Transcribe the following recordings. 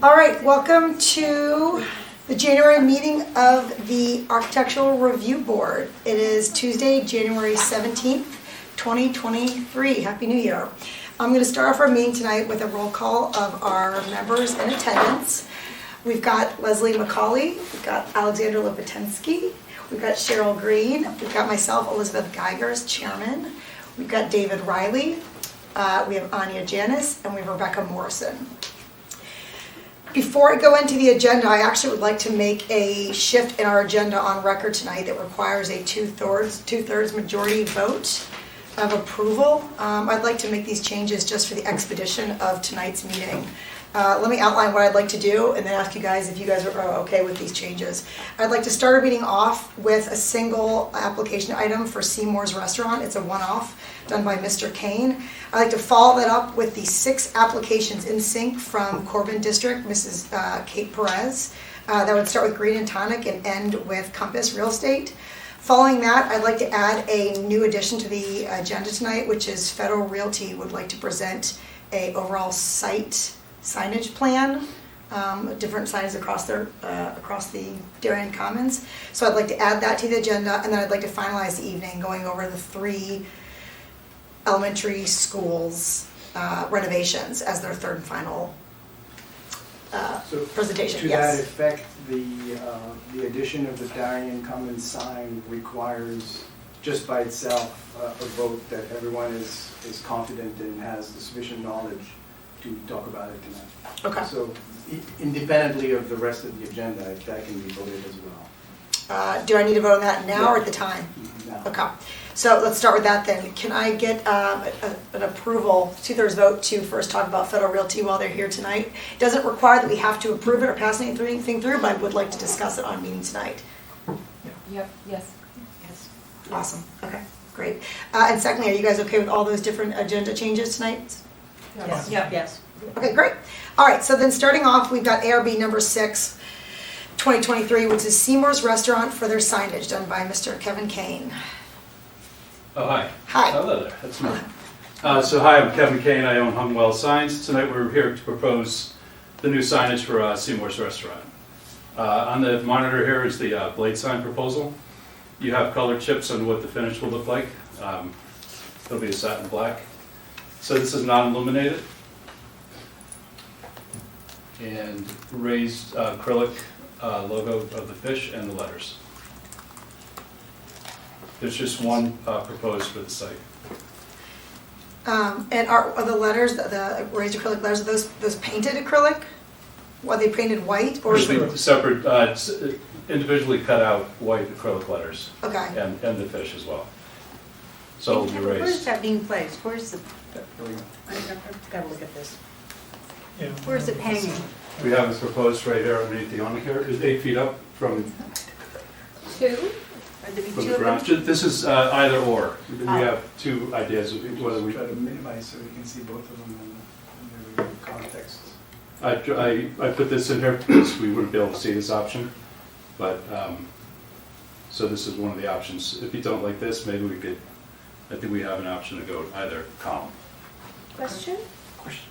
All right, welcome to the January meeting of the Architectural Review Board. It is Tuesday, January 17th, 2023. Happy New Year. I'm going to start off our meeting tonight with a roll call of our members in attendance. We've got Leslie McCauley, we've got Alexander Lopatensky, we've got Cheryl Green, we've got myself, Elizabeth Geiger, as chairman, we've got David Riley, we have Anya Janis, and we have Rebecca Morrison. Before I go into the agenda, I actually would like to make a shift in our agenda on record tonight that requires a two-thirds majority vote of approval. I'd like to make these changes just for the expedition of tonight's meeting. Let me outline what I'd like to do and then ask you guys if you guys are okay with these changes. I'd like to start our meeting off with a single application item for Seymour's Restaurant. It's a one-off done by Mr. Kane. I'd like to follow that up with the 6 applications in sync from Corbin District, Mrs. Kate Perez. That would start with Green and Tonic and end with Compass Real Estate. Following that, I'd like to add a new addition to the agenda tonight, which is Federal Realty would like to present a overall site signage plan, different signs across the Darien Commons. So I'd like to add that to the agenda, and then I'd like to finalize the evening going over the 3 elementary schools renovations as their third and final presentation. To Yes. that effect, the addition of the Darien Commons sign requires, just by itself, a vote that everyone is confident and has the sufficient knowledge to talk about it tonight. Okay. So independently of the rest of the agenda, that can be voted as well. Do I need to vote on that now or at the time? Now. Okay. So let's start with that then. Can I get an approval, 2/3 vote, to first talk about Federal Realty while they're here tonight? It doesn't require that we have to approve it or pass anything through, but I would like to discuss it on meeting tonight. Yep, yes. Awesome. Okay, great. And secondly, are you guys okay with all those different agenda changes tonight? Yes. Yep, yes. Okay, great. All right, so then starting off, we've got ARB number 6, 2023, which is Seymour's Restaurant for their signage done by Mr. Kevin Kane. Oh, hi. Hi. Hello there, that's me. So hi, I'm Kevin Kane, I own Hungwell Signs. Tonight we're here to propose the new signage for Seymour's Restaurant. On the monitor here is the blade sign proposal. You have color chips on what the finish will look like. It'll be a satin black. So this is non-illuminated and raised acrylic logo of the fish and the letters. There's just one proposed for the site. And are the letters, the raised acrylic letters, are those painted acrylic? Are they painted white or? Usually separate, individually cut out white acrylic letters. Okay. And the fish as well. So it'll be Where's raised. that being placed? Where's the, There we go. I've got to look at this. Yeah. Where's it hanging? We have it proposed right here underneath the awning here. It's 8 feet up from 2? Are there the 2 of ground. them? This is either or. We Oh. have 2 ideas of whether we. Try to minimize so you can see both of them in their context. I put this in here because we wouldn't be able to see this option, but, so this is one of the options. If you don't like this, maybe we could, I think we have an option to go either column. Question? Question.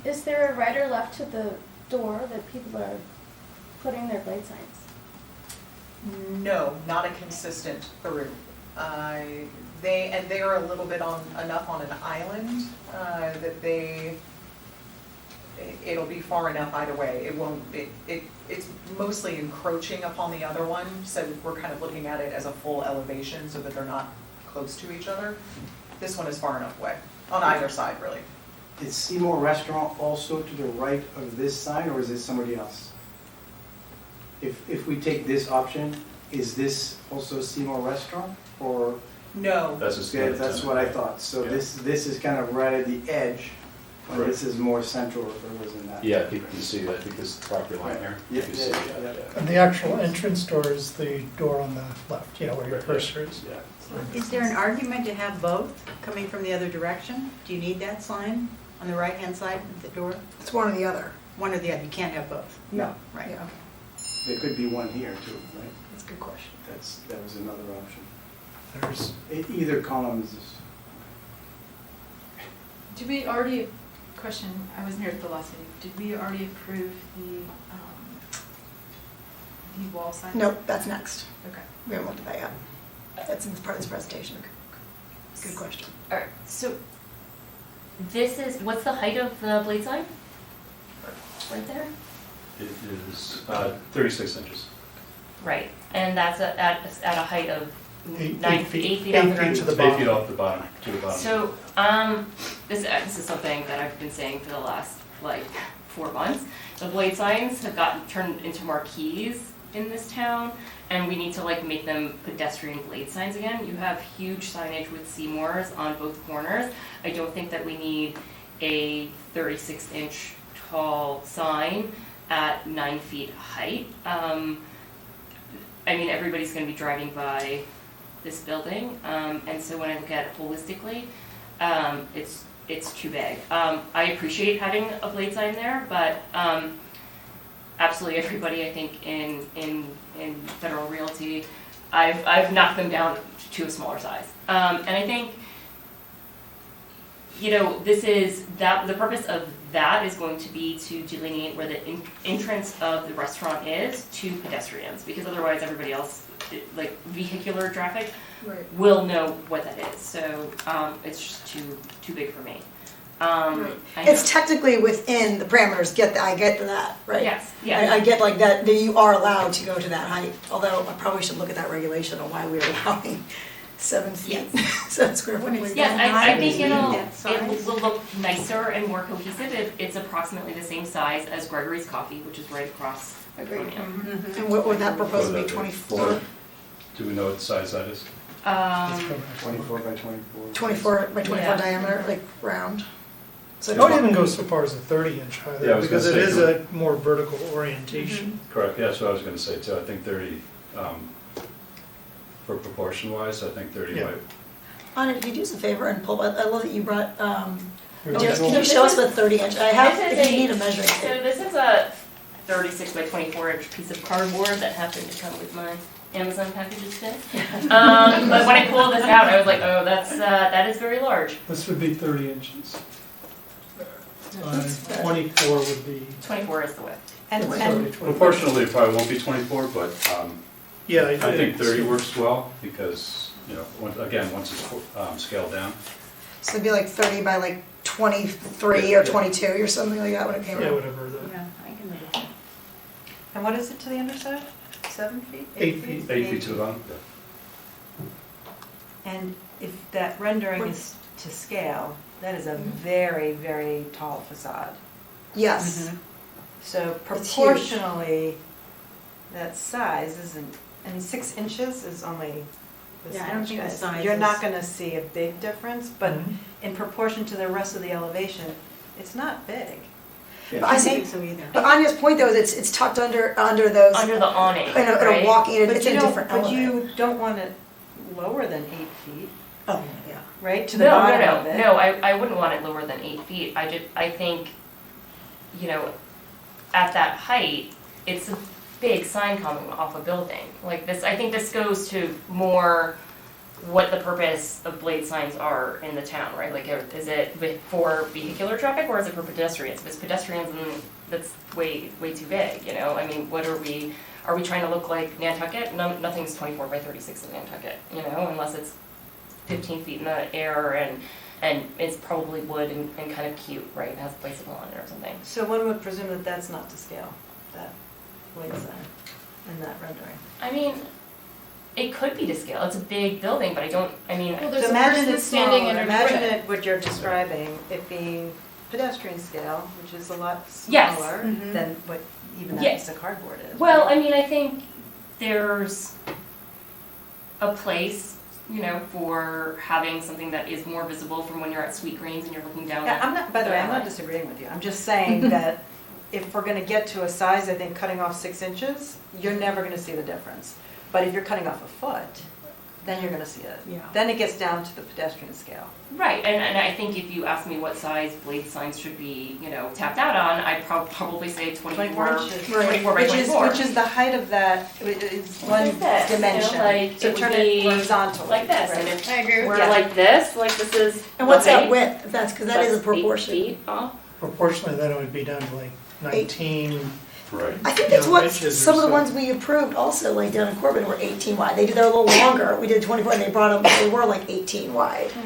Is there a right or left to the door that people are putting their blade signs? No, not a consistent through. They are a little bit enough on an island that it'll be far enough either way. It won't, it's mostly encroaching upon the other one, so we're kind of looking at it as a full elevation so that they're not close to each other. This one is far enough away, on either side really. Is Seymour Restaurant also to the right of this sign, or is it somebody else? If we take this option, is this also Seymour Restaurant, or? No, That's just. Yeah, that's what I thought. So Yeah. this is kind of right at the edge, and Right. this is more central if it was in that. Yeah, I think you can see that. I think this is the property line here. You Yeah, can yeah, see yeah, it, yeah. And the actual entrance door is the door on the left, where your Right, cursor is. Yeah. Is there an argument to have both coming from the other direction? Do you need that sign on the right-hand side of the door? It's one or the other. One or the other, you can't have both? No, Right, Yeah. okay. there could be one here too, right? That's a good question. That was another option. There's, Either column is, Do we already Question, I wasn't here at the last meeting. Did we already approve the wall signs? Nope, that's next. Okay. We haven't looked at that yet. That's in part of this presentation. Good question. All right, so this is, what's the height of the blade sign? Right there? It is 36 inches. Right, and that's at a height of 8 8 feet. feet off the 8 feet ground. to the It's 8 feet bottom. off the bottom, to the bottom. So, this is something that I've been saying for the last, like, 4 months. The blade signs have gotten turned into marquees in this town, and we need to, like, make them pedestrian blade signs again. You have huge signage with Seymour's on both corners. I don't think that we need a 36-inch tall sign at 9 feet height. I mean, everybody's gonna be driving by this building, and so when I look at it holistically, it's too big. I appreciate having a blade sign there, but absolutely everybody, I think, in Federal Realty, I've knocked them down to a smaller size. And I think, you know, the purpose of that is going to be to delineate where the entrance of the restaurant is to pedestrians, because otherwise everybody else, like vehicular traffic, Right. will know what that is. So it's just too big for me. I It's know- technically within the parameters, I get that, right? Yes, I yes. get like that you are allowed to go to that height, although I probably should look at that regulation on why we're allowing 7 feet, 7 square foot. When it's Yes, I think That it size. will look nicer and more cohesive. It's approximately the same size as Gregory's Coffee, which is right across from Agreed. you. And what would that proposal be, What would that be? 24? Do we know what size that is? It's coming. 24 by 24. 24 by 24 Yeah. diameter, like round? So I don't even go so far as a 30-inch Yeah, I either, was because gonna it say, is a more vertical orientation. Correct, yeah, that's what I was gonna say too. I think 30, for proportion-wise, I think 30 Yeah. might. Anna, could you do us a favor and pull, I love that you brought, Your can original- you show us the 30-inch? I have, This is if you need a measuring So tape. this is a 36 by 24 inch piece of cardboard that happened to come with my Amazon packages today. But when I pulled this out, I was like, oh, that is very large. This would be 30 inches. 24 would be, 24 is the width. And, sorry, and 24. Proportionally, it probably won't be 24, but Yeah, I think 30 works well because, you know, once it's scaled down. So it'd be like 30 by like 23 or 22 or something like that when it came Yeah, out. whatever, yeah, I can make it. And what is it to the underside? 7 feet? 8 feet. 8 feet to the bottom? And if that rendering is to scale, that is a very, very tall facade. Yes. So It's huge. proportionally, that size isn't, and 6 inches is only this Yeah, I don't much, think the guys. size You're not is- gonna see a big difference, but Mhm. in proportion to the rest of the elevation, it's not big. But I I don't think, think so either. but Anya's point though is it's tucked under those, Under the awning, in a right? walking, But it's you in a don't, different but element. you don't want it lower than 8 feet, Oh, yeah. right, to the No, bottom no, of it. no, I wouldn't want it lower than 8 feet. I think, you know, at that height, it's a big sign coming off a building. Like this, I think this goes to more what the purpose of blade signs are in the town, right? Like, is it for vehicular traffic or is it for pedestrians? If it's pedestrians, then that's way too big, you know? I mean, are we trying to look like Nantucket? No, nothing's 24 by 36 in Nantucket, you know, unless it's 15 feet in the air and it's probably wood and kind of cute, right? It has a bicycle on it or something. So one would presume that that's not to scale, that blade sign in that rendering. I mean, it could be to scale. It's a big building, but Well, there's So a imagine person it standing smaller, underneath imagine it. it, what you're describing, it being pedestrian scale, which is a lot Yes. smaller Mhm. than what even that Yes. piece of cardboard is. Well, right? I mean, I think there's a place, you know, for having something that is more visible from when you're at Sweet Greens and you're looking down. Yeah, I'm not, by the way, I'm not Yeah. disagreeing with you, I'm just saying that if we're gonna get to a size, I think cutting off 6 inches, you're never gonna see the difference. But if you're cutting off a foot, then you're gonna see it. Yeah. Then it gets down to the pedestrian scale. Right, and I think if you ask me what size blade signs should be, you know, tapped out on, I'd probably say 24 inches. 24 by Which 24. is the height of that, is What one is this? You know, dimension. like, So it would turn be it horizontally. like this, right? and if I agree with we're Yeah. like this is And what's the that height, width? That's, because that is a that's 8 proportion. feet off. proportionally, then it would be down to like 19. Right. I think that's Yeah, what inches or some of the so. ones we approved also, like down in Corbin, were 18 wide. They're a little longer. We did 24 and they brought them, they were like 18 wide. Do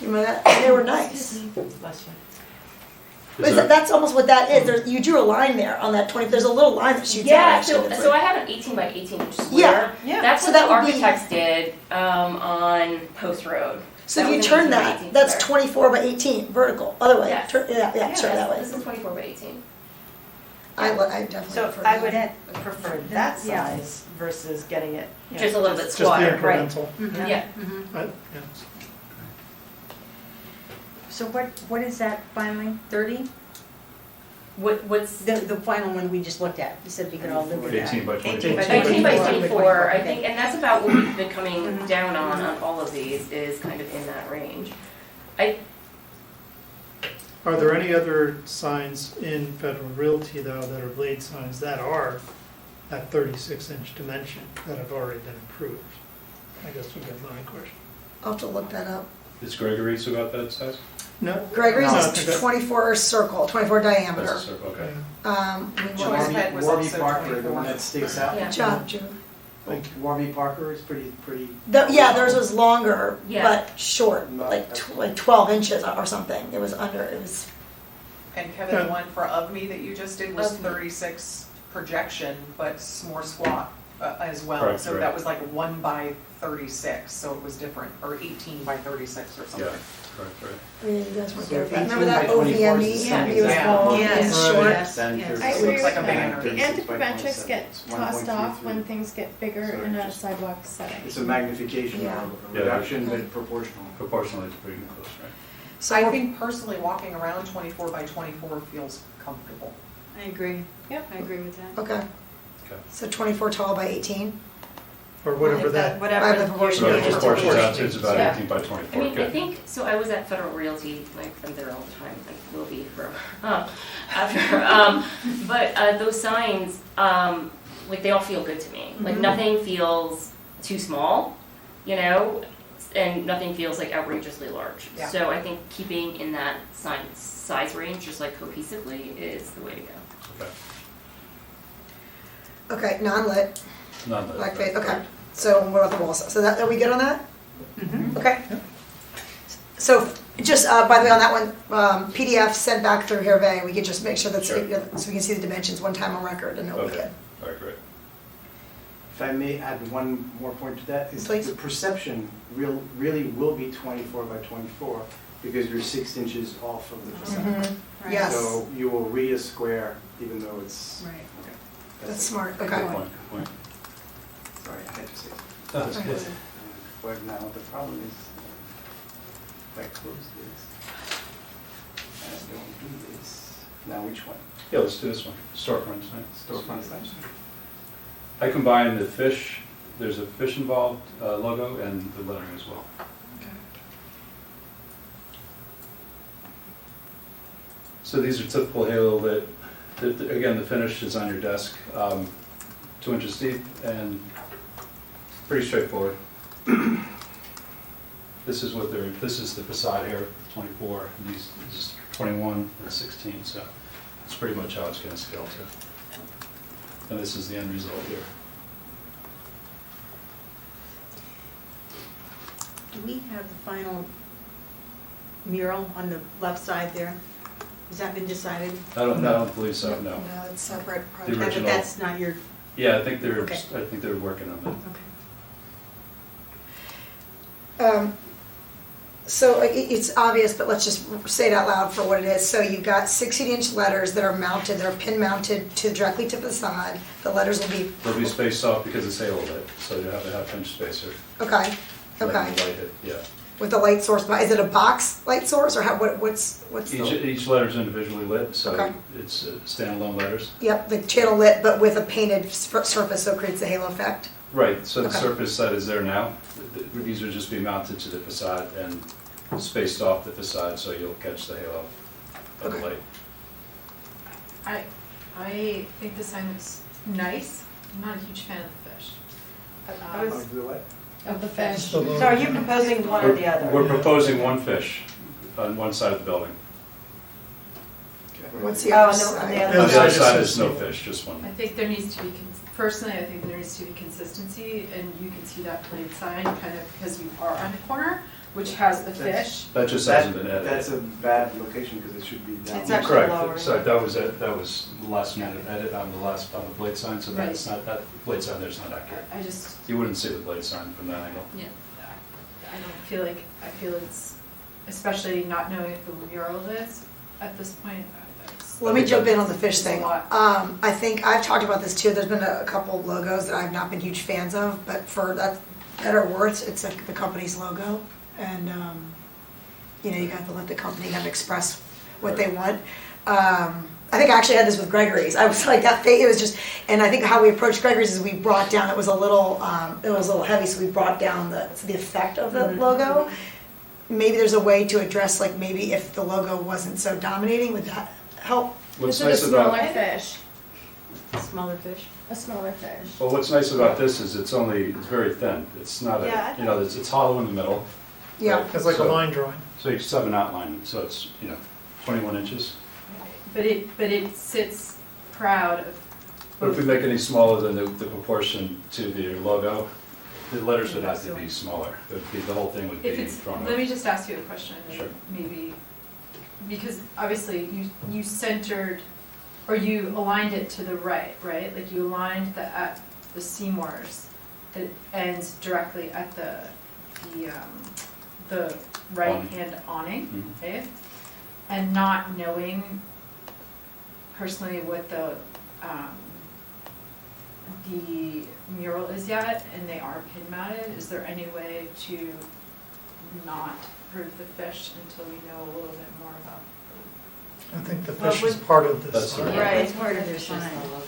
you remember that? And they were nice. Bless you. But that's almost what that is. There, you drew a line there on that 20, there's a little line that shoots out. Yeah, actually, that's so like- I have an 18 by 18 inch square. Yeah, yeah. That's So what that the would be- architects did on Post Road. So That if you was an turn 18 by that, 18 that's square. 24 by 18 vertical. Other way. Yes. Yeah, sure, that way. This is 24 by 18. I definitely So prefer I that. would prefer that size versus getting it, you know, Just a little bit Just the squatter, right? incremental. Yeah. Right, yeah. So what is that finally, 30? What's The final one we just looked at, you said we could all live with that. 18 by 24. 18 by 18 by 24. 24, I Okay. think, and that's about what we've been coming Mhm. down on all of these, is kind of in that range. Are there any other signs in Federal Realty though that are blade signs that are at 36-inch dimension that have already been approved? I guess would be my question. I'll have to look that up. Is Gregory's about that size? No. Gregory's No, I is think that- 24 circle, 24 That's diameter. a circle, okay. We Choice want, Head was Warby also Parker, the 24. one that sticks out. Yeah. good job, June. Thank you. Warby Parker is pretty. Yeah, theirs was longer, Yeah. but short, like 12 inches or something. It was under, it was, And Kevin, the one for Of Me that you just did was Of Me. 36 projection, but more squat as well. Correct, So right. that was like 1 by 36, so it was different, or 18 by 36 or Yeah, something. correct, right. you guys weren't So there. for that. 18 Remember that by 24 OVME? is the Yeah, same it was exact. long Yeah. and Right. short. Yes, Then yes. 36 I agree looks like a with banner. that. 36 The by anthropometrics 27. get It's tossed off 1.33. when things get bigger Sorry, in a just- sidewalk setting. It's a magnification Yeah. of a Yeah. reduction, but proportional. Proportionally, it's pretty close, right? So I we're- think personally, walking around 24 by 24 feels comfortable. I agree. Yep. I agree with that. Okay. Okay. So 24 tall by 18? Or whatever that. Whatever. By the proportion. So Yeah, the just proportions out to proportion. it's about Yeah. 18 by I 24, mean, I okay. think, so I was at Federal Realty, like, I'm there all the time, and will be for, after, but those signs, like, they all feel good to me. Like, Mhm. nothing feels too small, you know, and nothing feels like outrageously large. Yeah. So I think keeping in that sign size range, just like cohesively, is the way to go. Okay. Okay, non-lit, Not that- blackface, okay. So what about the wall? So that, are we good on that? Okay. So just, by the way, on that one, PDF sent back through Hervé, we could just make sure that's, so Sure. we can see the dimensions one time on record and know we Okay, good. all right, great. If I may add one more point to that, is Please. the perception really will be 24 by 24 because you're 6 inches off of the facade. Mhm. Right. Yes, So you will read a square even though it's. Right. Okay. that's it. smart, Good okay. point, good point. Sorry, I had to say. No, that's good. But now the problem is, if I close this, and I don't do this, now which one? Yeah, let's do this one, storefront sign. Storefront sign? I combined the fish, there's a fish involved logo and the lettering as well. So these are typical halo lit. Again, the finish is on your desk, 2 inches deep and pretty straightforward. This is this is the facade here, 24, and this is 21 and 16, so it's pretty much how it's going to scale to. And this is the end result here. Do we have the final mural on the left side there? Has that been decided? I don't believe so, no. No, it's separate The project. But original. that's not your, Yeah, I think Okay. they're working on that. okay. So it's obvious, but let's just say it out loud for what it is. So you've got 16-inch letters that are mounted, that are pin mounted directly to the facade. The letters will be, They'll be spaced off because it's halo lit, so you have a half-inch spacer. okay, letting okay. the light hit, yeah. With the light source, is it a box light source or how, what's the? Each letter's individually lit, so Okay. it's standalone letters. Yep, the channel lit, but with a painted surface, so it creates the halo effect. Right, so the Okay. surface that is there now, these would just be mounted to the facade and spaced off the facade, so you'll catch the halo of the Okay. light. I think the sign looks nice. I'm not a huge fan of the fish. I was- Of the what? Of the fish. The So are you proposing one or the other? We're proposing one fish on one side of the building. What's the Oh, other no, side? on the Yeah, On the so other just side says is no Seymour. fish, just one. I think there needs to be, personally, I think there needs to be consistency, and you can see that plain sign kind of because you are on the corner, which has the fish. That just hasn't been edited. That's a bad location because it should be down. It's actually lower. Correct, so that was it, that was the last minute edit on the blade sign, so that's not, that blade sign there's not accurate. I just, You wouldn't see the blade sign from that angle. yeah, I feel it's, especially not knowing if the mural is at this point, that's. Let me jump in on the fish It's a thing. lot. I think I've talked about this too. There's been a couple logos that I've not been huge fans of, but for that better or worse, it's like the company's logo. And, you know, you have to let the company kind of express what they want. I think I actually had this with Gregory's. I was like, it was just, and I think how we approached Gregory's is we brought down, it was a little heavy, so we brought down the effect of the logo. Maybe there's a way to address, like, maybe if the logo wasn't so dominating, would that help? What's Is it a nice about, smaller fish? Smaller fish. A smaller fish. well, what's nice about this is it's very thin. It's not Yeah, I a, you know, it's hollow in the middle. Yeah. It's like a So- line drawing. So you just have an outline, so it's, 21 inches. But it sits proud of. But if we make any smaller than the proportion to the logo, the letters would have to be smaller. It would be, the whole thing would be If it's, drawn let up. me just ask you a question, Sure. maybe, because obviously you centered, or you aligned it to the right, right? Like you aligned the Seymour's, that ends directly at the right-hand awning, Mhm. okay? And not knowing personally what the mural is yet, and they are pin mounted, is there any way to not approve the fish until we know a little bit more about? I think the Well, fish is part of this That's the- sign. Right. It's part of their It's just sign. the logo.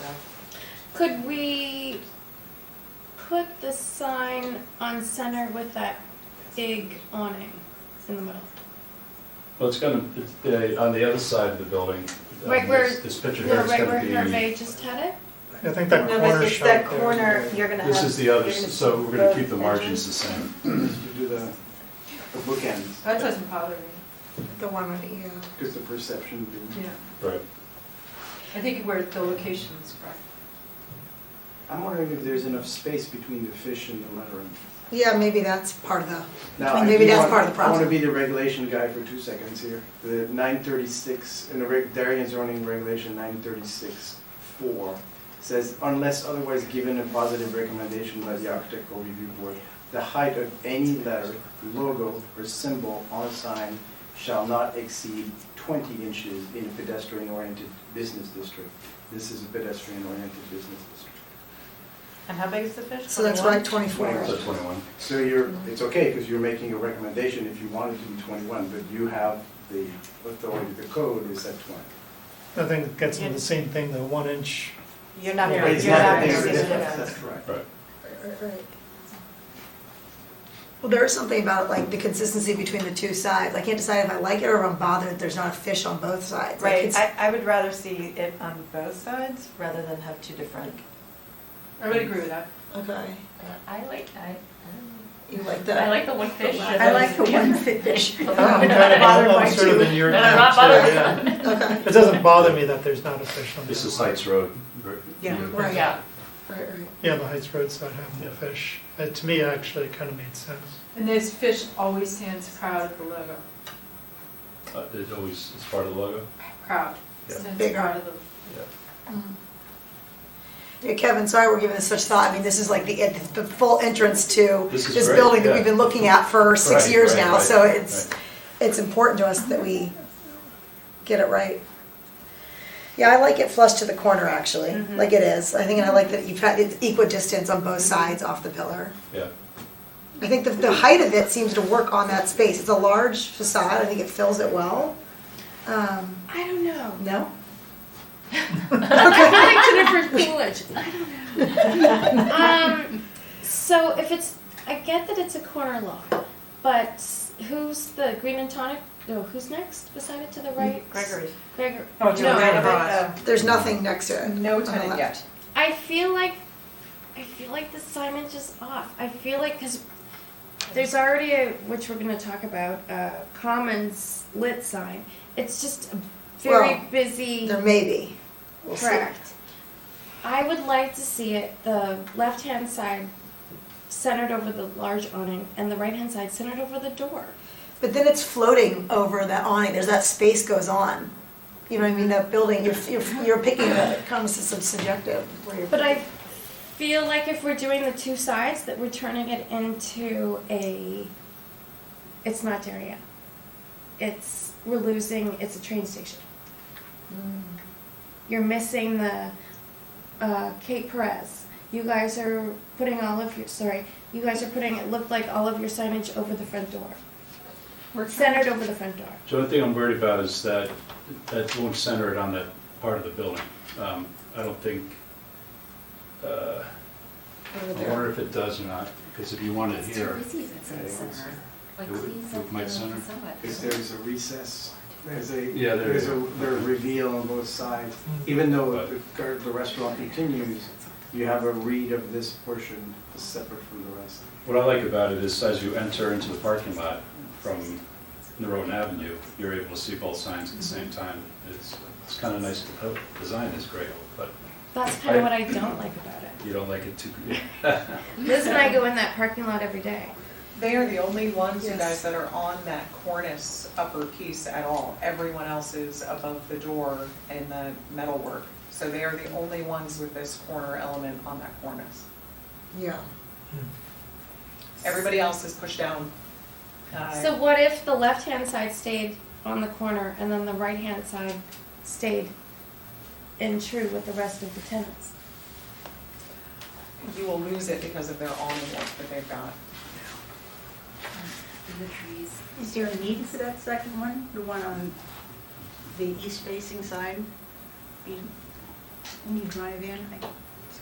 Could we put the sign on center with that big awning in the middle? Well, it's gonna, on the other side of the building, Right where- this picture No, here, it's right where gonna be, Hervé just had it? I think that No, corner but it's shot that there. corner, you're gonna have. this is the other, you're gonna so see we're gonna both keep the margins edges. the same. Just to do the bookends. That doesn't bother me. The one on the, Because the perception being. Yeah. Right. I think where the location is correct. I'm wondering if there's enough space between the fish and the lettering. yeah, maybe that's part of the, Now, if maybe you that's want- part of the I want problem. to be the regulation guy for 2 seconds here. The 936, in the Darien zoning regulation 936-4, says unless otherwise given a positive recommendation by the architectural review board, the height of any letter, logo, or symbol on a sign shall not exceed 20 inches in a pedestrian-oriented business district. This is a pedestrian-oriented business district. And how big is the fish? So that's 21? right, 24. So 21. So it's okay, because you're making a recommendation if you want it to be 21, but you have the authority, the code is at 20. I think it gets into the same thing, the 1 inch. You're not Yeah, gonna, It's you're not not a big gonna see the difference, difference. that's correct. Right. Right. Well, there is something about like the consistency between the two sides. I can't decide if I like it or if I'm bothered that there's not a fish on both sides. Like, Right, it's- I would rather see it on both sides rather than have two different. I would agree with that. Okay, I like that. you like I that? like the one fish. I like the one fish. I'm kind of bothered by sort of two. in your No, I'm camp, not too, bothered. yeah. Okay, It doesn't bother me that there's not a fish on the This is other Heights Road. Yeah. right, Yeah. right, right. Yeah, the Heights Road side having the Yeah. fish. To me, actually, it kind of made sense. And this fish always stands proud of the logo. It always, it's part of the logo. Proud. Yeah. Stands Bigger. proud of the. Yeah, Kevin, sorry we're giving this such thought. I mean, this is like the full entrance to This is this great, building that yeah. we've been looking at for 6 Right, years right, now. right, So right. it's important to us that we get it right. Yeah, I like it flush to the corner, actually, Mhm. like it is. I think, and I like that you've had it's equidistance on both sides off the pillar. Yeah. I think the height of it seems to work on that space. It's a large facade. I think it fills it well. I don't know. No? I like Jennifer's Coolidge. I don't know. So if it's, I get that it's a corner lot, but who's the Green and Tonic? No, who's next beside it to the right? Gregory. Gregor. Oh, to the No, right of it? There's nothing next to it. No on the tenant left. yet. I feel like the signage is off. I feel like, because there's already a, which we're gonna talk about, a Commons lit sign. It's just very Well, busy. There may be. We'll see. Correct. I would like to see it, the left-hand side centered over the large awning and the right-hand side centered over the door. But then it's floating over that awning, there's that space goes on. You know what I mean, that building, you're picking the concept of subjective. Where you're But I feel like if we're doing the two sides, that we're turning it into it's not there yet. It's a train station. You're missing the Kate Perez. You guys are putting it looked like all of your signage over the front door. Centered over the front door. The only thing I'm worried about is that won't center it on that part of the building. I don't think, I wonder if it does or not, because if you want it here, it might center. Because there's a recess, there's Yeah, there there's is. a reveal on both sides. Even though the restaurant continues, you have a read of this portion separate from the rest. What I like about it is as you enter into the parking lot from Nerone Avenue, you're able to see both signs at the same time. It's kind of nice, design is great, but That's kind of what I don't like about it. you don't like it too. Liz and I go in that parking lot every day. They are the only ones, you Yes. guys, that are on that cornice upper piece at all. Everyone else is above the door in the metalwork. So they are the only ones with this corner element on that cornice. Yeah. Everybody else is pushed down. So what if the left-hand side stayed on the corner and then the right-hand side stayed in true with the rest of the tenants? You will lose it because of their awning work that they've got. The trees. Is there a need for that second one, the one on the east-facing side? When you drive in,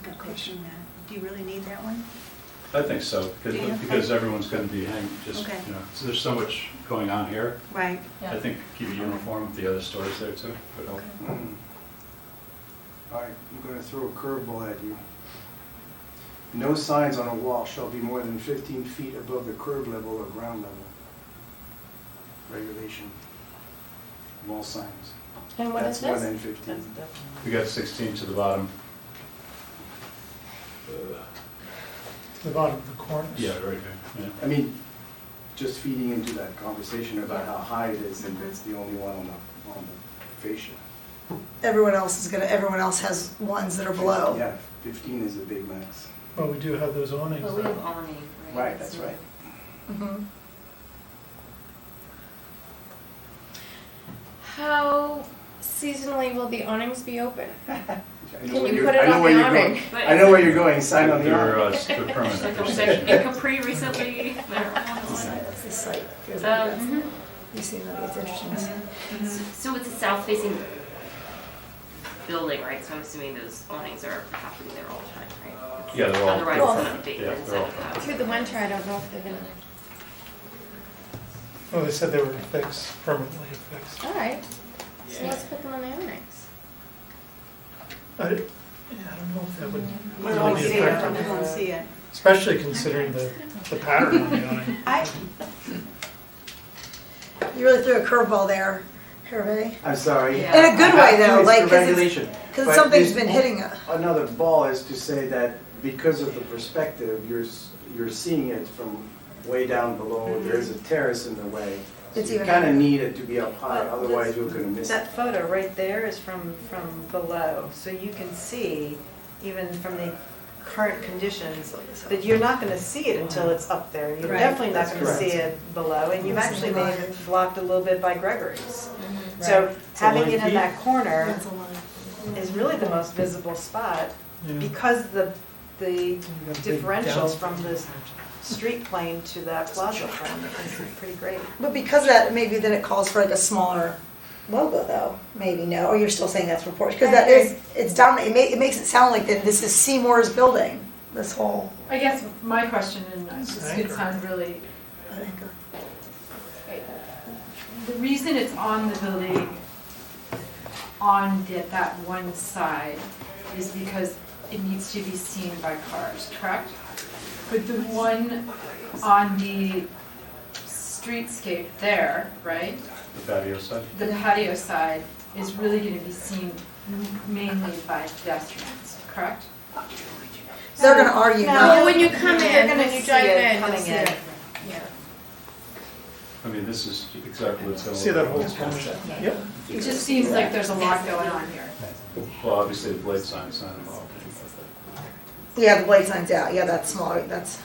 I'm questioning that. Do you really need that one? I think so, Yeah. because everyone's going to be hanging, Okay. so there's so much going on here. Right. I think keep it uniform with the other stores there too, would help. All right, I'm going to throw a curveball at you. No signs on a wall shall be more than 15 feet above the curb level or ground level. Regulation. Wall signs. And what is That's more this? than 15. We got 16 to the bottom. To the bottom of the cornice. Yeah, right here, I mean, just feeding into that conversation about how high it is, and it's the only one on the fascia. Everyone else has ones that are below. Yeah, 15 is a big max. Well, we do have those awnings. But we have though. awning, right? Right, that's right. Mhm. How seasonally will the awnings be open? I Can know where you you're- put it I know on where the you're going. awning? But I know where you're going, sign on the They're, awning. they're permanent. Like They're in stationary. Capri recently, they're on This one. site, this site. Mhm. You see that, it's interesting to see. So it's a south-facing building, right? So I'm assuming those awnings are happening there all the time, right? Yeah, they're all- Otherwise, Well, it's not big yeah, inside they're all- of the house. Through the winter, I don't know if they're gonna. Oh, they said they were fixed, permanently fixed. All right, so let's put them on the awnings. I don't know if that would We really don't be see it, effective, we don't see it. especially considering the pattern on the awning. You really threw a curveball there, Hervé. I'm sorry. Yeah. In a good way, though, It's like, the 'cause it's- regulation. Because But something's this- been hitting it. Another ball is to say that because of the perspective, you're seeing it from way down below. There's a terrace in the way. So It's you even kind of higher. need it to be up high, Well, otherwise you're going to miss it. That photo right there is from below, so you can see, even from the current conditions, that you're not gonna see it until it's up there. You're Right. definitely not That's gonna see correct. it below, and you've That's actually the made line. it blocked a little bit by Gregory's. Mm-hmm. So It's a having line it in key. that corner That's a line. is really the most visible spot, Yeah. because the You got a big differentials down- from the street plane to that plaza plane is pretty great. But because of that, maybe then it calls for like a smaller logo though, maybe, no? Or you're still saying that's proportional? Because that is, it's dominant, it makes it sound like that this is Seymour's building, this whole. I guess my question, and It's this an could anchor. sound really, I think, the reason it's on the building on that one side is because it needs to be seen by cars, correct? But the one on the streetscape there, right, The patio side. the patio side, is really gonna be seen mainly by pedestrians, correct? They're gonna argue, No. no. Oh, when you come You're in, gonna when you see drive it in, you'll coming see in. it. Yeah. I mean, this is exactly what's going on. See that whole corner? Yep. It just seems like there's a lot going on here. Well, obviously, the blade sign's not involved. Yeah, the blade sign's out, yeah, that's small, that's.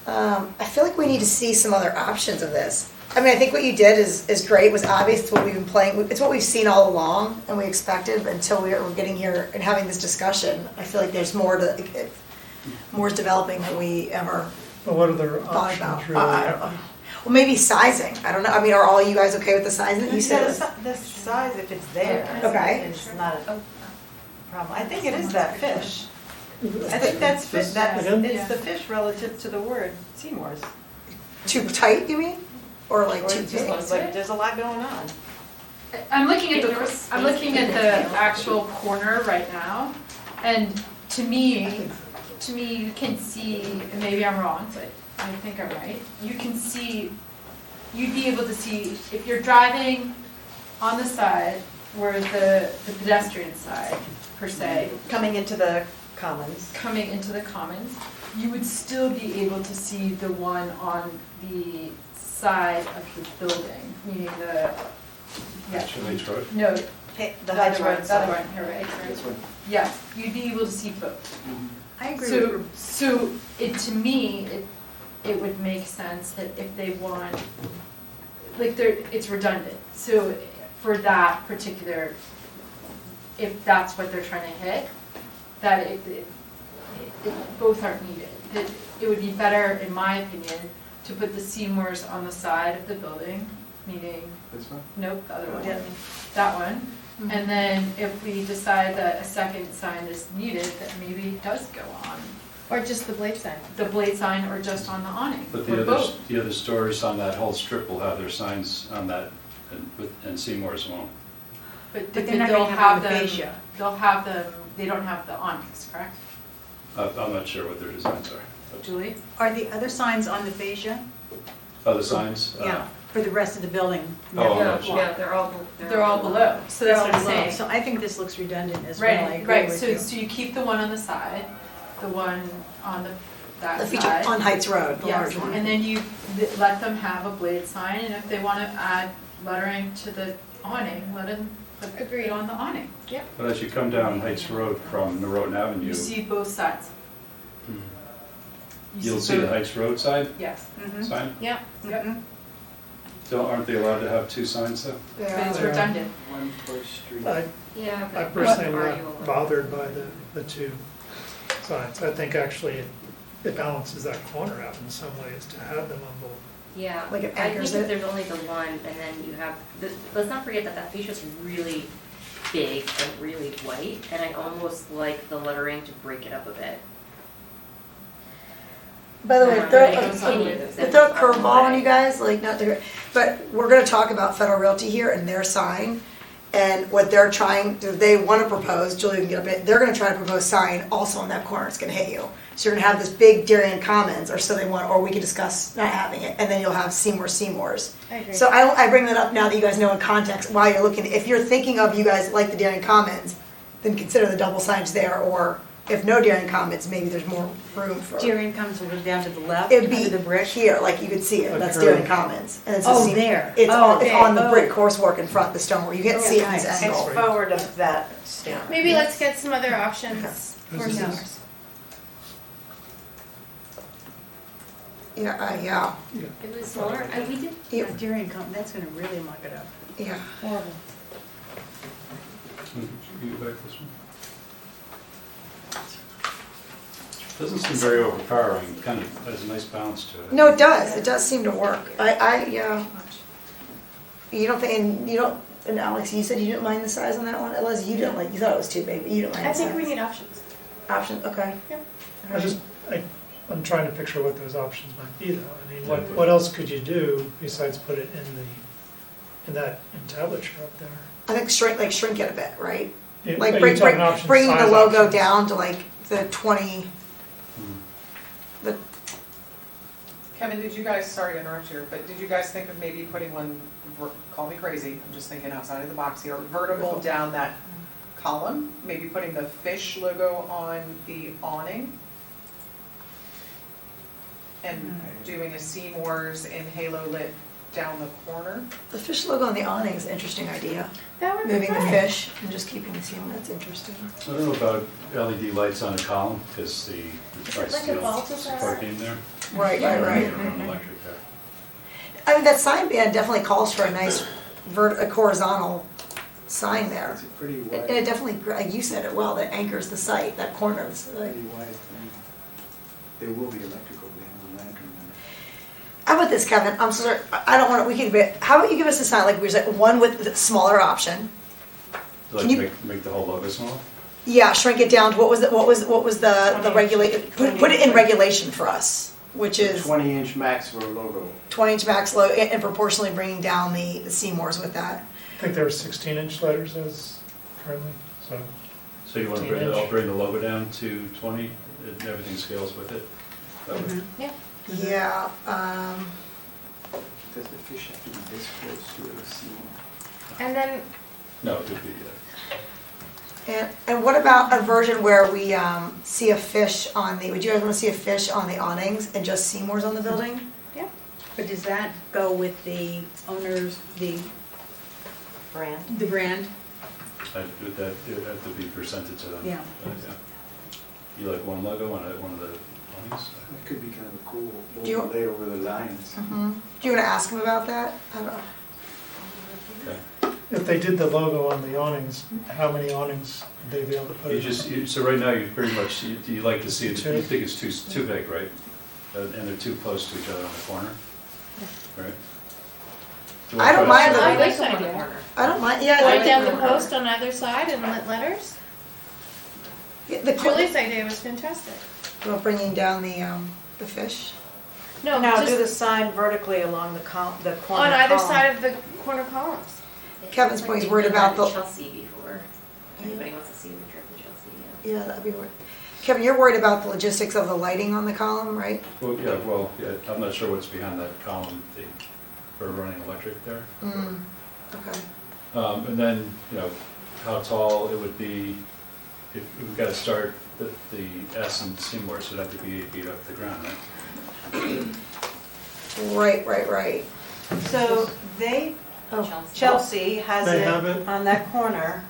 I feel like we need to see some other options of this. I mean, I think what you did is great, was obvious, it's what we've been playing, it's what we've seen all along, and we expected, but until we're getting here and having this discussion, I feel like there's more more is developing than we ever But what other thought about. options I really? don't know. Well, maybe sizing, I don't know, I mean, are all you guys okay with the sizing? You said it was, The size, if it's there, Okay. it's not a problem. I think it is that fish. I think that's fish, that's, Again? it's the fish relative to the word Seymour's. too tight, you mean? Or like Or too it just big? looks like there's a lot going on. I'm looking at the actual corner right now, and to me, you can see, and maybe I'm wrong, but I think I'm right. You can see, you'd be able to see, if you're driving on the side, where the pedestrian side, per se, Coming into the commons. coming into the commons, you would still be able to see the one on the side of the building, meaning the, yeah, Actually, Troy. no, The Heights Road other side. one, here, right? This one. Yeah, you'd be able to see both. I agree So, with so it, to me, it would make sense that if they want, like, it's redundant. So for that particular, if that's what they're trying to hit, that both aren't needed. That it would be better, in my opinion, to put the Seymours on the side of the building, meaning, This one? nope, the other one, Yeah. that one. And then if we decide that a second sign is needed, that maybe it does go on Or just the blade sign. the blade sign or just on the awning, But or both. the other stores on that whole strip will have their signs on that, and Seymour's won't. But But they're not they'll gonna have have the them, fascia. they'll have them, they don't have the awnings, correct? I'm not sure what their designs are. But Julie? Are the other signs on the fascia? other signs? Yeah, for the rest of the building. Oh, I'm No, not sure. no, They're all below, so that's what I'm They're all below. saying. So I think this looks redundant as well, I Right, agree right, with so, you. so you keep the one on the side, the one on that The feature side. on Heights Road, the Yes, large one. and then you let them have a blade sign, and if they want to add lettering to the awning, let them put Agreed. it on the awning. But as you come down Heights Road from Norotan Avenue, You see both sides. Hmm. You you'll see the both- Heights Road side Yes. Mhm. sign? Yeah. Yep. Aren't they allowed to have two signs though? But it's Yeah. redundant. One per street. Yeah, I but personally am are not you allowed? bothered by the two signs. I think actually it balances that corner out in some ways to have them on both. Yeah, Like it I think anchors if it. there's only the one, and then you have, let's not forget that that fascia's really big and really white, and I almost like the lettering to break it up a bit. By the way, But throw, it goes on with to throw a curveball on you guys, like not to, but we're gonna talk about Federal Realty here and their sign. And what they're trying, they wanna propose, Julie can get up in it, they're gonna try to propose sign also on that corner, it's gonna hit you. So you're gonna have this big Darien Commons, or so they want, or we could discuss not having it, and then you'll have Seymour's. I agree. So I bring that up now that you guys know in context, while you're looking, if you're thinking of you guys like the Darien Commons, then consider the double signs there, or if no Darien Commons, maybe there's more room for. Darien comes a little down to the left, It'd under be the brick. here, like you could see it, A that's curve. Darien Commons. And it's a Oh, seam- there. It's Oh, on, it's okay. on the Oh. brick coursework in front, the stonework, you can't see it from this nice. It's angle. forward of that stair. Maybe let's get some other options for Who's this? Seymour's. Yeah, yeah, It was smaller, we did, Yeah, Darien that's gonna really muck it up. yeah. Horrible. Can you go back this one? Doesn't seem very overpowering, kind of has a nice balance to it. No, it does seem to work. Yeah. You don't think, and Alex, you said you didn't mind the size on that one? Unless you didn't like, you thought it was too big, but you didn't mind I the size. think we need options. Option, okay. I'm trying to picture what those options might be though. I mean, what else could you do besides put it in that entablature up there? I think shrink it a bit, right? Are Like you bringing talking options, the size logo options? down to like the 20, Hmm. the, Kevin, did you guys, sorry to interrupt you, but did you guys think of maybe putting one, call me crazy, I'm just thinking outside of the box here, vertical down that column? Maybe putting the fish logo on the awning? And doing a Seymour's in halo lit down the corner? The fish logo on the awning is an interesting idea. That would be Moving the fun. fish and just keeping the ceiling, that's interesting. I don't know about LED lights on a column, because the like a Balthazar? parking there. Right, Electric there. I mean, that sign band definitely calls for a nice a horizontal sign there. It's a pretty And wide, it definitely, like you said it well, that anchors the site, that corner. It's like- pretty wide thing. There will be electrical, they have a lantern there. How about this, Kevin? I'm sorry, I don't want to, we can, how about you give us a sign, like, we said, one with the smaller option? Like Can you- make the whole logo smaller? Yeah, shrink it down to, what was the regulate, put it in regulation for us, which is 20-inch max for a logo. 20-inch max low, and proportionally bringing down the Seymour's with that. I think there were 16-inch letters as currently, so. So you want to bring the logo down to 20, and everything scales with it? That way? Yeah, Does the fish have to be this close to the ceiling? And then, No, it could be, and what about a version where we see a fish on the, would you guys want to see a fish on the awnings and just Seymour's on the building? But does that go with the owners, the Brand. brand? That would have to be presented to them. Yeah. You like one logo on one of the awnings? It could be kind of a cool Do you- overlay over the lines. Mm-hmm. Do you want to ask him about that? I don't know. Okay. If they did the logo on the awnings, how many awnings would they be able to put? So right now, you pretty much, you like to see it, Two. you think it's too big, right? And they're too close to each other on the corner, right? Do you I don't wanna try mind to- I I like like them on the that idea. corner. I don't mind, yeah. Right like- down the post on either side and lit letters. The, Julie's idea was fantastic. about bringing down the fish. No, No, do the just sign vertically along the corner column. on either side of the corner columns. Kevin's It's point is they worried did about that in the- Chelsea before. Anybody wants to see the trip to Chelsea, yeah. Yeah, that'd be weird. Kevin, you're worried about the logistics of the lighting on the column, right? Well, yeah, I'm not sure what's behind that column, for running electric there. Okay. And then, how tall it would be, if we've got to start the S and Seymour, so it'd have to be 8 feet off the ground, right? Right. So they, Oh, Chelsea has They it have it? on that corner.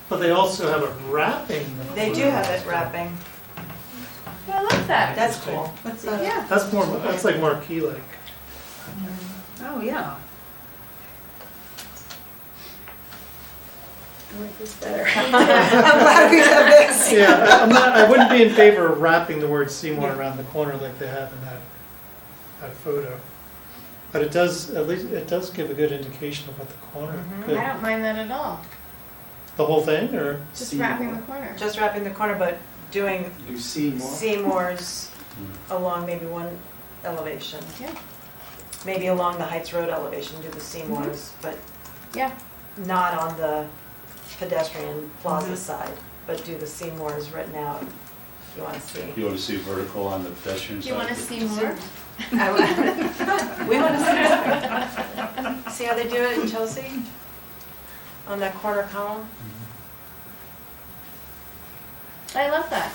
But they also have it wrapping. They do have it wrapping. I like that. That's cool. Yeah. That's like marquee-like. Oh, yeah. I like this better. I'm glad we have this. Yeah, I wouldn't be in favor of wrapping the word Seymour around the corner like they have in that photo. But it does, at least, it does give a good indication of what the corner could. I don't mind that at all. The whole thing, or? Just Seymour. wrapping the corner. Just wrapping the corner, but doing You see more? Seymour's along maybe one elevation. Yeah. Maybe along the Heights Road elevation, do the Seymour's, but Yeah. not on the pedestrian plaza side, but do the Seymour's written out if you want to see. You want to see vertical on the pedestrian Do side? you want to see more? We want to see how they do it in Chelsea? On that corner column? I love that.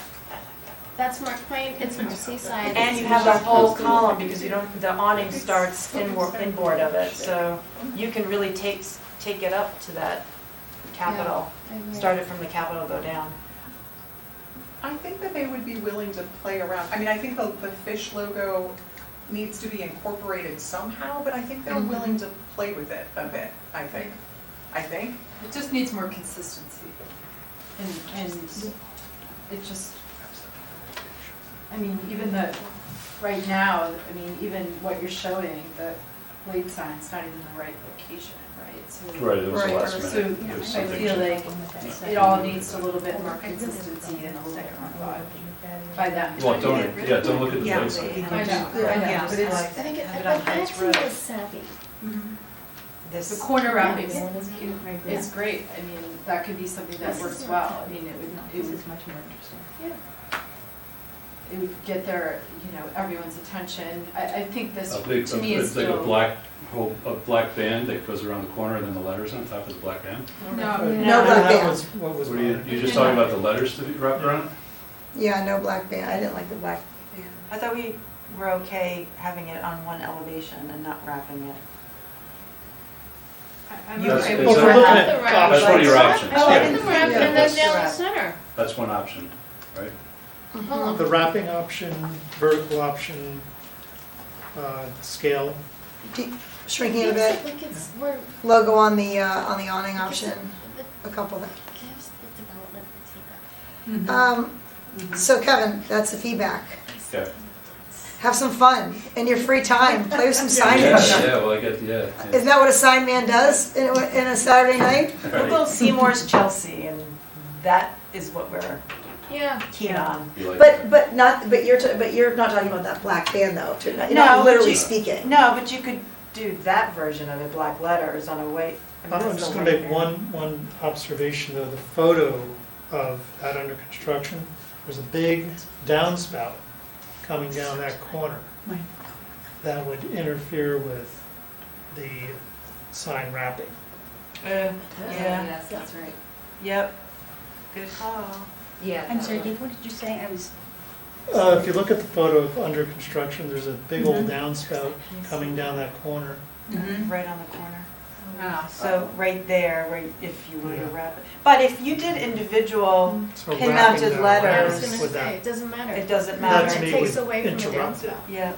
That's more quaint, it's more seaside. And you have the whole column because you don't, the awning starts inboard of it, so you can really take it up to that Capitol. I agree. Start it from the Capitol, go down. I think that they would be willing to play around. I mean, I think the fish logo needs to be incorporated somehow, but I think they're willing to play with it a bit, I think. It just needs more consistency. And it just, I mean, even right now, I mean, even what you're showing, the blade sign's not even the right location, right? So Right, it was the Right. last So minute. There was I something feel changed. like it all needs a little bit more consistency and a little bit more thought by them. Well, don't look at the Yeah. blade sign. I know, Yeah, but it's, I think it, Have it but on Heights that to me Road. is savvy. the This, corner wrapping Yeah. is cute, it's great, I mean, that could be something that works well, I mean, it would, This is much more interesting. it would get their, everyone's attention. I think this, A big, to me, is it's like still. a black band that goes around the corner and then the letters on top of the black band? No, No black That band. was what was What are you, mine. you just talking about the letters to be wrapped around? Yeah, no black band, I didn't like the black band. I thought we were okay having it on one elevation and not wrapping it. I'm That's- okay it's with a- Well, if we're looking that. at That's That's one of your options, options. I like yeah. them wrapped Yeah, and then that's down the wrap. center. That's one option, right? Hold on. the wrapping option, vertical option, scale. Shrinking it a bit, Like it's, we're, logo on the awning option, a couple of gives the development the take. So Kevin, that's the feedback. Okay. Have some fun in your free time. Play with some Yeah, signage. yeah, well, I get, yeah. Isn't that what a sign man does in a Saturday night? We'll go Seymour's Chelsea, and that is what we're Yeah. keen on. You like But you're not talking about that black band though. You're No, not but literally you- speaking. No, but you could do that version of it, black letters on a white. I'm just gonna make one observation though, the photo of that under construction, there's a big downspout coming down that corner. That would interfere with the sign wrapping. Yeah, Yes, that's right. yep, good call. Yeah. I'm that sorry, one. Dave, what did you say? I was, If you look at the photo of under construction, there's a big old downspout coming down that corner. Right on the corner. Ah, So right there, right, if you were to Yeah. wrap it. But if you did individual, So Pin wrapping mounted that letters. I around was gonna with say, that- it doesn't matter. it doesn't That matter. to me It takes would away from the interrupt it. downspout. Yeah,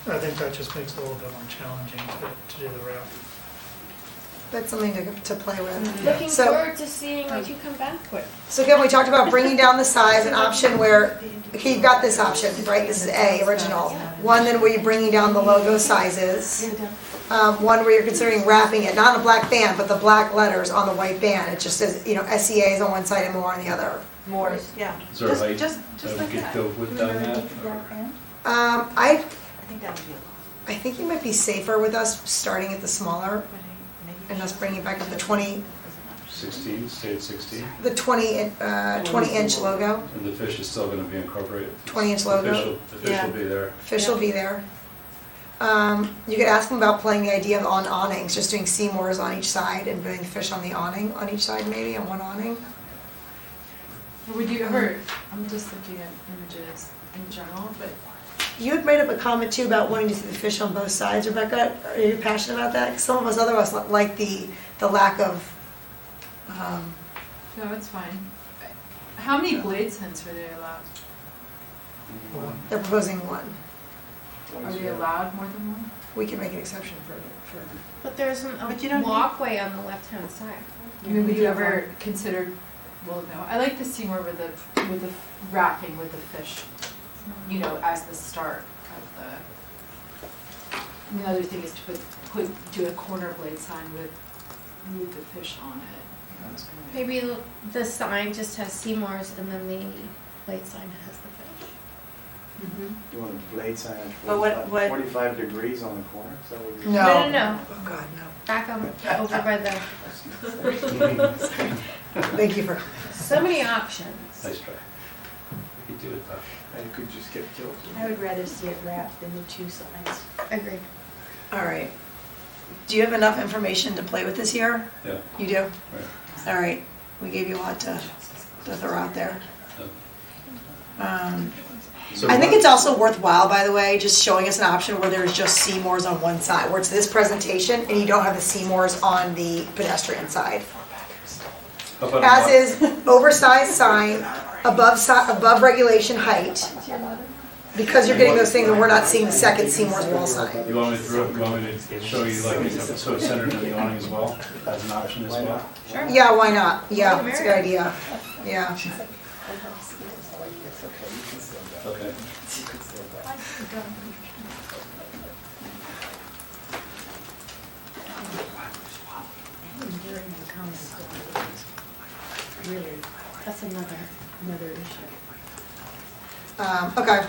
I think that just makes it a little bit more challenging to do the wrap. That's something to play with. Looking So- forward to seeing what you come back with. So Kevin, we talked about bringing down the size, an option where, okay, you've got this option, right? This is A, original. One then where you're bringing down the logo sizes. One where you're considering wrapping it, not on a black band, but the black letters on the white band. It just says, SEA is on one side and more on the other. Morse, yeah. Is there a height Just that we like could that. go with down that? I I think that would be a lot. I think you might be safer with us starting at the smaller and us bringing it back to the 20, 16, stay at 16, the 20-inch logo. and the fish is still gonna be incorporated. 20-inch The logo. fish Yeah. will be there. Fish will be there. You could ask them about playing the idea of on awnings, just doing Seymour's on each side and putting fish on the awning on each side, maybe on one awning. Would you ever, I'm just looking at images in general, but You had made up a comment too about wanting to see the fish on both sides, Rebecca. Are you passionate about that? 'Cause some of us otherwise like the lack of. no, it's fine. How many blade signs are they allowed? They're proposing one. Are they allowed more than one? We can make an exception for. But there's But you don't need- walkway on the left-hand side. I mean, would you ever consider, well, no, I like the Seymour with the wrapping with the fish, as the start of the. And the other thing is to do a corner blade sign with the fish on it. Maybe the sign just has Seymour's and then the plate sign has the fish. You want a blade sign at But what- 45 degrees on the corner? Is that what you're No. No. Oh God, no. Back over by the, Thank you for. so many options. Nice try. You could do it though. And it could just get killed. I would rather see it wrapped than the two sides. Agreed. All right. Do you have enough information to play with this year? Yeah. You do? Right. All right. We gave you a lot to throw out there. So I think what- it's also worthwhile, by the way, just showing us an option where there's just Seymour's on one side, where it's this presentation and you don't have the Seymour's on the pedestrian side. How about As a is oversized sign, above regulation height, because you're getting those things and we're not seeing the second Seymour's wall sign. You want me to show you like, so it's centered in the awning as well, as an option as well? Sure. Yeah, why not? Yeah, it's a good idea. Yeah. Okay. Really, that's another issue. Okay.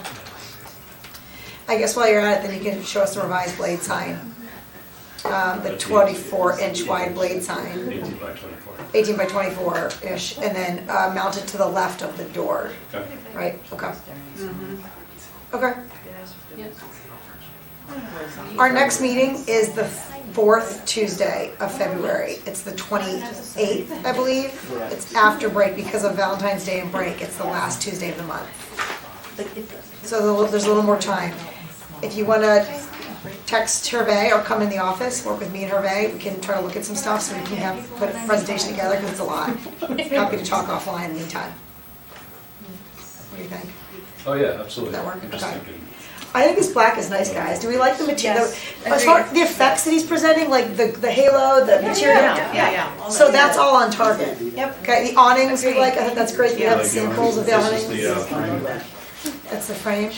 I guess while you're at it, then you can show us the revised blade sign. the 24-inch wide blade sign, 18 by 24. 18 by 24-ish, and then mount it to the left of the door, Okay. right? Okay. Mhm. Okay. Our next meeting is the 4th Tuesday of February. It's the 28th, I believe. It's after break because of Valentine's Day and break. It's the last Tuesday of the month. So there's a little more time. If you want to text Hervé or come in the office, work with me and Hervé, we can try to look at some stuff so we can put a presentation together because it's a lot. Happy to talk offline anytime. What do you think? Oh, yeah, absolutely. That work? I'm just Okay. thinking, I think this black is nice, guys. Do we like the material? Yes, As far the effects that he's presenting, like the halo, the material. Yeah. So that's all on target. Yep. Okay, the awnings we like. I think that's great. We have like, samples of the this awnings. is the frame. That's the frame.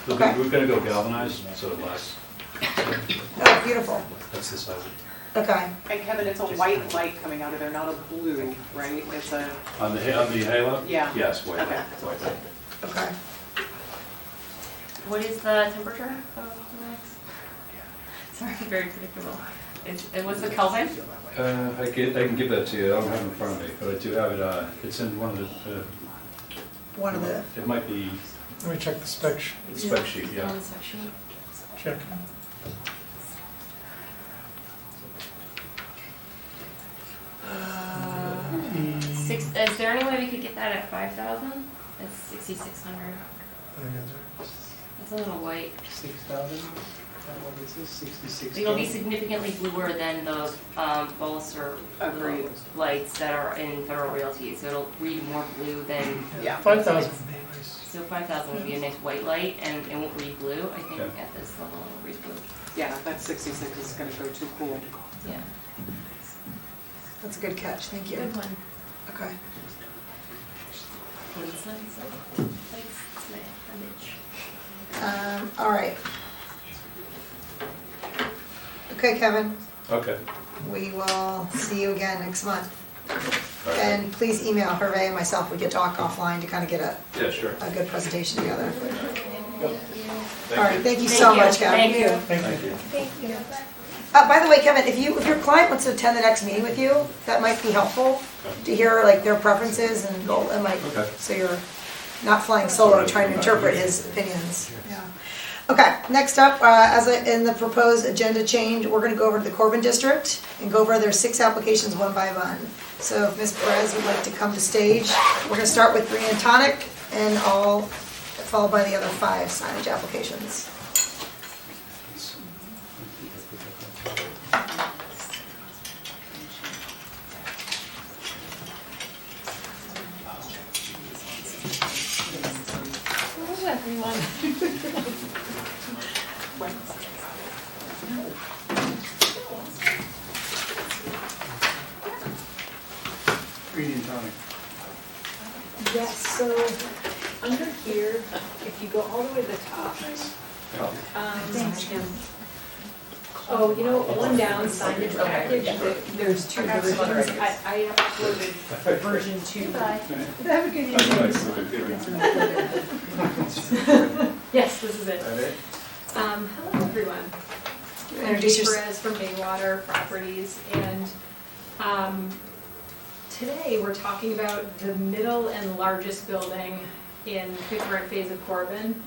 We're Okay. gonna go galvanized, so it lasts. Oh, beautiful. That's the size. Okay. And Kevin, it's a white light coming out of there, not a blue, right? It's a, On the halo? Yeah. Yes, white. Okay. White. Okay. What is the temperature of the wax? Sorry, very predictable. What's the Kelvin? I can give that to you. I don't have it in front of me, but I do have it. It's in one of the. One of the. It might be Let me check the spec sheet. the spec sheet. Yeah. One section. Check. Is there any way we could get that at 5,000? It's 6,600. It's a little white. 6,000? What is this, 66? It'll be significantly bluer than the Bolster Agreed. lights that are in Federal Realty. So it'll read more blue than. yeah. 5,000. So 5,000 would be a nice white light, and it won't read blue. I think Yeah. at this level it'll read blue. Yeah, that 66 is gonna go too cool. Yeah. That's a good catch. Thank you. Good one. Okay. All right. Okay, Kevin. Okay. We will see you again next month. All right. And please email Hervé and myself. We can talk offline to kind of get Yeah, sure. a good presentation together. Thank All right, you. thank you so much, Kevin. Thank you. Thank you. Thank you. By the way, Kevin, if your client wants to attend the next meeting with you, that might be helpful to hear like their preferences and go, and like, Okay. so you're not flying solo trying to interpret his opinions. Yeah. Okay, next up, in the proposed agenda change, we're gonna go over to the Corbin District and go over their 6 applications one by one. So if Ms. Perez would like to come to stage, we're gonna start with Green and Tonic and followed by the other 5 signage applications. Hello, everyone. Green and tonic. Yes, so under here, if you go all the way to the top. Thanks, Kim. Oh, you know, one down signage package, there's 2 versions. I uploaded version 2. Have a good evening. Yes, this is it. Hello, everyone. I'm Introduce Dee yourself. Perez from Baywater Properties, and today we're talking about the middle and largest building in the current phase of Corbin.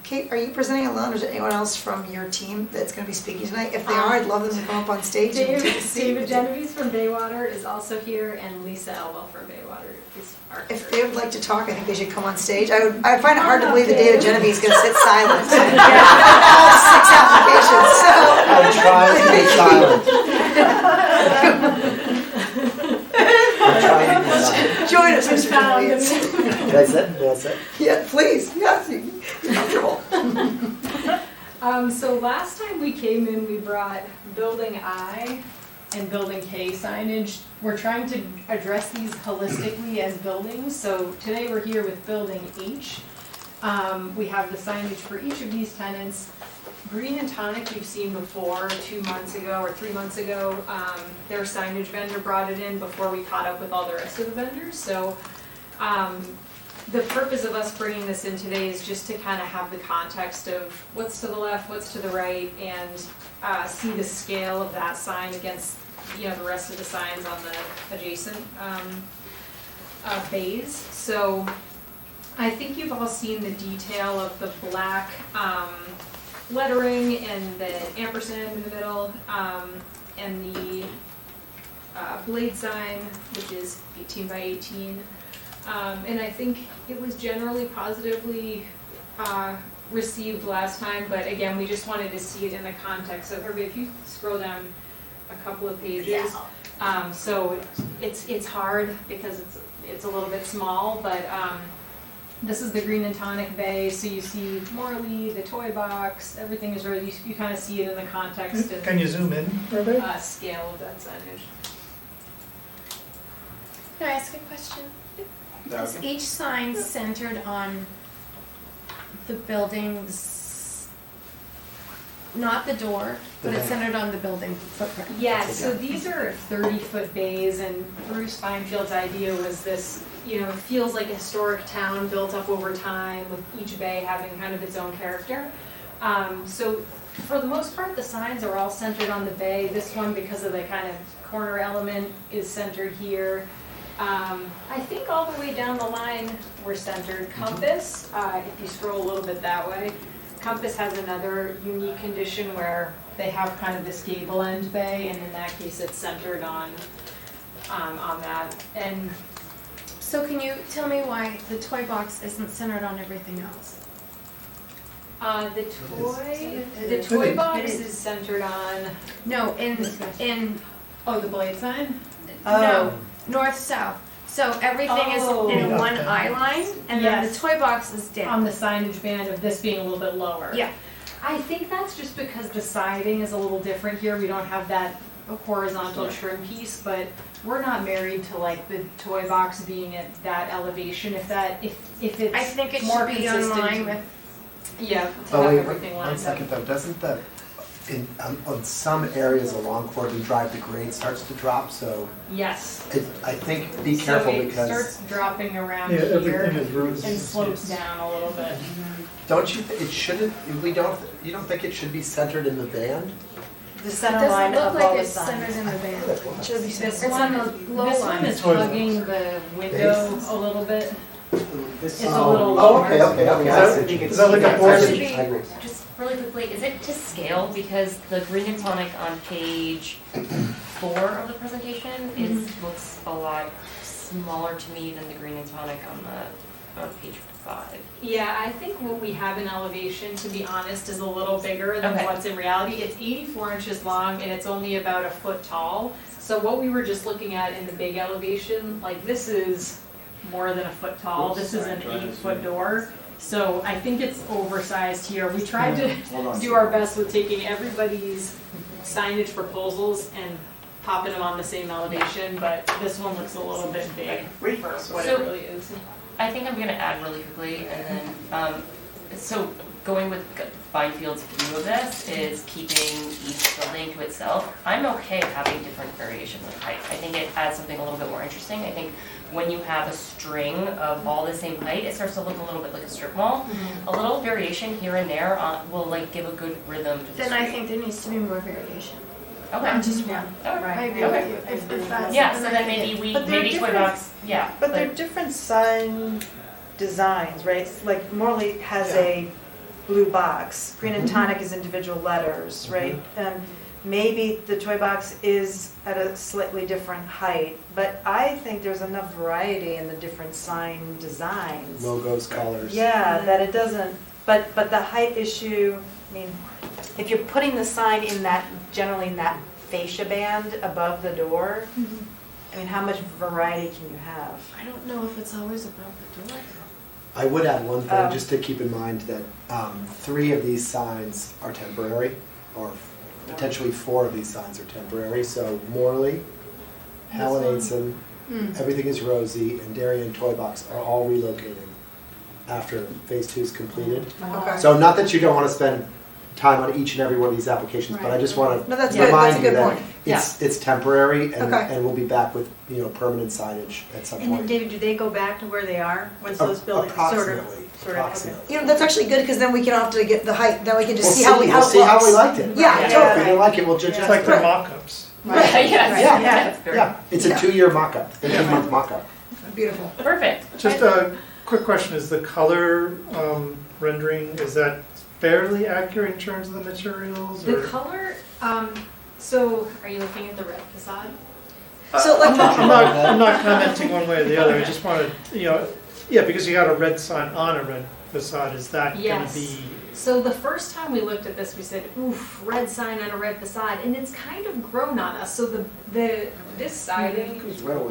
Kate, are you presenting alone, or is there anyone else from your team that's going to be speaking tonight? If they are, I'd love them to come up on stage and take a seat. David Genovese from Baywater is also here, and Lisa Elwell from Baywater is our If they would like to talk, I think they should come on stage. I would find it hard to believe that David Genovese is going to sit silent. All 6 applications, so. I'm trying to be silent. I'm trying to be silent. Join us, Mr. Genovese. That's it? That's it? Yeah, please, yes, you're comfortable. So last time we came in, we brought Building I and Building K signage. We're trying to address these holistically as buildings. So today we're here with Building H. We have the signage for each of these tenants. Green and Tonic you've seen before 2 months ago or 3 months ago. Their signage vendor brought it in before we caught up with all the rest of the vendors. So the purpose of us bringing this in today is just to kind of have the context of what's to the left, what's to the right, and see the scale of that sign against, you know, the rest of the signs on the adjacent bays. So I think you've all seen the detail of the black lettering and the ampersand in the middle, and the blade sign, which is 18 by 18. And I think it was generally positively received last time, but again, we just wanted to see it in the context. So Herbie, if you scroll down a couple of pages. So it's hard because it's a little bit small, but this is the Green and Tonic Bay, so you see Morley, the toy box, everything is really, you kind of see it in the context of Can you zoom in, Rebecca? scale of that signage. Can I ask a question? Is each sign centered on the building's, not the door, but it's centered on the building footprint? Yeah, so these are 30-foot bays, and Bruce Feinfield's idea was this, you know, it feels like a historic town built up over time with each bay having kind of its own character. So for the most part, the signs are all centered on the bay. This one, because of the kind of corner element, is centered here. I think all the way down the line we're centered. Compass, if you scroll a little bit that way, Compass has another unique condition where they have kind of this gable end bay, and in that case it's centered on that. And So can you tell me why the toy box isn't centered on everything else? the toy box is centered on, No, in the blade sign? no, north-south. So everything is in one eye line, and then the Yes. toy box is On down. the signage band of this being a little bit lower. Yeah. I think that's just because the siding is a little different here. We don't have that horizontal trim piece, but we're not married to like the toy box being at that elevation. If it's I think it more should be consistent. in line with, Yeah, to Oh, have wait, everything one lined second up. though, doesn't the, on some areas along Corbin Drive, the grade starts to drop, so Yes. I think, be careful So it because, starts dropping around Yeah, here everything is roses. and slopes yes. down a little bit. don't you, it shouldn't, you don't think it should be centered in the band? The it center line doesn't of look all like the it's centered signs. in the band. Should be This centered. on one, the low this line. one is Toy box. hugging the window a little bit. This It's is- a little Oh, lower. okay, okay, okay, I see. Is that like a I board? agree, I agree. Just really quickly, is it to scale? Because the Green and Tonic on page 4 of the presentation looks a lot smaller to me than the Green and Tonic on page 5. Yeah, I think what we have in elevation, to be honest, is a little bigger than Okay. what's in reality. It's 84 inches long and it's only about a foot tall. So what we were just looking at in the big elevation, like this is more than a foot tall. This is an 8-foot door. So I think it's oversized here. We tried to Hold on. do our best with taking everybody's signage proposals and popping them on the same elevation, but this one looks a little bit big for what it So- really is. I think I'm gonna add really quickly, and then, so going with Feinfield's view of this is keeping each building to itself. I'm okay having different variations of height. I think it adds something a little bit more interesting. I think when you have a string of all the same height, it starts to look a little bit like a strip mall. A little variation here and there will like give a good rhythm to the Then street. I think there needs to be more variation, Okay. not just one. Okay. I agree Okay. with you, if that's. Yeah, so then then I think maybe But they're maybe Toy different- Box, yeah. But they're different sign designs, right? Like Morley has a blue box, Green and Tonic is individual letters, right? And maybe the toy box is at a slightly different height, but I think there's enough variety in the different sign designs. Logos, colors. Yeah, that it doesn't, but the height issue, I mean, if you're putting the sign in that, generally in that fascia band above the door, I mean, how much variety can you have? I don't know if it's always above the door. I would add one thing, Oh. just to keep in mind that 3 of these signs are temporary, or potentially 4 of these signs are temporary. So Morley, Helen Aidson, Everything is Rosy, and Darien Toy Box are all relocating after phase 2 is completed. Okay. So not that you don't want to spend time on each and every one of these applications, but I just want No, to that's good, that's remind a you good that point. It's temporary and, Okay. and we'll be back with, permanent signage at some And then point. David, do they go back to where they are once those buildings Approximately, okay. approximately. That's actually good, because then we can have to get the height, then we can just We'll see how we'll see it how we looks. liked it. Yeah, If we totally. don't like it, we'll just. It's like the mock-ups. Right, yes, Yeah. yes, very- Yeah, it's a Yeah. 2-year mock-up, 18-month mock-up. Beautiful. Perfect. Just a quick question, is the color rendering, is that fairly accurate in terms of the materials? The or- color, so are you looking at the red facade? So like, I'm not commenting one way or the other, I just wanted, yeah, because you got a red sign on a red facade, is that gonna Yes. be? So the first time we looked at this, we said, oof, red sign on a red facade, and it's kind of grown on us. So this siding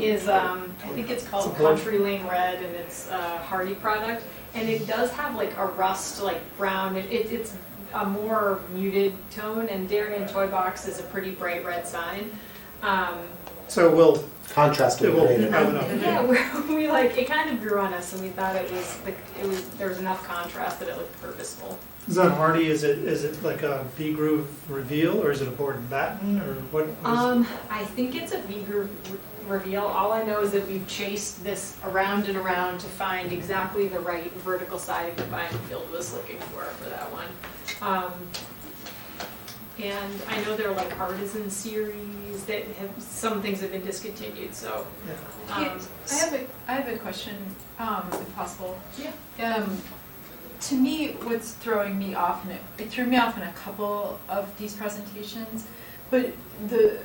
is, I think it's called Country Lane Red, and it's a Hardy product, and it does have like a rust, like brown, it's a more muted tone, and Darien Toy Box is a pretty bright red sign. So we'll, Contrast it with will gray. have enough. Yeah, we like, it kind of grew on us, and we thought there was enough contrast that it looked purposeful. Is that Hardy, is it like a V-groove reveal, or is it a board and batten, or what? I think it's a V-groove reveal. All I know is that we've chased this around and around to find exactly the right vertical siding that Bienfield was looking for that one. And I know they're like artisan series that some things have been discontinued, so. I have a question, if possible. Yeah. To me, what's throwing me off, and it threw me off in a couple of these presentations, but the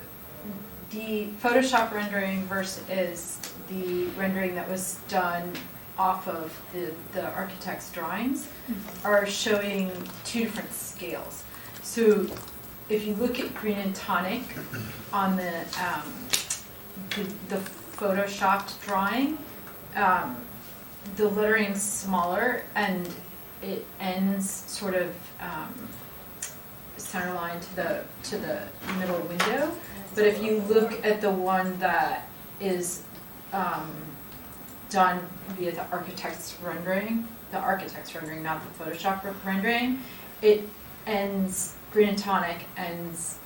Photoshop rendering versus the rendering that was done off of the architect's drawings are showing two different scales. So if you look at Green and Tonic on the photoshopped drawing, the lettering's smaller and it ends sort of centerline to the middle window. But if you look at the one that is done via the architect's rendering, not the Photoshop rendering, it ends, Green and Tonic ends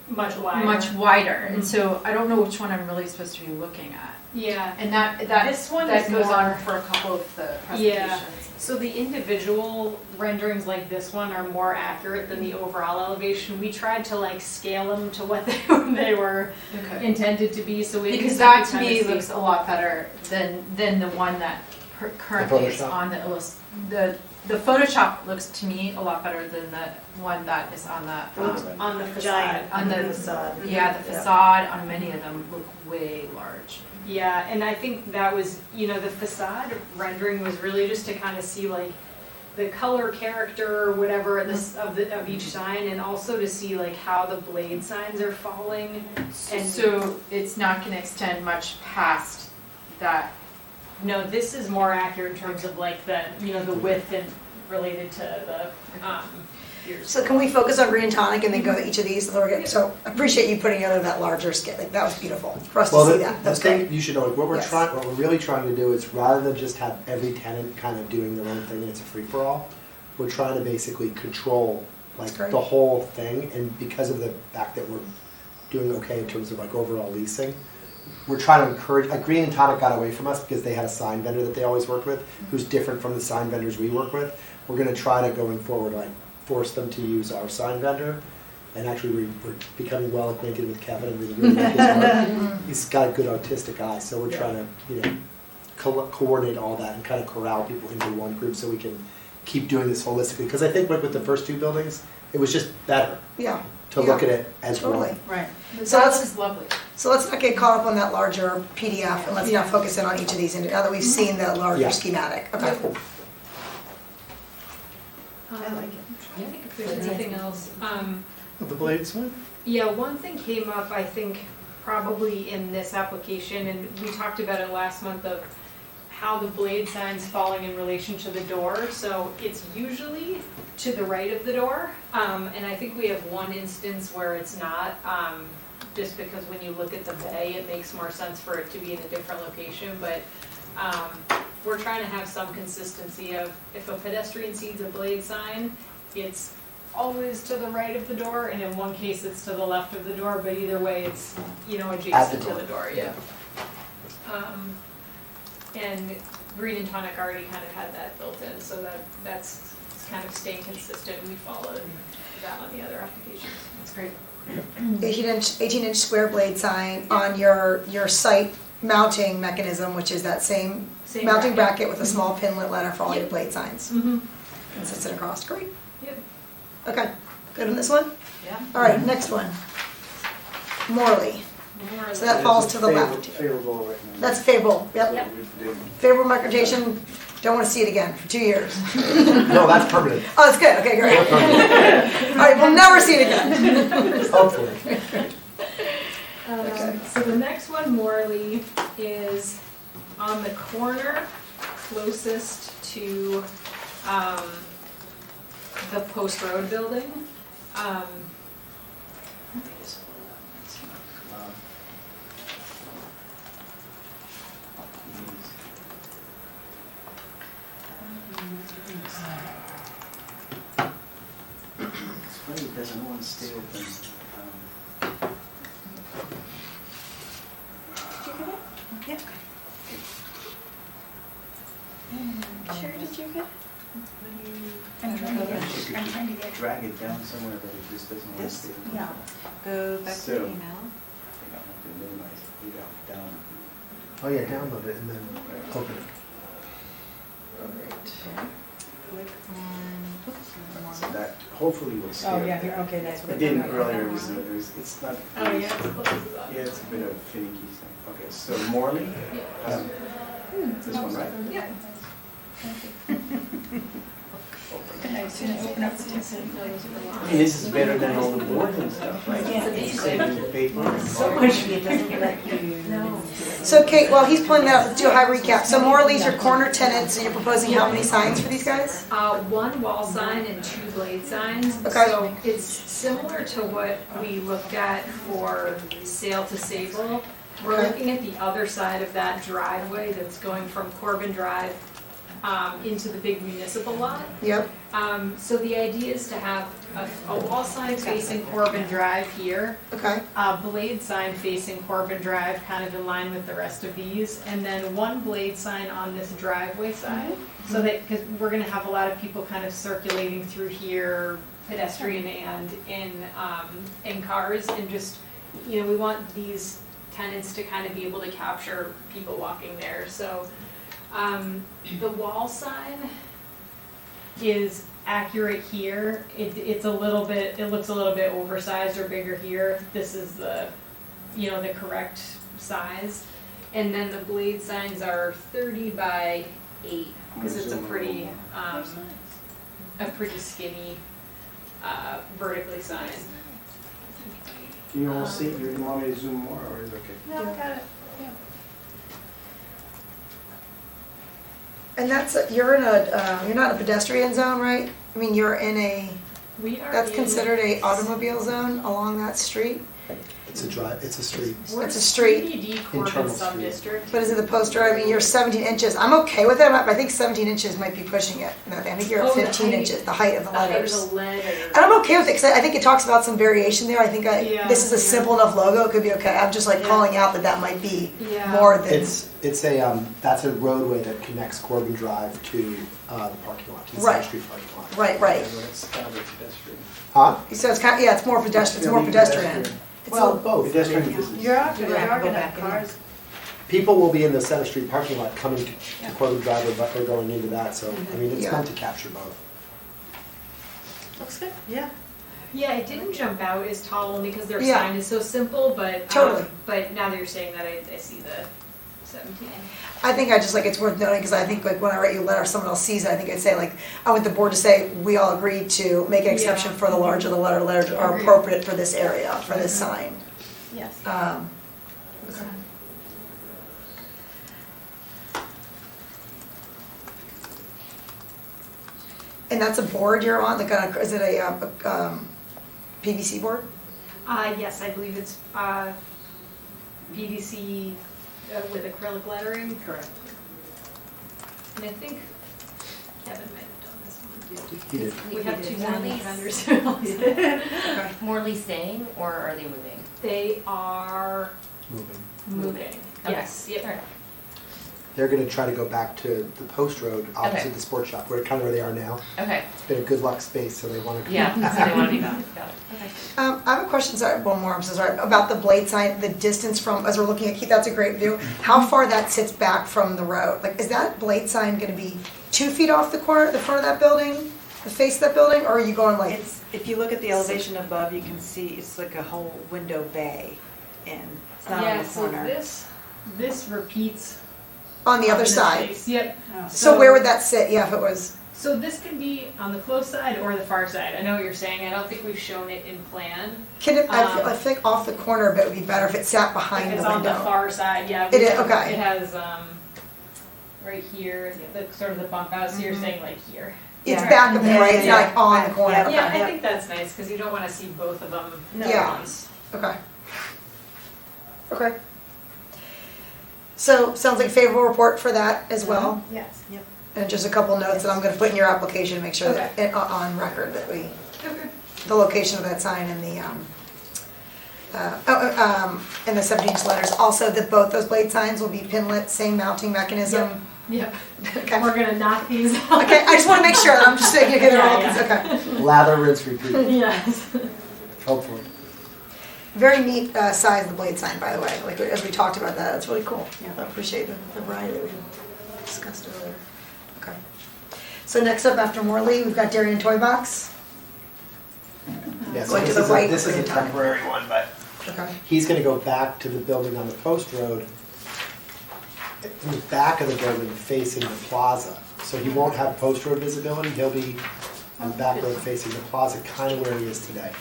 Much wider. much wider. And so I don't know which one I'm really supposed to be looking at. Yeah. And that This one that is goes more- on for a couple of the presentations. So the individual renderings like this one are more accurate than the overall elevation. We tried to like scale them to what they were Okay. intended to be, so we. Because just have that to kinda me see- looks a lot better than the one that currently is Photoshop? on the Photoshop looks to me a lot better than the one that is on the on the facade. Giant on the facade. yeah, the facade on many of them look way large. Yeah, and I think that was, the facade rendering was really just to kind of see like the color character or whatever of each sign, and also to see like how the blade signs are falling. And So it's not going to extend much past that. no, this is more accurate in terms of like the width and related to the ears. so can we focus on Green and Tonic and then go to each of these? So I appreciate you putting together that larger scale, like, that was beautiful for us to see that, The that's thing great. you should know, like, what Yes. we're really trying to do is rather than just have every tenant kind of doing their own thing and it's a free-for-all, we're trying to basically control like That's great. the whole thing, and because of the fact that we're doing okay in terms of like overall leasing, we're trying to encourage, like Green and Tonic got away from us because they had a sign vendor that they always worked with, who's different from the sign vendors we work with. We're gonna try to, going forward, like force them to use our sign vendor. And actually, we're becoming well acquainted with Kevin, and we really like his work. He's got a good artistic eye, so we're trying to, coordinate all that and kind of corral people into one group so we can keep doing this holistically. Because I think like with the first two buildings, it was just better Yeah, to look at it as totally. one. Right. So So let's- that's lovely. So let's not get caught up on that larger PDF, and let's now focus in on each of these, now that we've seen the larger Yeah. schematic, okay. I like it. If there's anything else, Of the blade sign? yeah, one thing came up, I think, probably in this application, and we talked about it last month, of how the blade sign's falling in relation to the door. So it's usually to the right of the door, and I think we have one instance where it's not, just because when you look at the bay, it makes more sense for it to be in a different location, but we're trying to have some consistency of, if a pedestrian sees a blade sign, it's always to the right of the door, and in one case it's to the left of the door, but either way, it's, At the adjacent to door. the door, yeah. And Green and Tonic already kind of had that built in, so that's kind of staying consistent. We followed that on the other applications. That's great. 18-inch square blade sign on your site mounting mechanism, which is that same Same mounting bracket. bracket with a small pinlet letter for all your Yep. blade signs. Mm-hmm. Consistent across, great. Yep. Okay, good on this one? Yeah. All right, next one. Morley. So that falls to the left. Favorable recommendation. That's favorable, yep. Yep. Favorable recommendation, don't want to see it again for 2 years. No, that's permanent, Oh, that's good, okay, great. All right, we'll never see it again. hopefully. Okay. So the next one, Morley, is on the corner closest to the Post Road building. It's funny, it doesn't want to stay open. Sure, did you get? I'm trying to get, You I'm trying to get. drag it down somewhere, but it just doesn't want to This? stay open. Yeah. Go back to So- the email. You know, to minimize it, you go down. Oh yeah, download it and then open it. Click on, oops, So more. that hopefully will stay. Oh, yeah, up here, there. okay, that's what. It didn't okay, earlier, that it was, one. it's not. Oh, yeah, it's close to that. Yeah, it's a bit of a finicky thing. Okay, so Morley, this one, right? Yeah. Open up the I mean, this is better than all the boards and stuff, right? Yeah. It's saving the paper. So much, it doesn't let you. No. So Kate, while he's pulling that up, let's do a high recap. So Morley's your corner tenant, so you're proposing how many signs for these guys? One wall sign and 2 blade signs. Okay. So it's similar to what we looked at for Sail to Sable. We're Okay. looking at the other side of that driveway that's going from Corbin Drive into the big municipal lot. Yep, So the idea is to have a wall sign facing Corbin Drive here, okay, a blade sign facing Corbin Drive, kind of in line with the rest of these, and then one blade sign on this driveway side. So that, because we're gonna have a lot of people kind of circulating through here, pedestrian and in cars, and just, we want these tenants to kind of be able to capture people walking there, so. The wall sign is accurate here. It's a little bit, it looks a little bit oversized or bigger here. This is the correct size. And then the blade signs are 30 by 8, because it's a pretty skinny, vertically sized. Can you all see, you want me to zoom more, or is it okay? No, I got it. and that's, you're in a, you're not in a pedestrian zone, right? I mean, you're in a, We are that's in- considered a automobile zone along that street? It's a drive, it's a street. We're It's a street. CBD Corbin Internal sub-district. But is it the post road? I mean, you're 17 inches. I'm okay with it, but I think 17 inches might be pushing it. No, I think you're at Oh, the 15 height. inches, the height of the letters. The letter. And I'm okay with it, because I think it talks about some variation there. I think Yeah. this is a simple enough logo, it could be okay. I'm just like Yeah. calling out that that might be Yeah. more than. It's a, that's a roadway that connects Corbin Drive to the parking lot, to the Right. South Street parking lot. Right, right. Yeah, it's kind of a pedestrian. Huh? So it's kind of, yeah, it's more pedestrian, it's Yeah, more we pedestrian. It's Well, a- both. Pedestrian I mean, business. You're We're gonna have to go gonna back have in. cars. People will be in the Center Street parking lot coming to Corbin Drive or going into that, so, I mean, it's Yeah. meant to capture both. Looks good. Yeah. Yeah, it didn't jump out as tall only because their Yeah. sign is so simple, but Totally. But now that you're saying that, I see the 17. I think it's worth noting, because I think like when I write you a letter, if someone else sees it, I think I'd say like, I want the board to say, we all agree to make an exception Yeah. for the larger the letters are Agreed. appropriate for this area, for this sign. Yes. Okay. And that's a board you're on, like, is it a PVC board? Yes, I believe it's PVC with acrylic lettering. Correct. And I think Kevin might have done this one. He did. We have two Morley vendors. Morley staying, or are they moving? They are Moving. moving. Okay. Yes, yep. Alright. They're gonna try to go back to the post road opposite Okay. the sports shop, where kind of where they are now. Okay, It's been a good luck space, so they wanna. yeah, so they wanna be back, got it, okay. I have a question, sorry, one more, I'm so sorry, about the blade sign, the distance from, as we're looking at, Keith, that's a great view. How far that sits back from the road? Like, is that blade sign gonna be 2 feet off the corner, the front of that building, the face of that building, or are you going like? It's, if you look at the elevation above, you can see it's like a whole window bay in, it's not on Yeah, the so corner. this repeats. On the other this side? face. Yep. So where would that sit, yeah, if it was? So this can be on the close side or the far side. I know what you're saying. I don't think we've shown it in plan. Can it, I think off the corner a bit would be better if it sat If behind it's the on the window. far side, yeah. It is, okay. It has, right here, the sort of the bump out, so you're saying like here. It's Yeah. back of it, right, it's Yeah. not like on the corner, Yeah. okay. Yeah, I think that's nice, because you don't want to see both of them No. Yeah. at once. Okay. Okay. So, sounds like favorable report for that as well? Yes. Yep. And just a couple notes that I'm gonna put in your application to make sure that, on record, that we, Okay. the location of that sign and the, and the 17-inch letters. Also, that both those blade signs will be pinlit, same mounting mechanism. Yep. Okay. We're gonna knock these out. Okay, I just wanna make sure, I'm just thinking, okay, they're all, Yeah, okay. Lather, rinse, repeat, Yes. hopefully. Very neat size of the blade sign, by the way, like, as we talked about that, it's really cool. I appreciate the variety that we discussed earlier. Okay. So next up after Morley, we've got Darien Toy Box. Yeah, so Going to this the is a, white this is a green time. temporary one, but Okay. he's gonna go back to the building on the post road, in the back of the building facing the plaza. So he won't have post road visibility, he'll be on the back road facing the plaza, kind of where he is today.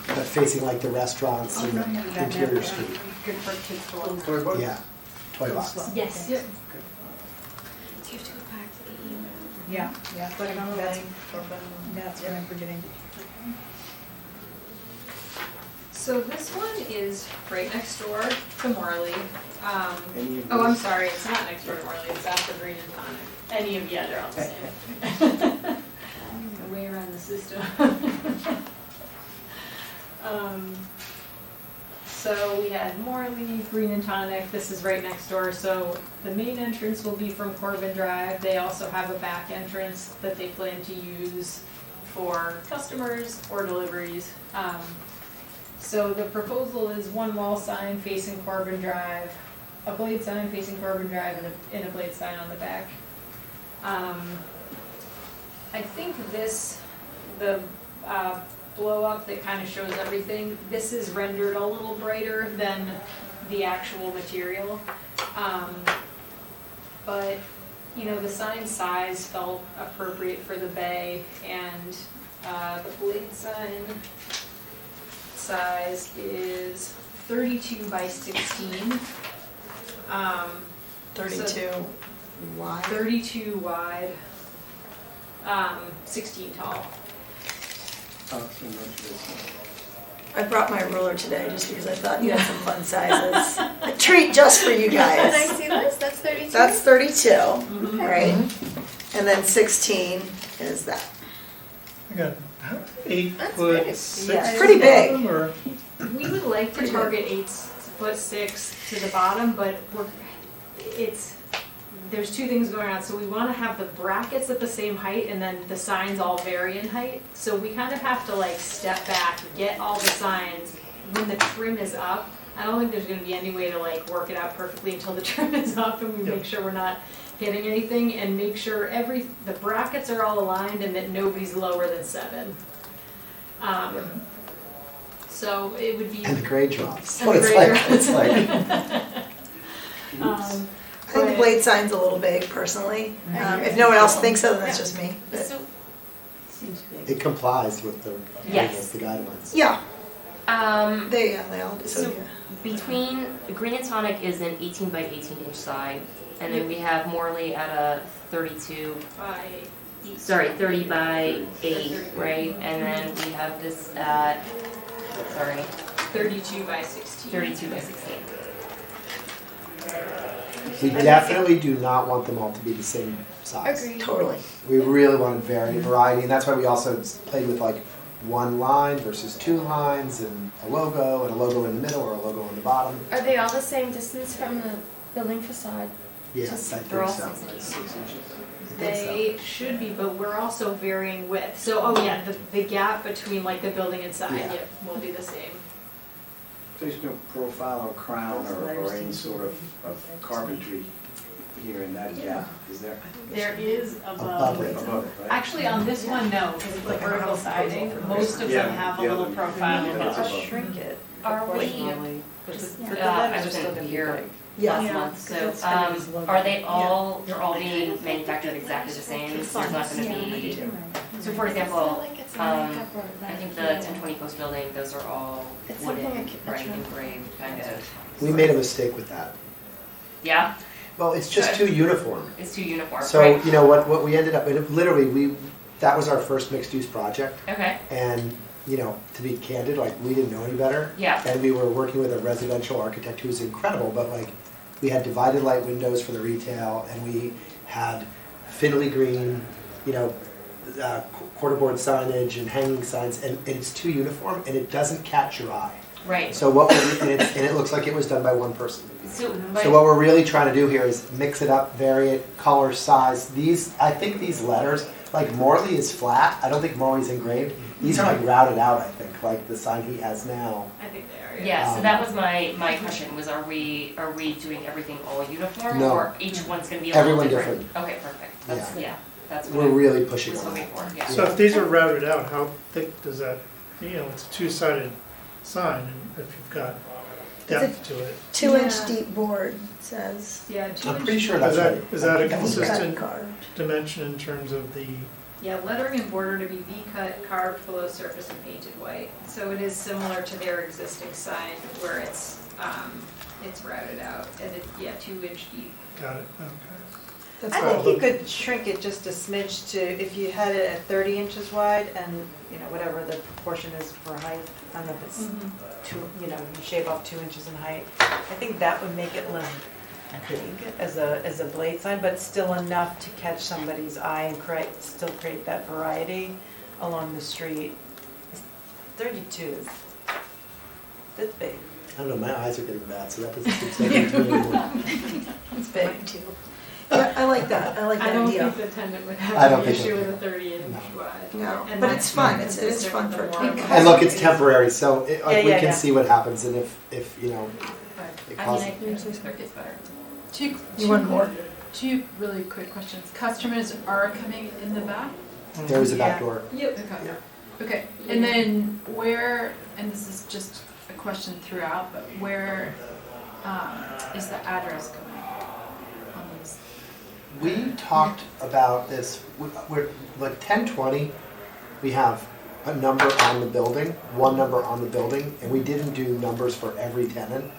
But facing like the restaurants and the interior street. Good for kids to love. Yeah, toy box. Yes. Yep. Do you have to go back to the email? Yeah, yeah. Click on the That's- link. That's what I'm forgetting. So this one is right next door to Morley. Any of Oh, I'm these? sorry, it's not next door to Morley, it's after Green and Tonic. Any of, yeah, they're all the same. Way around the system. So we had Morley, Green and Tonic, this is right next door, so the main entrance will be from Corbin Drive. They also have a back entrance that they plan to use for customers or deliveries. So the proposal is one wall sign facing Corbin Drive, a blade sign facing Corbin Drive, and a blade sign on the back. I think this, the blow up that kind of shows everything, this is rendered a little brighter than the actual material. But, you know, the sign size felt appropriate for the bay, and the blade sign size is 32 by 16. 32 wide. 32 wide, 16 tall. Oh, so much this. I brought my ruler today just because I thought you had some fun sizes. A treat just for you Can I guys. see this? That's 32? That's 32, right? And then 16 is that. I got 8 That's foot big. 6. Yeah, it's pretty big. of them, or- We would like to Pretty good. target 8'6" to the bottom, but there's two things going on. So we want to have the brackets at the same height, and then the signs all vary in height. So we kind of have to like step back, get all the signs. When the trim is up, I don't think there's going to be any way to like work it out perfectly until the trim is up, and we make sure we're not hitting anything, and make sure the brackets are all aligned and that nobody's lower than 7. So it would be. And the grade drops. And What the it's grade like, it's like, I think the blade sign's a little big personally. If no one else thinks so, then that's just me. But- So, it complies with the, Yes. with the guidelines. Yeah, um, they all do, so So- yeah. between, Green and Tonic is an 18 by 18 inch sign, and then we have Morley at a 32, sorry, 30 by 8, right? And then we have this at, sorry, 32 by 16. 32 by 16. We definitely do not want them all to be the same size. Agreed. Totally. We really wanted variety, and that's why we also played with like one line versus two lines, and a logo in the middle, or a logo on the bottom. Are they all the same distance from the building facade? Yes, I They're think all so. 6 inches. They should be, but we're also varying width. So, oh yeah, the gap between like the building and sign, Yeah. yep, will be the same. There's no profile or crown or any sort of carpentry here in that gap, is there? There is Above it. Above it, right? Actually, on this one, no, because it's like vertical siding. Most of them have a little profile in That's it. above. Shrink it. Are we, proportionally, but just, the I letters are was still in gonna be here big. Yeah. last month, so, That's kind of his logo. are they all, they're all being manufactured exactly the same? There's not gonna be, so for example, I think the 1020 Coast Building, those are all It's wooden, something like a right, trend. engraved, kind of. We made a mistake with that. Yeah, Well, it's just too uniform. it's too uniform, So, right? you know, what we ended up, literally, that was our first mixed-use project, Okay, and, you know, to be candid, like, we didn't know any better. yeah, And we were working with a residential architect who was incredible, but like, we had divided light windows for the retail, and we had Finley green, you know, quarterboard signage and hanging signs, and it's too uniform, and it doesn't catch your eye. right. So and it looks like it was done by one person. So, So but, what we're really trying to do here is mix it up, vary it, color, size. I think these letters, like Morley is flat. I don't think Morley's engraved. These are like routed out, I think, like the sign he has now. I think they are, yeah, so Um, that was my question, was are we doing everything all uniform? No. Or each one's gonna be a little Everyone different? Okay, perfect, that's, Yeah. yeah, that's We're what I really pushing was on hoping that. for, yeah. So if these are routed out, how thick does that, you know, it's a two-sided sign, and if you've got depth to it. 2-inch Yeah. deep board, it says. Yeah, I'm pretty sure that's right. Is that a V-cut consistent carved. dimension in terms of the, Yeah, lettering and border to be V-cut, carved below surface and painted white. So it is similar to their existing sign where it's routed out and yeah, 2-inch deep. got it, okay. That's I all. think you could shrink it just a smidge to, if you had it at 30 inches wide and, you know, whatever the proportion is for height, I don't know if it's two, you know, you shave off 2 inches in height. I think that would make it less big as a blade sign, but still enough to catch somebody's eye and still create that variety along the street. 32, that's big. I don't know, my eyes are getting bad, so that doesn't seem so good to me anymore. It's big. too. Yeah, I like that, I like I that don't idea. think the tenant would I have don't an think issue so. with a 30-inch wide. No, And but that's it's fun, not it is consistent fun with for the kids. warm- And look, it's temporary, so Yeah, we yeah, can yeah. see what happens, and if you know, it I causes. mean, I think their kids better. You want more? Two really quick questions. Customers are coming in the back? There is a back Yeah. door. Yep. Okay. Okay, and then where, and this is just a question throughout, but where is the address coming on these? We talked about this, we're, like 1020, we have a number on the building, one number on the building, and we didn't do numbers for every tenant.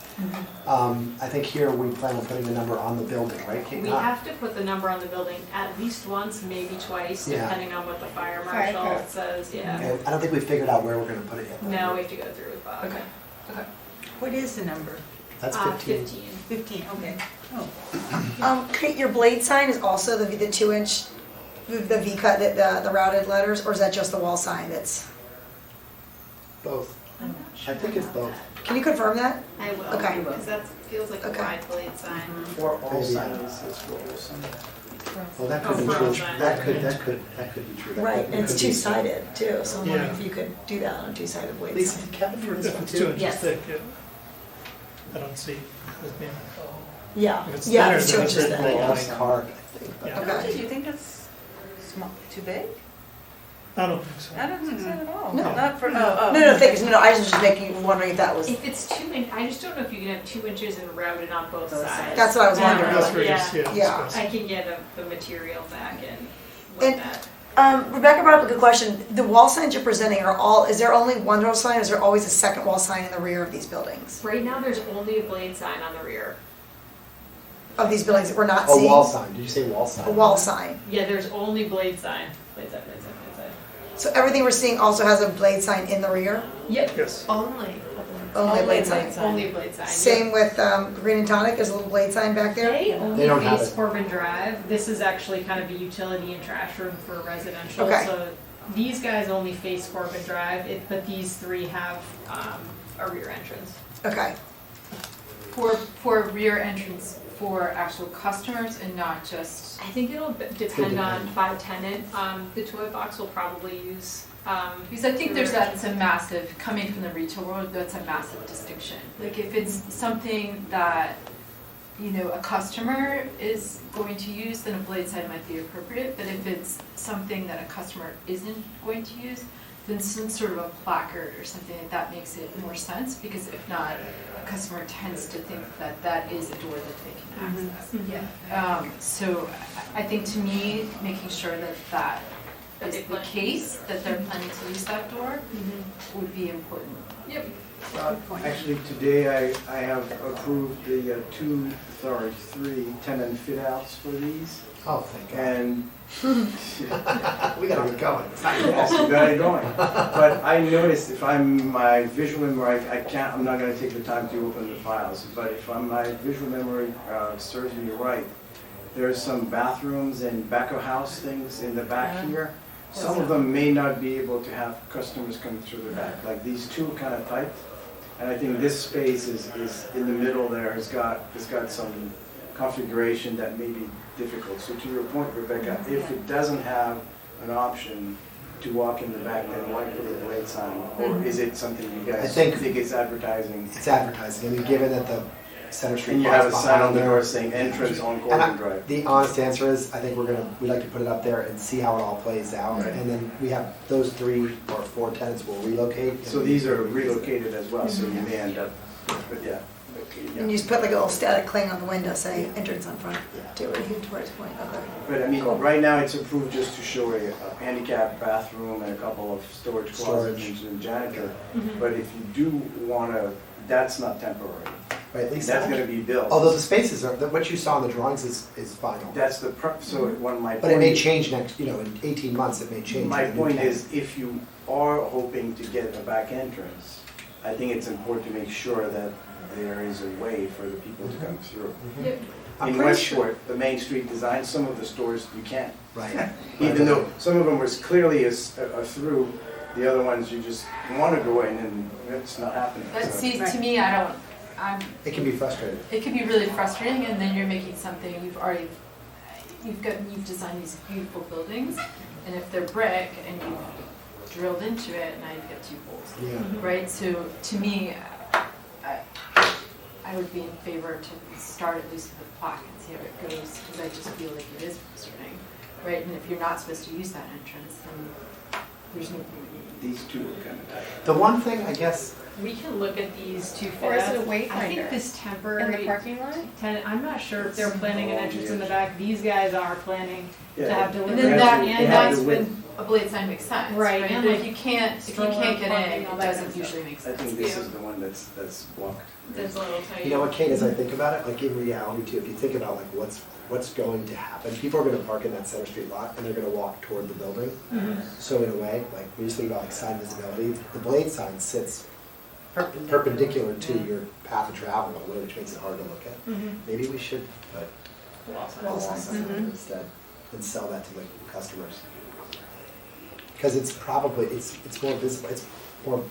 I think here we plan on putting a number on the building, right, Kate? We have to put the number on the building at least once, maybe twice, Yeah. depending on what the fire Fire marshal code. says, yeah. And I don't think we figured out where we're gonna put it yet. No, we have to go through with Bob. Okay. What is the number? That's 15. 15. 15, okay. Kate, your blade sign is also the 2-inch, the V-cut, the routed letters, or is that just the wall sign that's? Both. I'm not sure. I think it's both. Can you confirm that? I will, Okay. because that feels like a Okay. wide blade sign. For all Maybe. signs, it's for all signs. Well, that Oh, could be for true. all sides. That could be true. That Right, could- and it's could be- two-sided too, so I'm wondering Yeah. if you could do that on a two-sided blade Lisa, sign. did Kevin for this If one it's 2 too? inches Yes. thick, yeah. I don't see it as being, Yeah, if it's yeah, thinner, it's 2 then inches it's thick. written Well, wall it's sign. carved, I think. but- Yeah. Okay. Do you think that's small, too big? I don't think so. I don't think so at all. No. Not for, No, no, I was just wondering if that was, If it's 2 inch, I just don't know if you can have 2 inches and rounded on both Both sides. sides. that's what I was Yeah. wondering. That's where Yeah. just, yeah. Yeah. it's I can get the material back and And- with that. Rebecca brought up a good question. The wall signs you're presenting are all, is there only one wall sign, or is there always a second wall sign in the rear of these buildings? Right now, there's only a blade sign on the rear. Of these buildings that we're not Oh, seeing? wall sign, did you say wall sign? A wall sign. Yeah, there's only blade sign. Blade sign, blade sign, blade sign. So everything we're seeing also has a blade sign in the rear? Yep. Yes. Only a blade Only a blade sign. Only a blade sign. Same with Green and Tonic, there's a little blade sign back there. They They only don't have face it. Corbin Drive. This is actually kind of a utility and trash room for residential. Okay. So these guys only face Corbin Drive, but these three have a rear entrance. Okay, For rear entrance for actual customers and not just, I think it'll depend on by tenant. The toy box will probably use. because I think that's a massive, coming from the retail world, that's a massive distinction. Like if it's something that, you know, a customer is going to use, then a blade sign might be appropriate. But if it's something that a customer isn't going to use, then some sort of a placard or something like that makes it more sense, because if not, a customer tends to think that that is a door that they can access. Yeah. So I think to me, making sure that that is the case, that they're planning to use that door, would be important. Yep. Actually, today I have approved the three tenant fit outs for these. Oh, thank God. And We gotta get going. It's not your yes, fault. you got it going. But I noticed if my visual memory, I'm not gonna take the time to open the files, but if my visual memory serves me right, there's some bathrooms and back of house things in the back here. Some of them may not be able to have customers come through the back, like these two kind of tight. And I think this space is in the middle there, has got some configuration that may be difficult. So to your point, Rebecca, if it doesn't have an option to walk in the back, then why put a blade sign? Or is it something you guys I think- think it's advertising? It's advertising, I mean, given that the Center Street And you bar's have a sign on behind the there. door saying entrance on And Corbin Drive. the honest answer is, I think we'd like to put it up there and see how it all plays out. Right. And then we have, those 3 or 4 tenants will relocate. So these are relocated as well, so you may end up, but yeah. and you just put like a little static cling on the window saying entrance on front, to towards point, okay. But I mean, right now it's approved just to show a handicap bathroom and a couple of storage closets Storage. and janitor. But if you do wanna, that's not temporary. Right, at least. That's gonna be built. Although the spaces are, what you saw in the drawings is final. That's the, so one, my point. But it may change next, in 18 months, it may change. My to the new point tenant. is, if you are hoping to get a back entrance, I think it's important to make sure that there is a way for the people to come through. Yep. I'm In pretty sure- Westport, the Main Street design, some of the stores you can't. Right. Even though some of them was clearly a through, the other ones you just want to go in and it's not happening. But So- see, to me, It can be frustrating. it can be really frustrating, and then you're making something you've designed these beautiful buildings, and if they're brick and you've drilled into it, now you've got 2 holes. Yeah. Right, so to me, I would be in favor to start at least with the plaque and see how it goes, because I just feel like it is frustrating, right? And if you're not supposed to use that entrance, then there's no. These two are kind of tight. The one thing, I guess, We can look at these 2 fit Or is it a outs. I wayfinder? think this In the temporary parking lot? tenant, I'm not sure if they're planning an entrance in the back. These guys are planning to Yeah. have And delivery. then That's that, what- and they have that's the when a blade sign makes sense, Right, right? and But like if you can't stroller get in, parking, all it that doesn't kind of usually make I sense. think this is the one that's blocked. That's a little tight. you know what, Kate, as I think about it, like in reality too, if you think about like what's going to happen, people are gonna park in that Center Street lot and they're gonna walk toward the building. So in a way, like, we just think about like sign visibility, the blade sign sits perpendicular to your path of travel in a way which makes it hard to look at. Maybe we should put wall signs instead and sell that to like customers. Because it's probably, it's more visible,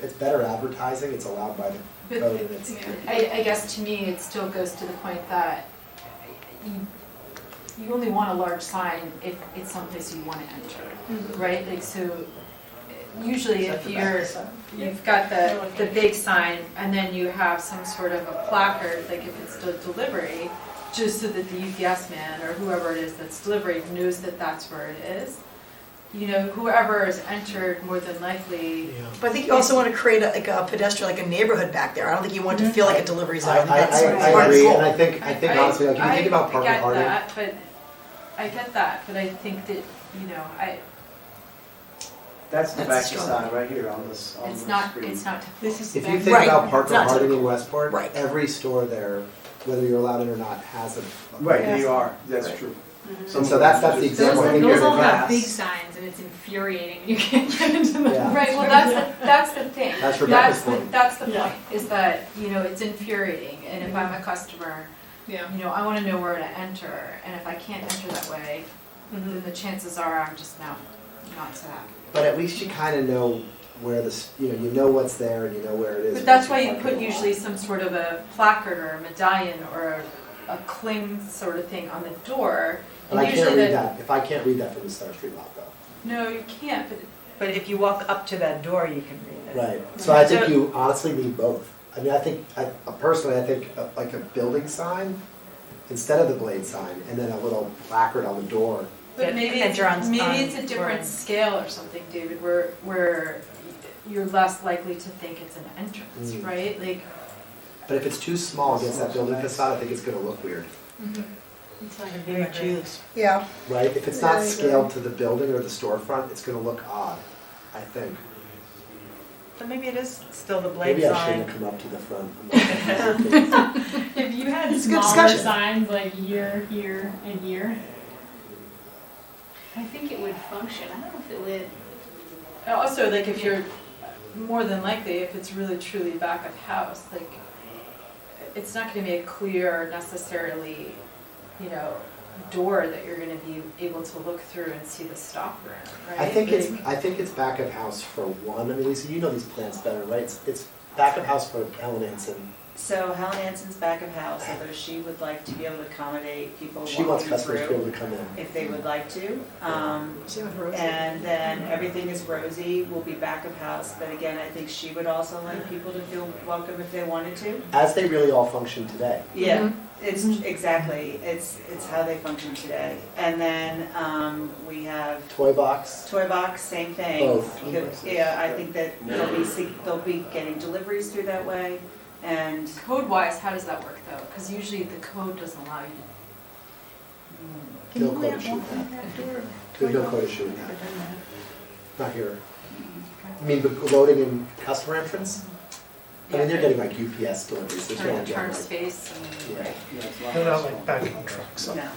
it's better advertising, it's allowed by the But code and it's. I guess to me, it still goes to the point that you only want a large sign if it's someplace you want to enter, right? Like, so usually if you've got the big sign and then you have some sort of a placard, like if it's the delivery, just so that the UPS man or whoever it is that's delivering knows that that's where it is. You know, whoever is entered more than likely. But I think you also want to create like a pedestrian, like a neighborhood back there. I don't think you want it to feel like a delivery zone. I I think that's I part of the agree, goal. and I think honestly, like, if you think about Parker Harding. I get that, but I think that, That's the That's back strong. side right here on this it's screen. not typical. This is If the you back. think Right, about it's Parker not Harding in typical. Westport, Right. every store there, whether you're allowed in or not, has a. Right, they are, that's Right. true. And so that's the example. I think Those you're all have right. big signs and it's infuriating, you can't get into them. Yeah. Right, well, that's the thing. That's Rebecca's point. That's the Yeah. point, is that, you know, it's infuriating, and if I'm a customer, Yeah. you know, I wanna know where to enter, and if I can't enter that way, then the chances are I'm just not so happy. But at least you kind of know where this, you know what's there and you know where it is. But that's why once you park put in the lot. usually some sort of a placard or a medallion or a cling sort of thing on the door. But And I can't usually read that, if I can't read that from the Star Street lot though. No, you can't, But if you walk up to that door, you can read it. Right, so I think you honestly need both. I mean, personally, I think like a building sign, instead of the blade sign, and then a little placard on the door. But maybe it's a different scale or something, David, where you're less likely to think it's an entrance, right? Like, But if it's too small against that building facade, I think it's gonna look weird, It's not gonna be my choose. Yeah, right? If it's Yeah, I not agree. scaled to the building or the storefront, it's gonna look odd, I think. So maybe it is still the blade Maybe I sign. shouldn't have come up to the front. If you had It's a good smaller discussion. signs like here, here, and here, I think it would function. I don't know if it would. also, like, if you're, more than likely, if it's really truly back of house, like, it's not gonna be a clear necessarily, you know, door that you're gonna be able to look through and see the stock room, right? I think Like- it's back of house for one. I mean, Lisa, you know these plants better, right? It's back of house for Helen Anson. So Helen Anson's back of house, although she would like to be able to accommodate people She wants walking customers to be able through to come in. if they would like to. same with Rosie. And then everything is Rosie, will be back of house, but again, I think she would also like people to feel welcome if they wanted to. As they really all function today. Yeah, it's exactly, it's how they function today. And then we have Toy box, Toy Box, same thing. Both. Yeah, I think that they'll be getting deliveries through that way, and Code-wise, how does that work, though? Because usually the code doesn't allow you to. no code issue with that. There's no code issue with that. Not here. I mean, but loading in customer entrance? I mean, they're getting like UPS deliveries, they're Turn getting like, space and. yeah. They're not like backing trucks up. no.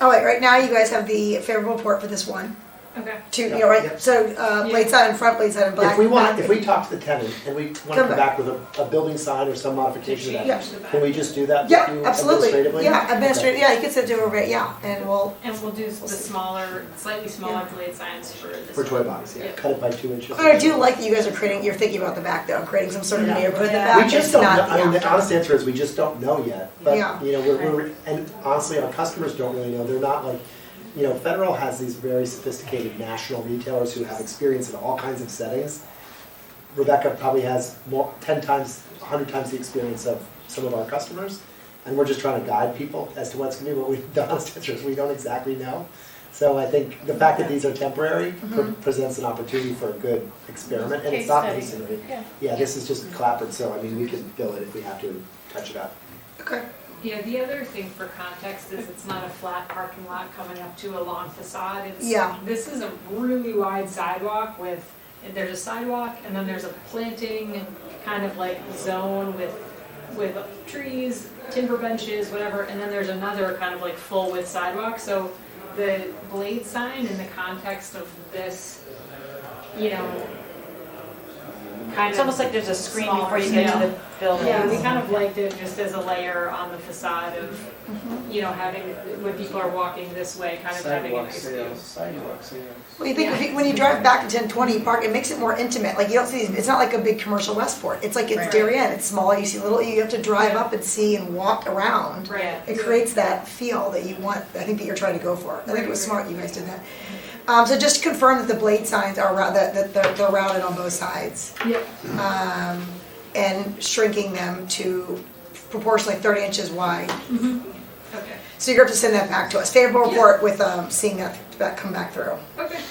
All right, right now you guys have the favorable report for this one. Okay. Two, you know, right, Yep. so blade side in front, blade side in black. If we talk to the tenant and we want to come back with a building sign or some modification of Yeah. that, can we just do that with Yeah, you absolutely. administratively? Yeah, administrative, yeah, you can sit over it, yeah, and we'll, And we'll do the smaller, slightly smaller blade signs for this. For toy box, yeah, Yeah. cut it by 2 inches. but I do like that you guys are creating, you're thinking about the back though, creating some sort of Yeah. neighborhood in the Yeah. back. We just it's don't know, not I mean, the the honest answer is we just don't know yet. But, Yeah. you know, we're, and honestly, our customers don't really know. They're not like, you know, Federal has these very sophisticated national retailers who have experience in all kinds of settings. Rebecca probably has 10 times, 100 times the experience of some of our customers. And we're just trying to guide people as to what's gonna be, but the honest answer is we don't exactly know. So I think the fact that these are temporary presents an opportunity for a good experiment, and it's Case not study. masonry. Yeah. Yeah, this is just clapboard, so I mean, we can fill it if we have to and touch it up. Okay. Yeah, the other thing for context is it's not a flat parking lot coming up to a long facade. It's, Yeah. This is a really wide sidewalk with, there's a sidewalk and then there's a planting kind of like zone with trees, timber benches, whatever, and then there's another kind of like full width sidewalk. So the blade sign in the context of this, you know, kind It's of almost like there's a screen smaller before you get to scale. the building. Yeah, we kind of liked it just as a layer on the facade of, you know, having, when people are walking this way, kind of having a nice view. Sidewalk sales. Well, you think, when you drive back to 1020 Park, it makes it more intimate, like you don't see, it's not like a big commercial Westport, it's like, it's Right. Darien, it's small, you see little, you have to drive up and see and walk around. Right. It creates that feel that you want, I think that you're trying to go for. I think it was smart you guys did that. So just to confirm that the blade signs are, that they're rounded on both sides. Yep. And shrinking them to proportionally 30 inches wide. Okay. So you're going to have to send that back to us. Favorable report with seeing that come back through. Okay.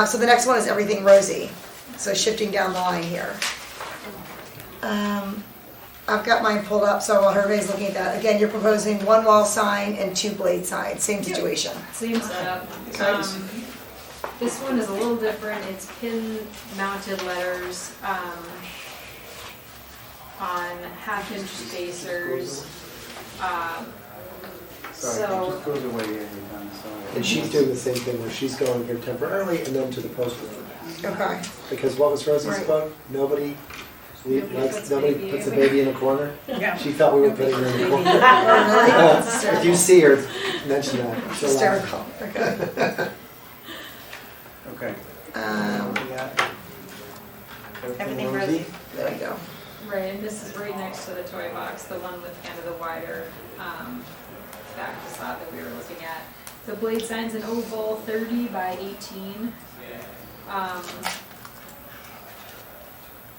So the next one is everything rosy. So shifting down the line here. I've got mine pulled up, so while everybody's looking at that, again, you're proposing one wall sign and two blade signs, same situation. Same setup. Okay. This one is a little different. It's pin mounted letters on 1/2 inch spacers. it just goes away every time, so. And she's doing the same thing where she's going here temporarily and then to the post road. Okay. Because what was Rosie's Right. quote? Nobody puts a baby baby in a corner. Yeah. She felt we were putting her in a corner. Really? If you see her, mention that. She'll laugh. Hysterical, okay. Okay. Yeah. Everything rosy. There we go. Right, and this is right next to the toy box, the one with kind of the wider back facade that we were looking at. The blade sign's an oval, 30 by 18.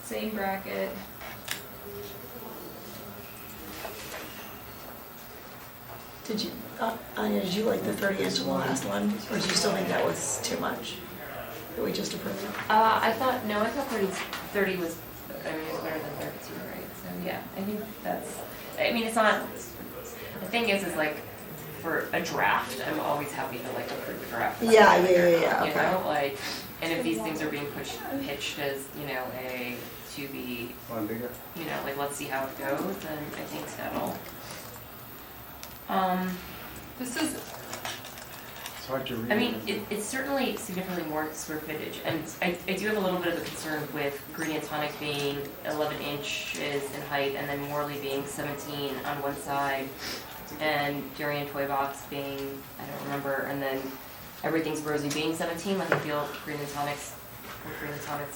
Same bracket. Did you, Anya, did you like the 30-inch on the last one, or did you still think that was too much? That we just approved? I thought 30 was, I mean, it's better than 32, right? So, yeah, I think that's, I mean, it's not, the thing is like, for a draft, I'm always happy to like approve a draft. Yeah, You okay. know, like, and if these things are being pitched as, you know, to be, One bigger? you know, like, let's see how it goes, then I think that'll. This is, It's hard to read. I mean, it's certainly significantly more square footage, and I do have a little bit of a concern with Green and Tonic being 11 inches in height, and then Morley being 17 on one side, and Durian Toy Box being, I don't remember, and then Everything's Rosy being 17, like I feel Green and Tonic's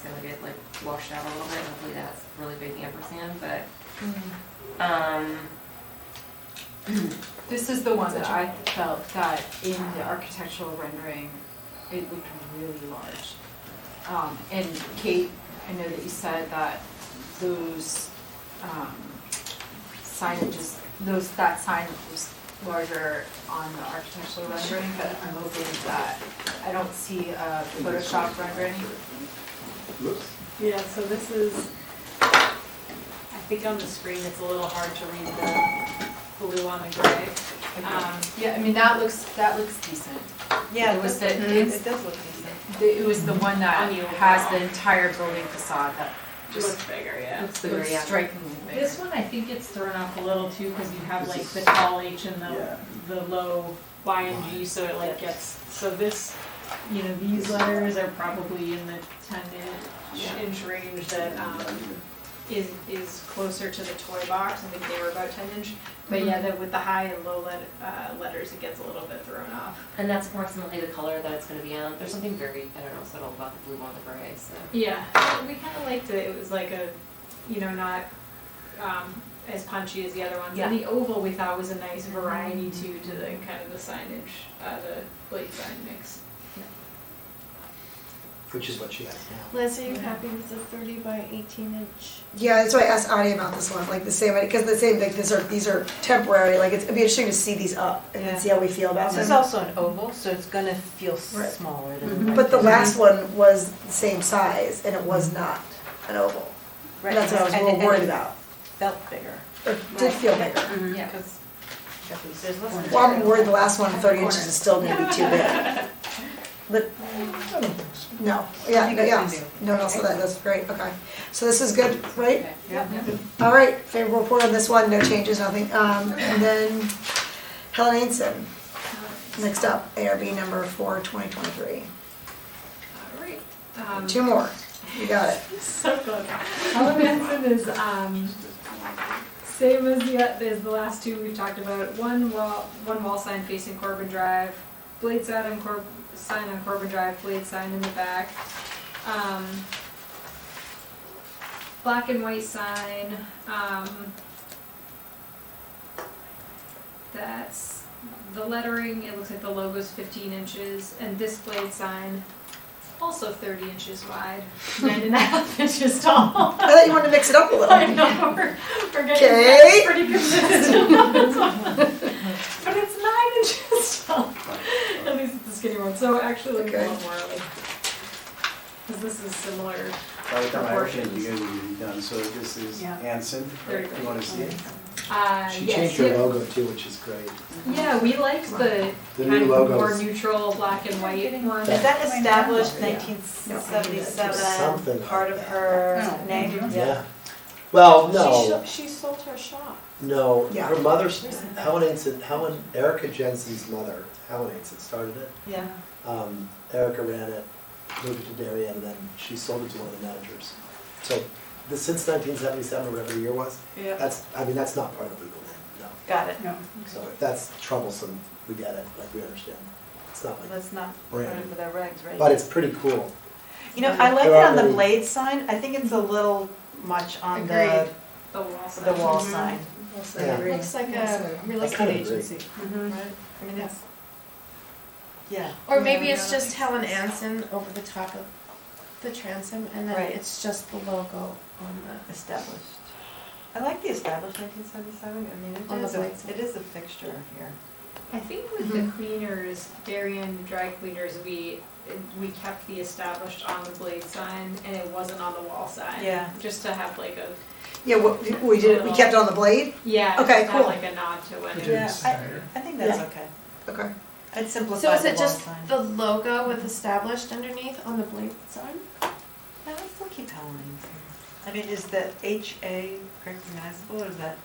gonna get like washed out a little bit, hopefully that's a really big ampersand, but, This is the one that I felt that in the architectural rendering, it would be really large. And Kate, I know that you said that those signages, that sign was larger on the architectural rendering, but I'm hoping that, I don't see a Photoshop rendering. Yeah, so this is, I think on the screen it's a little hard to read the blue on the gray. Yeah, I mean, that looks decent. Yeah, It was it the, does look decent. it was the one that has the entire building facade that Looks just bigger, yeah. looks strikingly bigger. This one, I think gets thrown off a little too, because you have like the tall H and the low Y and G, so it like gets, so this, you know, these letters are probably in the 10-inch range that is closer to the toy box. I think they were about 10 inch. But yeah, with the high and low letters, it gets a little bit thrown off. and that's approximately the color that it's gonna be on. There's something very, I don't know, subtle about the blue on the gray, so. Yeah, we kind of liked it. It was like a, you know, not as punchy as the other ones. And the oval we thought was a nice variety too, to the kind of the signage, the blade sign mix. Which is what she has now. Liz, are you happy with the 30 by 18 inch? Yeah, that's why I asked Anya about this one, like the same, because the same, like, these are temporary, like, it'd be interesting to see these up and then see how we feel about This is them. also an oval, so it's gonna feel Right. smaller than. But the last one was the same size, and it was not an oval. Right, That's what I was a and little it worried about. Felt bigger. Or did feel bigger. Yeah, because there's less. Well, I'm worried the last one, 30 inches, is still gonna be too big. But, no, no, so that's great, okay. So this is good, right? Yeah. All right, favorable report on this one, no changes, nothing. And then Helen Ainson, next up, ARB number 4, 2023. All right. Two more, you got it. So close. Helen Hansen is same as the last two we've talked about. One wall sign facing Corbin Drive, blade sign on Corbin Drive, blade sign in the back. Black and white sign. That's the lettering. It looks like the logo's 15 inches, and this blade sign also 30 inches wide, 9.5 inches tall. I thought you wanted to mix it up a little. I know, we're getting Okay. pretty consistent on this one. But it's 9 inches tall. At least it's the skinny one. So actually look Okay. a little more like, because this is similar By the time I open it, proportions. you guys will be done, so this is Yeah. Anson, There right? you You go. wanna see it? She Yes, changed her yeah. logo too, which is great. Yeah, we liked the The kind new of more logos. neutral black and white one. Is that established Yeah. 1977, Something. part of her name? Yeah. Well, no, She sold her shop. no, Yeah. her mother's, Erica Jensen's mother, Helen Ainson started it. Yeah. Erica ran it, moved it to Darien, and then she sold it to one of the managers. So, since 1977, or whatever the year was, Yeah. that's not part of the legal name, no. Got it. No. So if that's troublesome, we get it, like, we understand. It's not like, Let's not run brand. into their regs, right? but it's pretty cool. You know, I like There it aren't on the any- blade sign. I think it's a little much on the, Agreed. The wall sign. the wall sign. Yeah. Looks like a real I estate kinda agree. agency, Mhm. right? I mean, it's, yeah. Or maybe it's just Helen Anson over the top of the transom, and then Right. it's just the logo on the. Established. I like the established 1977. I mean, On the it blade is, sign. it is a fixture here. I think with the cleaners, Darien dry cleaners, we kept the established on the blade sign and it wasn't on the wall sign. Yeah. Just to have like a, Yeah, we did, we kept it on the blade? yeah, Okay, just have cool. like a nod to when We it did. Yeah, I think that's Yeah. okay. Okay. I'd simplify So is the it wall just sign. the logo with established underneath on the blade sign? No, let's still keep Helen Ainson. I mean, is the HA recognizable or is that?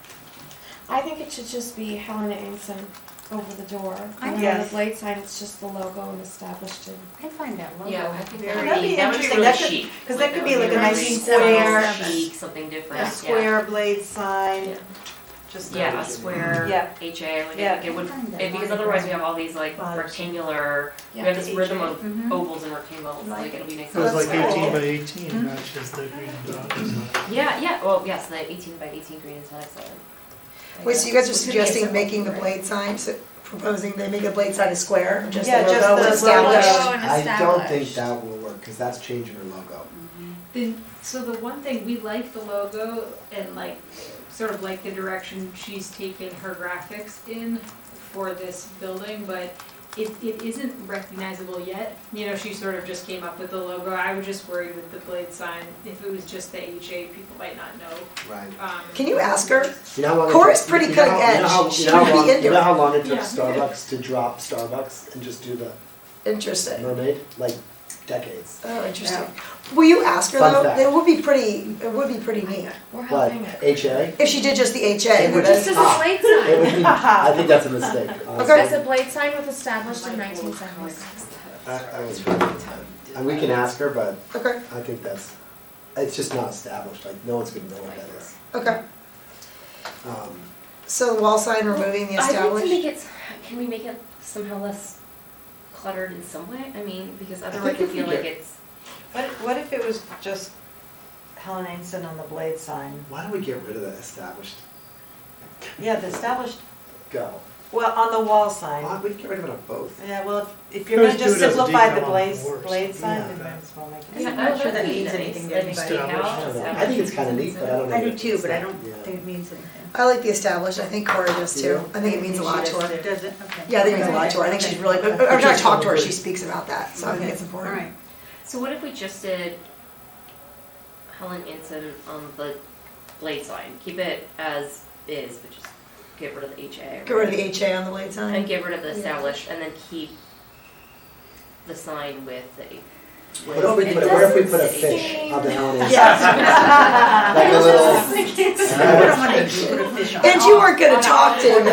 I think it should just be Helen Anson over the door. And then on the Yes. blade sign, it's just the logo and established in. I find that logo. Yeah, I think Very- that would That'd be be that would be interesting. really That could- chic. 'cause that could be would like a really nice square, square- chic, something different. A square blade sign, Yeah. just. Yeah, a square Yeah. HA, like Yeah. I think it would, because otherwise we have all these like Large. rectangular, we Yeah. have this rhythm of Mhm. ovals and rectangles, like it'll be nice. It was That's like cool. 18 by 18 matches the green dot design. Yeah, well, yes, the 18 by 18 green is not excellent. Wait, so you guys are It could be a suggesting simple making the right? blade sign, so proposing they make the blade sign a square, just the Yeah, just logo the was logo. established? Logo and I don't think established. that will work, because that's changing her logo. So the one thing, we like the logo and like, sort of like the direction she's taken her graphics in for this building, but it isn't recognizable yet. You know, she sort of just came up with the logo. I was just worried with the blade sign, if it was just the HA, people might not know. Right. Can you ask her? You know how long it Cora's took- pretty you know cutting how- you know how- edge. you She know how would be long- into You know it. how long it took Yeah. Starbucks to drop Starbucks and just do the Interesting. mermaid? Like decades. Oh, interesting. Will you ask her Fun though? fact. It would be pretty neat. We're What, helping it. HA? If she did just the HA, It would would Just it? as a blade It would sign. be, I think that's a mistake, honestly. As a blade sign was established in 1976. I was, and we can ask her, but Okay, I think it's just not established, like, no one's gonna know what that is. okay. Um, So the wall sign removing the I'd like to established? make it, can we make it somehow less cluttered in some way? I mean, because otherwise I if we feel like get- it's, What if it was just Helen Ainson on the blade sign? Why don't we get rid of the established? Yeah, the established, Go. well, on the wall sign. Why, we can get rid of it on both. Yeah, well, if you're gonna Just just do it as a simplify the decal on blade, doors. blade sign, Yeah. then might as well make it. Yeah, I'm not sure that that'd be means nice. anything to Like anybody. stick out, I don't know. I establish think it's kinda neat, but I don't know. I do if too, it's but I not- don't yeah. think it means anything. I like the established. I think Cora does too. I think it means a lot to her. Does it? Okay. Yeah, I think it means a lot to her. I think she's really, every time I talk to her, she speaks about that, so I think Okay. it's All important. right. so what if we just did Helen Anson on the blade sign? Keep it as is, but just get rid of the HA. Get rid of the HA on the blade And sign. get rid of the established, and then keep the sign with the. What if we It put, what if we put a doesn't fish seem- on the Helen Ainson? Yeah. Like a little. I don't want to put a fish on. And you weren't gonna talk to me.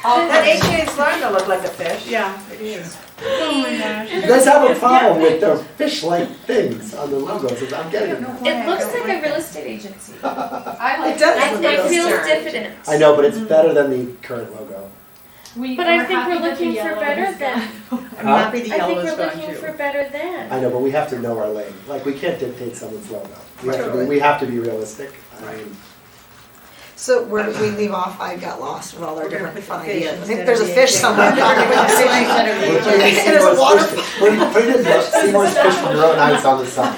That HA is starting to look like a fish. Yeah, it is. Oh my gosh. You guys have a problem with the fish-like things on the logos, I'm getting it. It looks like a real estate agency. I It like, does. It look like feels concerned. diffident. I know, but it's better than the current logo. But I think we're looking for better than. I'm happy the I yellow think is we're gone looking too. for better than. I know, but we have to know our lane. Like, we can't dictate someone's logo. We have to be realistic. I mean, So where did we leave off? I got lost with all our We're gonna different put fun the fish ideas. I think instead there's a of the fish HA. somewhere. we're putting And there's a water. Put it in Seymour's Fish from Rowan Heights on the side.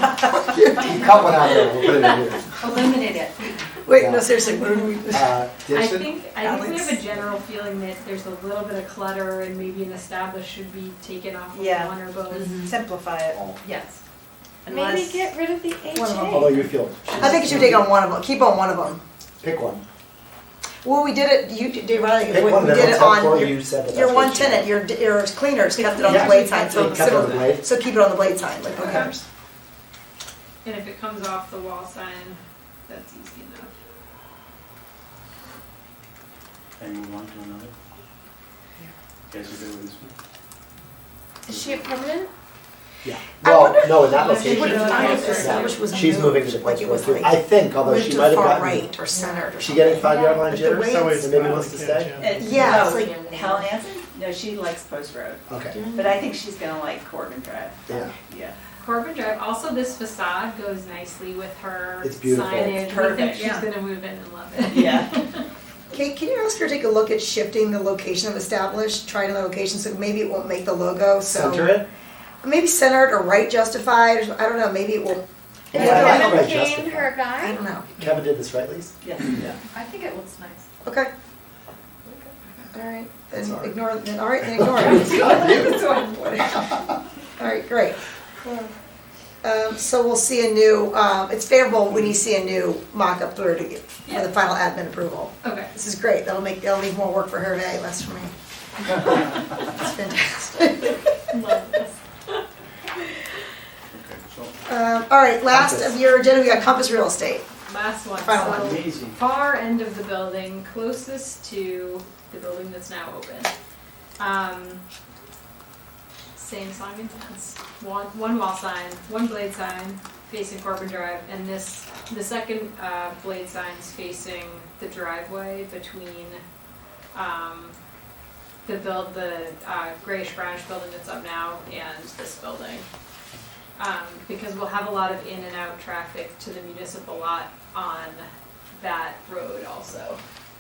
Cut one out there, we'll put it in here. Eliminate it. Wait, no, seriously, where do we? I Dixon? think we Alex. have a general feeling that there's a little bit of clutter and maybe an established should be taken off of Yeah. one or both. Simplify it. Yes. Maybe Unless- get rid of the One of them. Although HA. you feel, I think you should take on one of them. Keep on one of them. pick one. Well, we did it. You did Riley. Pick We one, did then it I'll on tell Cory your, you said that your that's one what you tenant. Your cleaners kept it on the Yeah. blade sign. So Kept it on the blade. so keep it on the blade sign. Like okay. And if it comes off the wall sign, that's easy enough. And move on to another? Guys are good with this one? Is she a permanent? Yeah. I Well, wonder- no, in that I location. would have thought yeah. established was She's moving to the like it was post road too. like I think, although moved she to might the have far gotten. right or centered or She getting something. 5-yard line But the jitters? way So it's- And maybe wants to stay? Yeah, No. it's like Helen Hansen? No, she likes Post Road, Okay, but I think she's gonna like Corbin Drive. yeah. Yeah. Corbin Drive, also this facade goes nicely with her It's beautiful. signage. It's We think perfect, she's yeah. gonna move in and love it. Yeah. Kate, can you ask her to take a look at shifting the location of established, try another location, so maybe it won't make the logo, so. Center it? Maybe centered or right justified, or I don't know, maybe it will, Is Yeah, I Kevin like Kane Justified. her I guy? don't know. Kevin did this, right, Lise? Yes. Yeah. I think it looks nice. Okay. Alright, then Sorry. ignore, alright, then ignore it. Alright, great. So we'll see a new, it's favorable when you see a new mock-up through to get, for the final admin approval. Okay. This is great, that'll leave more work for Hervé, less for me. It's fantastic. Love this. All right, last of your agenda, we got Compass Real Estate. Last one. Final one. So, Amazing. far end of the building, closest to the building that's now open. Same song and dance. One wall sign, one blade sign facing Corbin Drive, and the second blade sign's facing the driveway between the grayish brownish building that's up now and this building. Because we'll have a lot of in and out traffic to the municipal lot on that road also.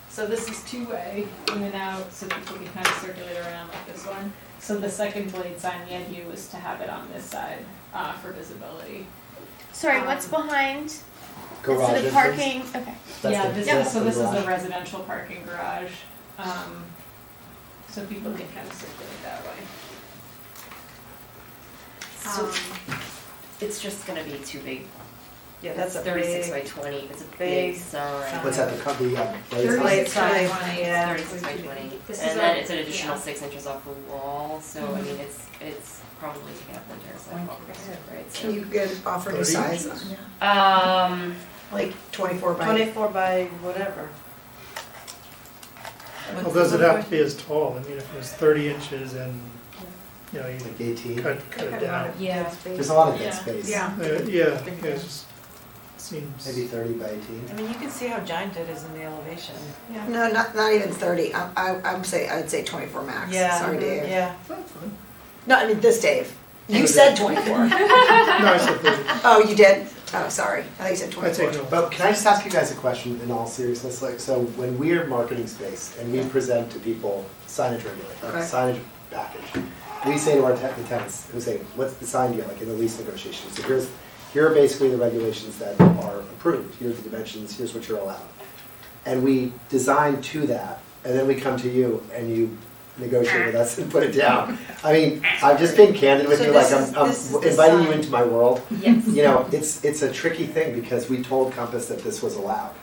So this is two-way, in and out, so people can kind of circulate around like this one. So the second blade sign, the idea was to have it on this side, for visibility. Sorry, what's behind? Garage So the entrance? parking, okay. That's Yeah, the- this that's is, so the this is garage. the residential parking garage, so people can kind of circulate that way. So it's just gonna be too big. Yeah, that's a 36 big, by 20, it's a big big sign. What's that, the blade sign? blade sign, It's yeah. 36 by 20. This is And then our- it's an additional yeah. 6 inches off the wall, so I mean, it's probably taking up the entire sidewalk, right? Can you get offer new 30 size? inches? Like 24 by. 24 by whatever. Well, does it have to be as tall? I mean, if it was 30 inches and, you know, you Like 18? cut it down. Yeah. There's a lot of dead Yeah. space. Yeah. Yeah, it just seems. Maybe 30 by 18. I mean, you can see how giant it is in the elevation. No, not even 30. I'd say 24 max. Yeah. Sorry, Dave. Yeah. That's fine. No, I mean this Dave. You said 24. No, I said 30. Oh, you did? Oh, sorry. I thought you said I take 24. no. But can I just ask you guys a question in all seriousness? Like, so when we're marketing space and we present to people signage regulation, Okay. signage package, we say to our tenants, we say, what's the sign deal, like in the lease negotiation? So here are basically the regulations that are approved. Here's the dimensions, here's what you're allowed. And we design to that, and then we come to you and you negotiate with us and put it down. I mean, I'm just being candid with So you, like this I'm is the inviting you sign. into my world. Yes. You know, it's a tricky thing because we told Compass that this was allowed.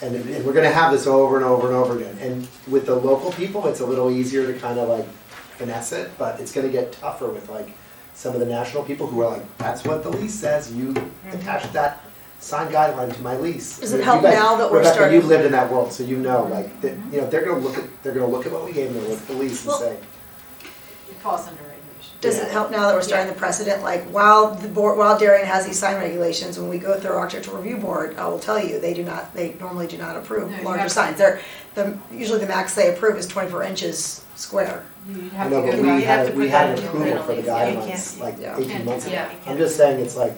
And we're gonna have this over and over and over again. And with the local people, it's a little easier to kind of like finesse it, but it's gonna get tougher with like some of the national people who are like, that's what the lease says, you attach that sign guideline to my lease. Does it You help guys- now that we're Rebecca, starting- you've lived in that world, so you know, like, that, you know, they're gonna look at what we gave them, they're gonna look at the lease and Well- say, It falls under regulation. Does it help now that we're starting the precedent, like while Darien has these sign regulations, when we go through our architectural review board, I will tell you, they normally do not approve No, you larger have to- signs. Usually the max they approve is 24 inches square. You'd I have know, to but go we back. had, to we put had that an in approval your for the Yeah, you guidelines can't- like yeah. 18 months ago. Yeah. I'm just saying, it's like,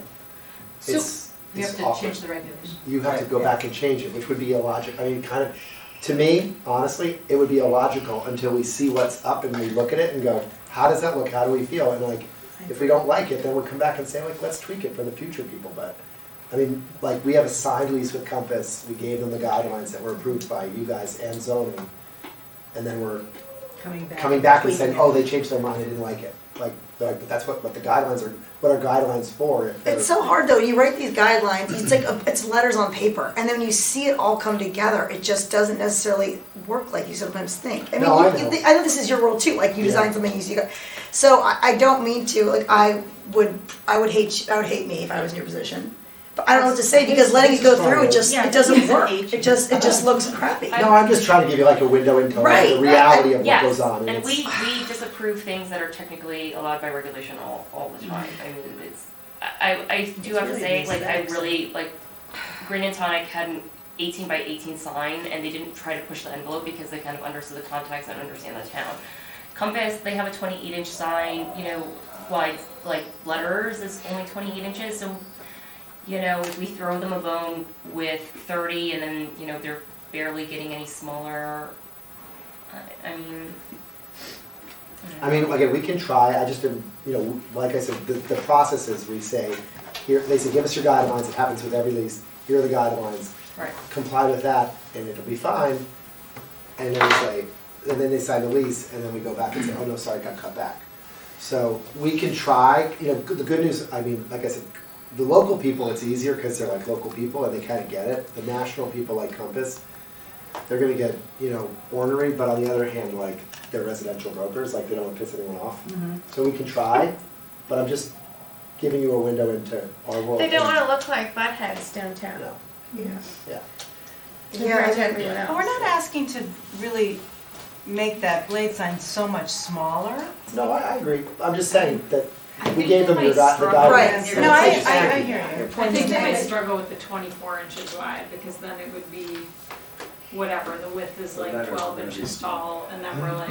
So, it's You have to awkward. change the regulation. You have to go back and change it, which would be illogical. I mean, kind of, to me, honestly, it would be illogical until we see what's up and we look at it and go, how does that look? How do we feel? And like, if we don't like it, then we'll come back and say, like, let's tweak it for the future people. But, I mean, like, we have a signed lease with Compass. We gave them the guidelines that were approved by you guys and zoning. And then we're coming back and saying, oh, they changed their mind, they didn't like it. Like, they're like, but that's what the guidelines are, what are guidelines for? If they're- It's so hard though, you write these guidelines, it's like, it's letters on paper, and then when you see it all come together, it just doesn't necessarily work like you sometimes think. I mean, No, I you- know. I know this is your world too, like you design Yeah. something, you see, so I don't mean to, like, I would hate me if I was in your position. I don't know what to say, because letting it go through, it just, Yeah, it doesn't it's an work. H. It just looks crappy. No, I'm just trying to give you like a window into like Right. the reality of what Yes, goes on. and it's- we disapprove things that are technically allowed by regulation all the time. I mean, I do have to really say, an like, I aesthetic really, like, Green and Tonic had an 18 by 18 sign, and they didn't try to push the envelope because they kind of understood the context and understand the town. Compass, they have a 28-inch sign, you know, wide, like, letters is only 28 inches, so, you know, if we throw them a bone with 30 and then, you know, they're barely getting any smaller, I mean... I mean, again, we can try, I just, you know, like I said, the process is we say, here, they say, give us your guidelines, it happens with every lease, here are the guidelines. Right. Comply with that, and it'll be fine. And then we say, and then they sign the lease, and then we go back and say, oh no, sorry, it got cut back. So we can try, you know, the good news, I mean, like I said, the local people, it's easier because they're like local people and they kind of get it. The national people like Compass, they're gonna get, you know, ornery, but on the other hand, like, they're residential brokers, like they don't want to piss anyone off. So we can try, but I'm just giving you a window into our world. They don't want to look like buttheads downtown. No. Yeah. Compared to everyone else. But we're not asking to really make that blade sign so much smaller. No, I agree. I'm just saying that I we think gave them they your might the struggle. guidelines. Right. No, I Exactly. hear you. I think they might struggle with the 24 inches wide, because then it would be whatever, the width is like Letters are 12 gonna be inches tall, and then we're like,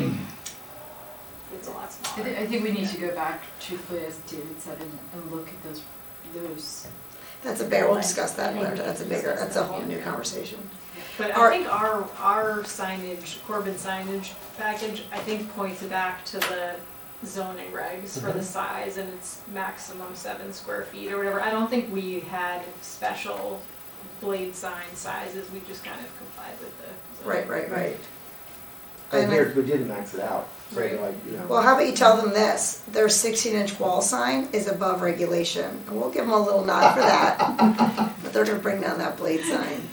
it's a lot smaller. I think we need to go back truthfully, as David said, and look at those. That's a bigger, we'll discuss that later, that's a whole new conversation. But Our- I think our signage, Corbin signage package, I think points back to the zoning regs for the size, and it's maximum 7 square feet or whatever. I don't think we had special blade sign sizes, we just kind of complied with the zoning. Right. And here, we didn't max it out, so they're like, you know. Well, how about you tell them this, their 16-inch wall sign is above regulation, and we'll give them a little nod for that. But they're gonna bring down that blade sign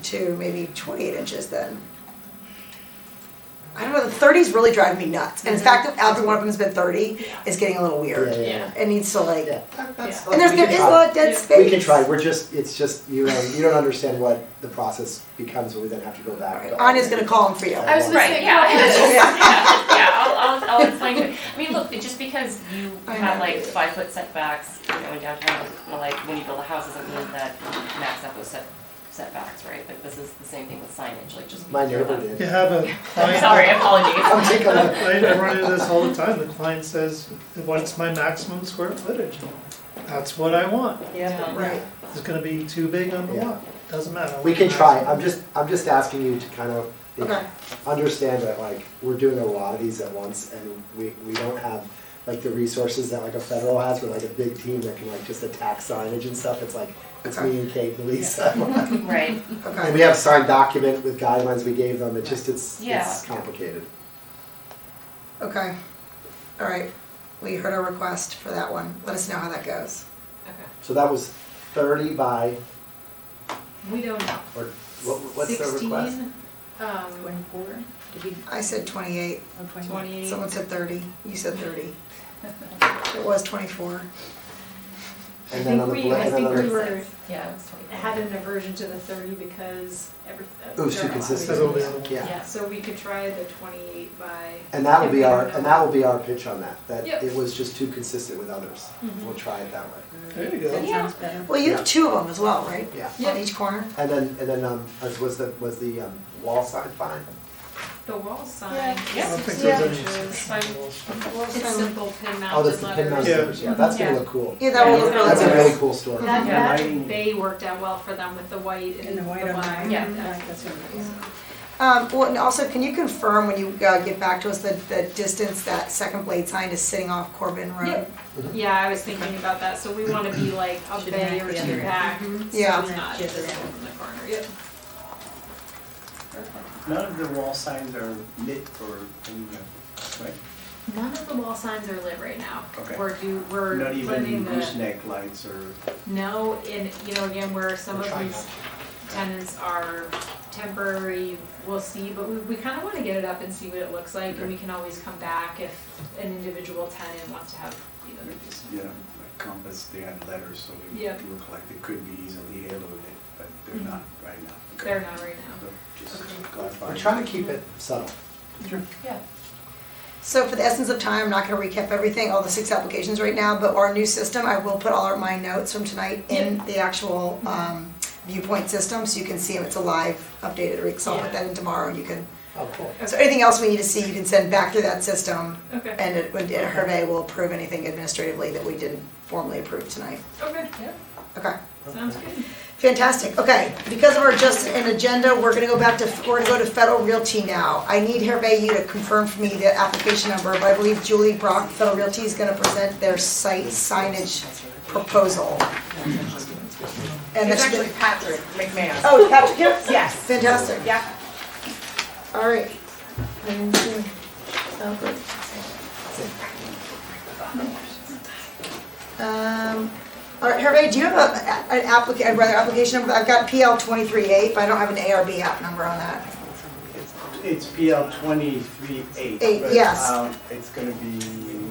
to maybe 28 inches then. I don't know, the 30's really driving me nuts, and the fact that every one of them has been 30 is getting a little weird. Yeah. It needs to like, Yeah, that's, and there is a lot of dead space. We can try, it's just, you know, you don't understand what the process becomes when we then have to go back. Anya's gonna call him for you. I was gonna Right, say, yeah. yeah. Yeah, I'll explain to you. I mean, look, just because you I have know. like 5-foot setbacks, you know, in downtown, like when you build a house doesn't mean that you max out those setbacks, right? Like this is the same thing with signage, like just. My be clear neighbor about- did. You have a client. Sorry, apologies. I'm taking a, I run into this all the time. The client says, what's my maximum square footage? That's what I want. Yeah. Right. It's gonna be too big on the Yeah. lot. Doesn't matter. we can try, I'm just asking you to kind of Okay. understand that like, we're doing a lot of these at once and we don't have like the resources that like a federal has with like a big team that can like just attack signage and stuff. It's like, it's me and Kate and Lisa. Right. Okay. And we have a signed document with guidelines we gave them, it just, it's Yeah. complicated. Okay. All right. We heard our request for that one. Let us know how that goes. Okay. So that was 30 by, We don't know. or what's the request? 16, 24? Did we, I said 28. 28. Someone said 30. You said 30. It was 24. I And then on the think we, bla- I and then think on we the- were, Yeah, it was 24. had an aversion to the 30 because everything. It was too consistent. Because all the other ones. Yeah. So we could try the 28 by. And that will be if we our, don't know. and that will be our pitch on that Yep. it was just too consistent with others. Mhm. We'll try it that way. There you go. that sounds better. Well, you Yeah. have 2 of them as well, right? Yeah. On each corner? And then, was the wall sign fine? The wall sign. Yeah. I Yeah. don't think Yeah. there's any Inches. exception rules. It's simple pin Oh, mounted that's the pin mounted Yeah. stickers, yeah, that's gonna Yeah. look cool. Yeah, that will look really That's a nice. really cool store. That, Yeah. that bay worked out well for them with the white and And the white on black. mine. Yeah. That's what it is. Well, and also, can you confirm when you get back to us the distance that second blade sign is sitting off Corbin Road? Yep. Yeah, I was thinking about that, so we wanna be like a Should bay match or the 2 other. back, so Yeah. it's not Just visible that. from the corner, yep. None of the wall signs are lit or anything, right? None of the wall signs are lit right now. Okay. We're Not putting even the, gooseneck lights or, no, and, you know, again, where some We're of trying these tenants are temporary, we'll see, but we kinda wanna get it up and see what it looks like, and we can always come back if an individual tenant wants to have, you know, yeah. compass, they had letters, so they Yep. look like they could be easily haloed, but they're not right now. Okay. They're not right now. So just clarifying. We're trying to keep it subtle. Yeah. So for the essence of time, I'm not gonna recap everything, all the 6 applications right now, but our new system, I will put all of my notes from tonight in the actual viewpoint system, so you can see them, it's a live updated, so I'll put that in tomorrow, and you can, Oh, cool. so anything else we need to see, you can send back through that system, Okay. and Hervé will approve anything administratively that we didn't formally approve tonight. Okay. Yeah. Okay. Sounds good. Fantastic, okay, because of our just an agenda, we're gonna go to Federal Realty now. I need Hervé, you to confirm for me the application number, but I believe Julie Brock, Federal Realty, is gonna present their site signage proposal. And It's that's actually Patrick McMahon. Oh, Patrick here? Yes. Fantastic. Yeah. All right. Sound good. All right, Hervé, do you have an application number? I've got PL 23-8, but I don't have an ARB app number on that. It's PL 23-8. Eight, but, yes. It's gonna be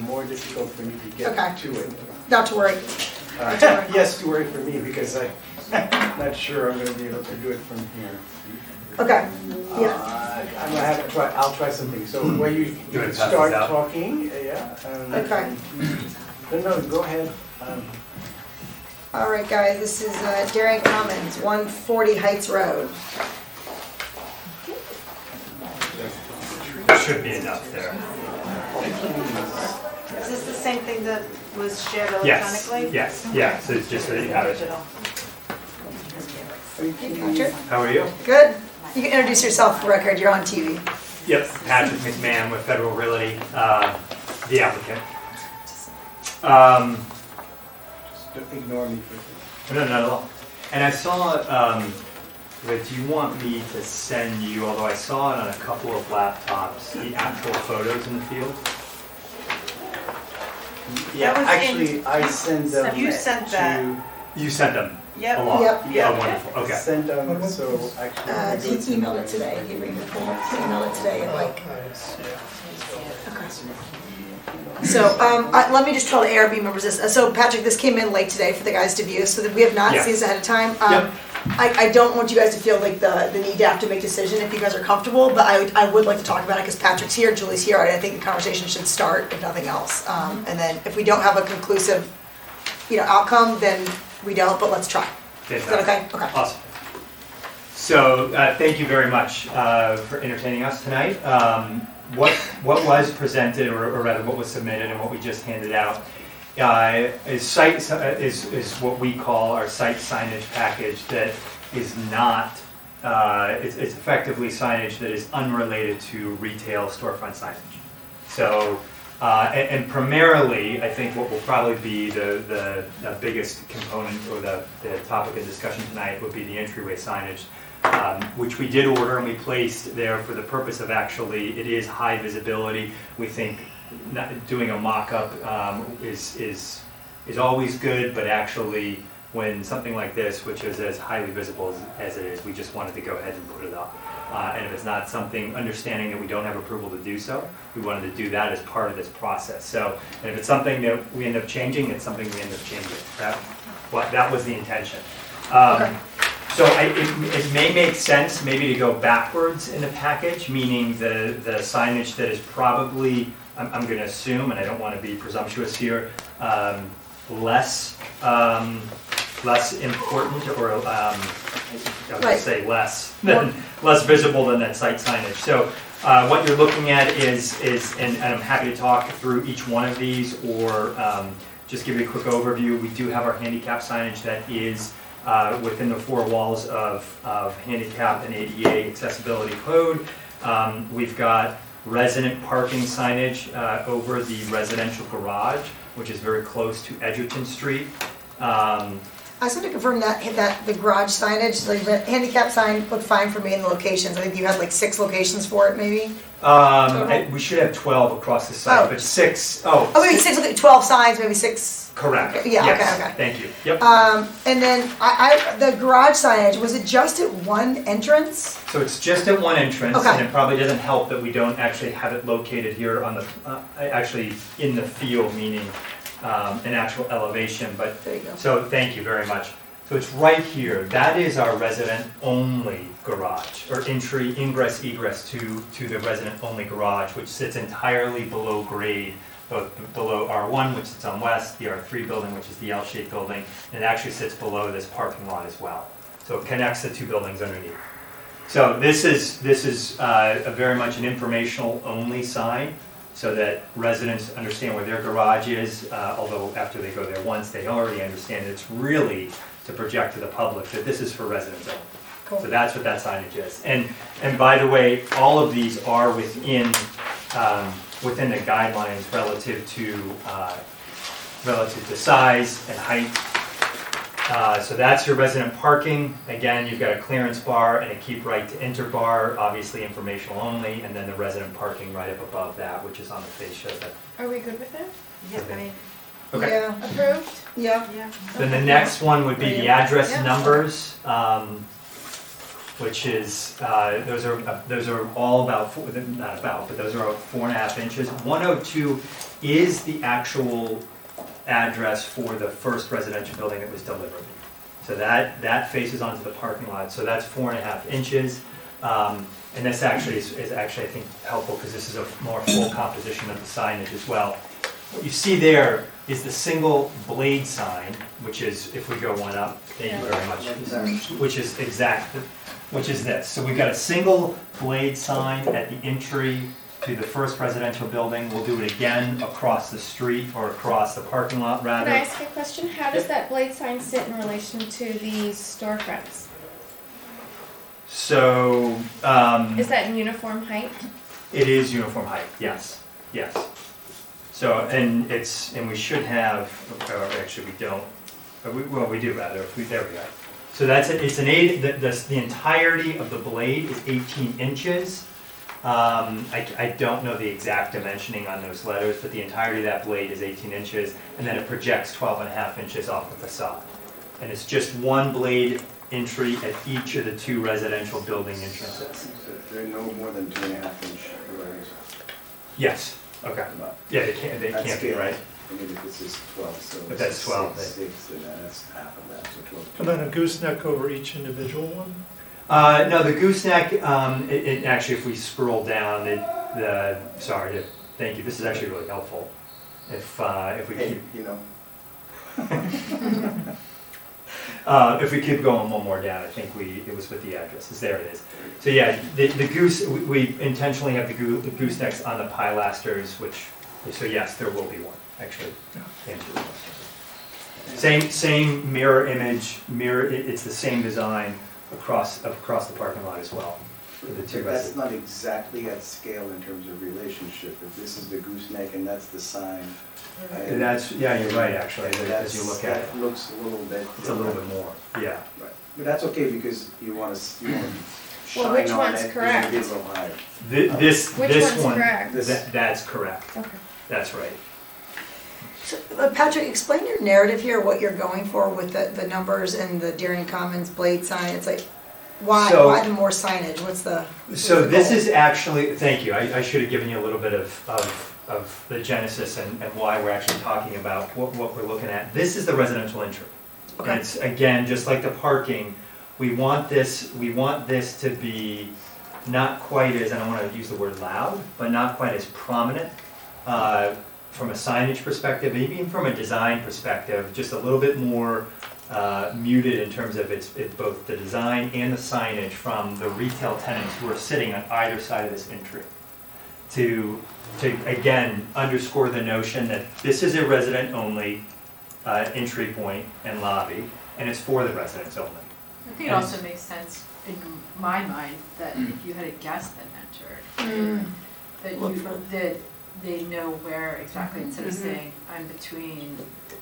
more difficult for me to Okay. get to it. Not to worry. Yes, to worry for me, because I'm not sure I'm gonna be able to do it from here. Okay, yeah. I'm gonna have to try, I'll try something, so where you wanna pass start this out? talking, yeah. Okay. No, go ahead. All right, guys, this is Darien Commons, 140 Heights Road. Should be enough there. Is this the same thing that was shared Yes, electronically? yes, yeah, so it's just that you have it. Original. Hey, Patrick. How are you? Good. You can introduce yourself for the record, you're on TV. Yep, Patrick McMahon with Federal Realty, the applicant. Just ignore me for a second. No, not at all. And I saw, that you want me to send you, although I saw it on a couple of laptops, the actual photos in the field? Yeah, That was actually, I sent them You sent that. to. You sent them Yep. along? Yep. Oh, wonderful, okay. Sent them, so actually. He emailed it today, he emailed it today, and like, so, let me just tell the ARB members this. So Patrick, this came in late today for the guys to view, so that we have not Yes. seen this ahead of time. Yep. I don't want you guys to feel like the need to have to make a decision if you guys are comfortable, but I would like to talk about it because Patrick's here, Julie's here, and I think the conversation should start, if nothing else. And then if we don't have a conclusive, outcome, then we don't, but let's try. Is that okay? Okay. Awesome. So, thank you very much for entertaining us tonight. What was presented, or rather what was submitted and what we just handed out, is what we call our site signage package that is not, it's effectively signage that is unrelated to retail storefront signage. So, and primarily, I think what will probably be the biggest component or the topic of discussion tonight would be the entryway signage, which we did order and we placed there for the purpose of actually, it is high visibility. We think doing a mock-up is always good, but actually when something like this, which is as highly visible as it is, we just wanted to go ahead and put it up. And if it's not something, understanding that we don't have approval to do so, we wanted to do that as part of this process. So, and if it's something that we end up changing, it's something we end up changing. That was the intention. Okay. So it may make sense maybe to go backwards in the package, meaning the signage that is probably, I'm going to assume, and I don't want to be presumptuous here, less important, or I would say less visible than that site signage. So what you're looking at is and I'm happy to talk through each one of these, or just give you a quick overview. We do have our handicap signage that is within the four walls of handicap and ADA accessibility code. We've got resident parking signage over the residential garage, which is very close to Edgerton Street. I just want to confirm that the garage signage, like the handicap sign looked fine for me in the locations. I think you had like 6 locations for it, maybe? We should have 12 across the site, but 6. Oh, maybe 6, 12 signs, maybe 6. Correct. Okay, yeah, Yes. okay. Thank you. Yep. And then the garage signage, was it just at one entrance? So it's just at one entrance, Okay. and it probably doesn't help that we don't actually have it located here on the, actually in the field, meaning an actual elevation, but, There you go. so thank you very much. So it's right here, that is our resident-only garage, or entry, ingress, egress to the resident-only garage, which sits entirely below grade, both below R1, which sits on west, the R3 building, which is the L-shaped building, and it actually sits below this parking lot as well. So it connects the two buildings underneath. So this is a very much an informational only sign, so that residents understand where their garage is, although after they go there once, they already understand it's really to project to the public that this is for residents only. Cool. So that's what that signage is. And by the way, all of these are within the guidelines relative to size and height. So that's your resident parking. Again, you've got a clearance bar and a keep right to enter bar, obviously informational only, and then the resident parking right up above that, which is on the fascia. Are we good with that? Yeah, I mean, Okay. Yeah, Approved? yeah. yeah. Then the next one would be the address Yeah. numbers, which is, those are all about, not about, but those are 4.5 inches. 102 is the actual address for the first residential building that was delivered. So that faces onto the parking lot, so that's 4.5 inches. And this actually is actually, I think, helpful because this is a more full composition of the signage as well. What you see there is the single blade sign, which is, if we go one up, thank you very much, which is this. So we've got a single blade sign at the entry to the first residential building. We'll do it again across the street or across the parking lot, Can rather. I ask a question? How does that blade sign sit in relation to the storefronts? So, Is that in uniform height? it is uniform height, yes, yes. So, and we should have, or actually we don't, well, we do rather, there we go. So it's an 8, the entirety of the blade is 18 inches. I don't know the exact dimensioning on those letters, but the entirety of that blade is 18 inches, and then it projects 12.5 inches off the facade. And it's just one blade entry at each of the 2 residential building entrances. There are no more than 2.5-inch letters. Yes, okay. Yeah, they can't be, right? I mean, if this is 12, so. But that's 12, 6, and that's half of that, so 12. And then a gooseneck over each individual one? No, the gooseneck, it actually, if we scroll down, thank you, this is actually really helpful. If we Hey, keep, you know. if we keep going one more down, I think it was with the addresses, there it is. So yeah, the goose, we intentionally have the goosenecks on the pilasters, so yes, there will be one, actually. Answer the question. Same mirror image, it's the same design across the parking lot as well. For the 2 But that's residents. not exactly at scale in terms of relationship. If this is the gooseneck and that's the sign. And that's, yeah, you're right, actually, as you look at it. That looks a little bit. It's a little bit more, yeah. Right. But that's okay because you want to Well, shine which on one's it, correct? maybe a little higher. This Which one's one, correct? that's correct. Okay. That's right. So, Patrick, explain your narrative here, what you're going for with the numbers and the Darien Commons blade sign. It's like, why the more signage? What's the So this goal? is actually, thank you, I should have given you a little bit of the genesis and why we're actually talking about what we're looking at. This is the residential entry. Okay. And it's, again, just like the parking, we want this to be not quite as, I don't want to use the word loud, but not quite as prominent from a signage perspective, even from a design perspective, just a little bit more muted in terms of it's both the design and the signage from the retail tenants who are sitting on either side of this entry. To again underscore the notion that this is a resident-only entry point and lobby, and it's for the residents only. I think it also makes sense in my mind that if you had a guest that entered, that they know where exactly, instead of saying, I'm between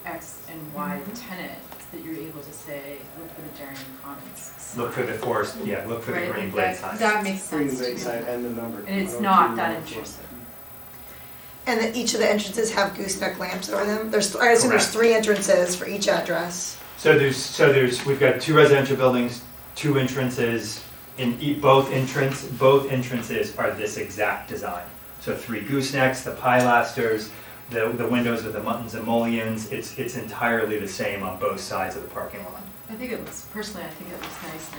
X and Y tenant, that you're able to say, look for the Darien Commons. Look for the forest, yeah, look for the green blade sign. That makes Green sense to blade me. sign and the number. And it's 102, not that 104. intrusive. And that each of the entrances have gooseneck lamps over them? I assume there's Correct. 3 entrances for each address. So we've got 2 residential buildings, 2 entrances. In both entrances are this exact design. So 3 goosenecks, the pilasters, The windows with the muttons and mullions, it's entirely the same on both sides of the parking lot. I think it looks, personally, I think it looks nice,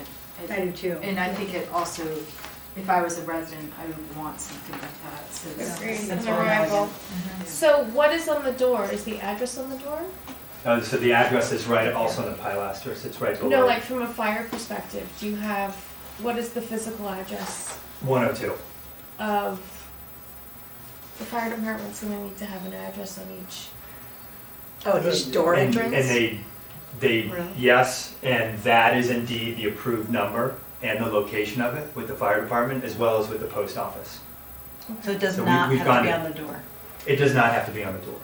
and I do too. And I think it also, if I was a resident, I would want something like that, so it's. Agreed. it's On more arrival. elegant. So what is on the door? Is the address on the door? So the address is right also on the pilasters, it's right below. No, like from a fire perspective, do you have, what is the physical address 102. of, the fire department's gonna need to have an address on each. Oh, each door And entrance? they, Really? yes, and that is indeed the approved number and the location of it with the fire department as well as with the post office. So it does So not we've have to gone be in. on the door. It does not have to be on the door.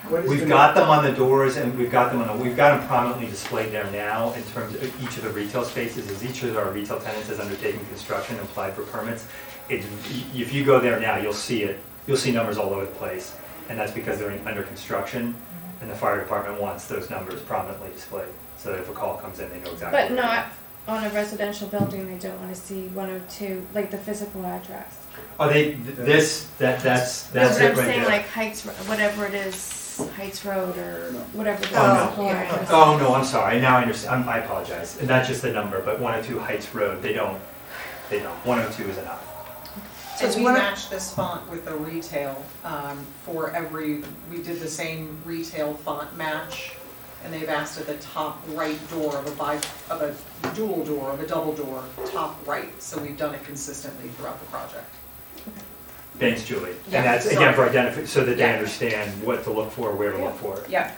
What is We've the- got them on the doors and we've got them prominently displayed there now in terms of each of the retail spaces, as each of our retail tenants is undertaking construction and applied for permits. If you go there now, you'll see numbers all over the place, and that's because they're under construction, and the fire department wants those numbers prominently displayed, so that if a call comes in, they know exactly. But not on a residential building, they don't wanna see 102, like the physical address. Oh, that's No, it but right I'm saying there. like Heights, whatever it is, Heights Road or whatever the Oh, no. physical address. Oh, no, I'm sorry, now I understand, I apologize, and that's just the number, but 102 Heights Road, they don't, 102 is enough. So it's And we one- matched this font with the retail for every, we did the same retail font match, and they've asked at the top right door of a dual door, of a double door, top right, so we've done it consistently throughout the project. Thanks, Julie. Yeah, And that's, sorry. again, for identify, so that they Yeah. understand what to look for, where to look for. Yeah.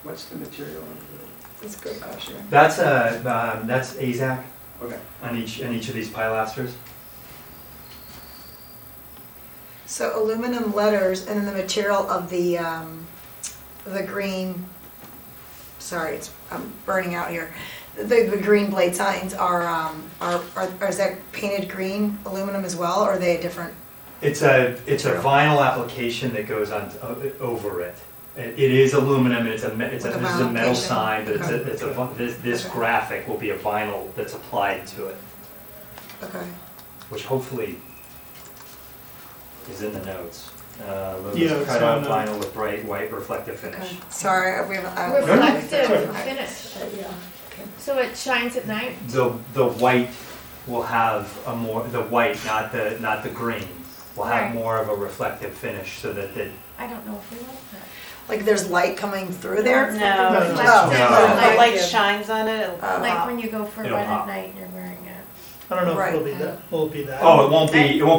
What's the material of it? That's a good question. That's AZAC Okay. on each of these pilasters. So aluminum letters and then the material of the green, sorry, I'm burning out here. The green blade signs are is that painted green aluminum as well, or are they a different? It's a Material. vinyl application that goes on over it. It is aluminum, and this is a vinyl metal application. sign, but Okay. this Okay. graphic will be a vinyl that's applied to it, Okay. which hopefully is in the notes. Yeah, it's Cut out on, vinyl with bright white reflective finish. Okay. Sorry, we have. Reflective finish. So it shines at night? The white will have the white, not the green, will have Right. more of a reflective finish so that it. I don't know if we like that. Like there's light coming through there? No. No. Just No. when the light shines on it, it'll Oh. Like pop. when you go for a It'll run pop. at night and you're wearing it. I don't know if Right. it'll be that, will it be that? Oh, it won't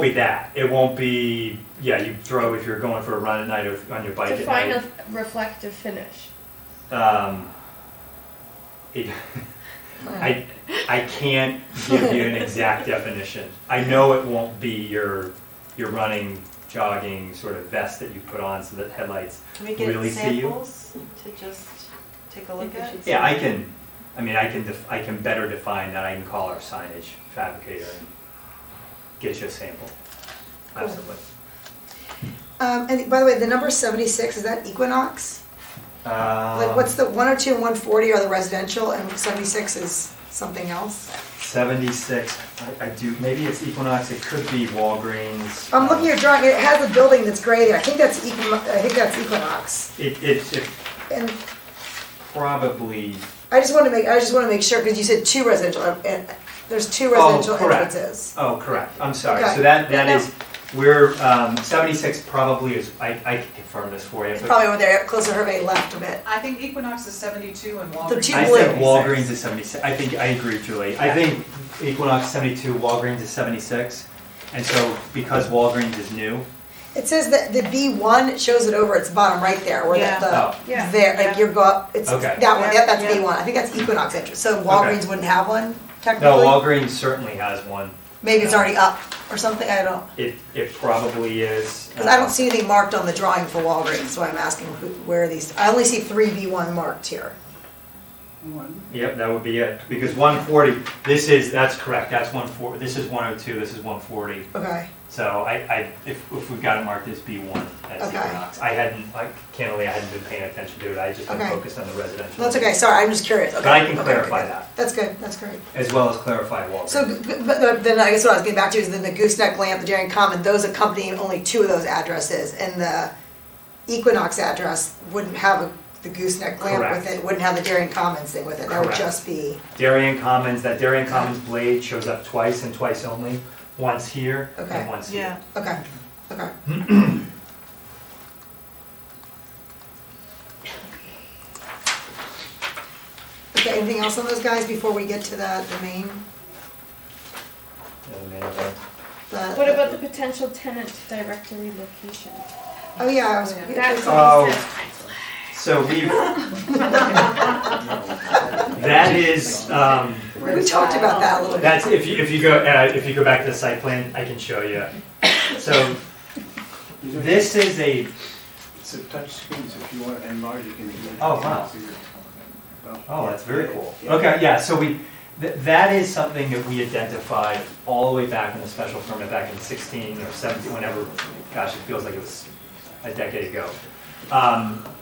be that. It won't be, yeah, you throw if you're going for a run at night or on your bike at Define night. a reflective finish. It- I can't give you an exact definition. I know it won't be your running, jogging sort of vest that you put on so that headlights Can we get really see you. samples to just take a look at? Yeah, I can better define that. I can call our signage fabricator and get you a sample. Absolutely. And by the way, the number 76, is that Equinox? Like what's the 102 and 140 are the residential and 76 is something else? 76, I do, maybe it's Equinox, it could be Walgreens. I'm looking at your drawing, it has a building that's gray there. I think that's Equinox. It And probably, I just want to make sure, because you said two residential, and there's two residential correct. entrances. oh, correct, I'm sorry. Okay. So that No. is, we're, 76 probably is, I can confirm this for you. It's but probably over there, closer to Hervey left a bit. I think Equinox is 72 and Walgreens. The two I blue. think Walgreens is 76, I think, I agree, Julie. I think Equinox is 72, Walgreens is 76. And so because Walgreens is new, It says that the B1 shows it over its bottom right there, where Yeah. Oh. Yeah. there, like you go up, it's Okay. that one, yep, that's Yeah. B1. I think that's Equinox entrance. So Walgreens wouldn't have one no, technically? Walgreens certainly has one. Maybe it's already up or something, I don't. It probably is. Because I don't see anything marked on the drawing for Walgreens, so I'm asking where are these, I only see 3B1 marked here. One. Yep, that would be it, because 140, that's correct, that's 140, this is 102, this is 140. Okay, So if we've got it marked as B1 as Okay. Equinox, candidly, I hadn't been paying attention to it, I just been Okay. focused on the residential. that's okay, sorry, I'm just curious. Okay. But I can okay, clarify okay. that, That's good, that's great. as well as clarify Walgreens. So, but then I guess what I was getting back to is then the Gooseneck Lamp, the Darien Common, those accompany only 2 of those addresses, and the Equinox address wouldn't have the Gooseneck Lamp with Correct. it, wouldn't have the Darien Commons thing with it, that would Correct. just be, Darien Commons, that Darien Commons blade shows up twice and twice only, once here Okay. and once here. Yeah. okay, okay. Okay, anything else on those guys before we get to the main? What about the potential tenant directory location? Oh, yeah, I was. That's Oh. what he said. So that is, We talked about that a little bit. that's, if you go back to the site plan, I can show you. So this is It's a touch screen, so if you want to enlarge, you can. Oh, wow. Well, Oh, that's very yeah, cool. yeah. Okay, yeah, so that is something that we identified all the way back in the special permit back in 16 or 17, whenever, gosh, it feels like it was a decade ago.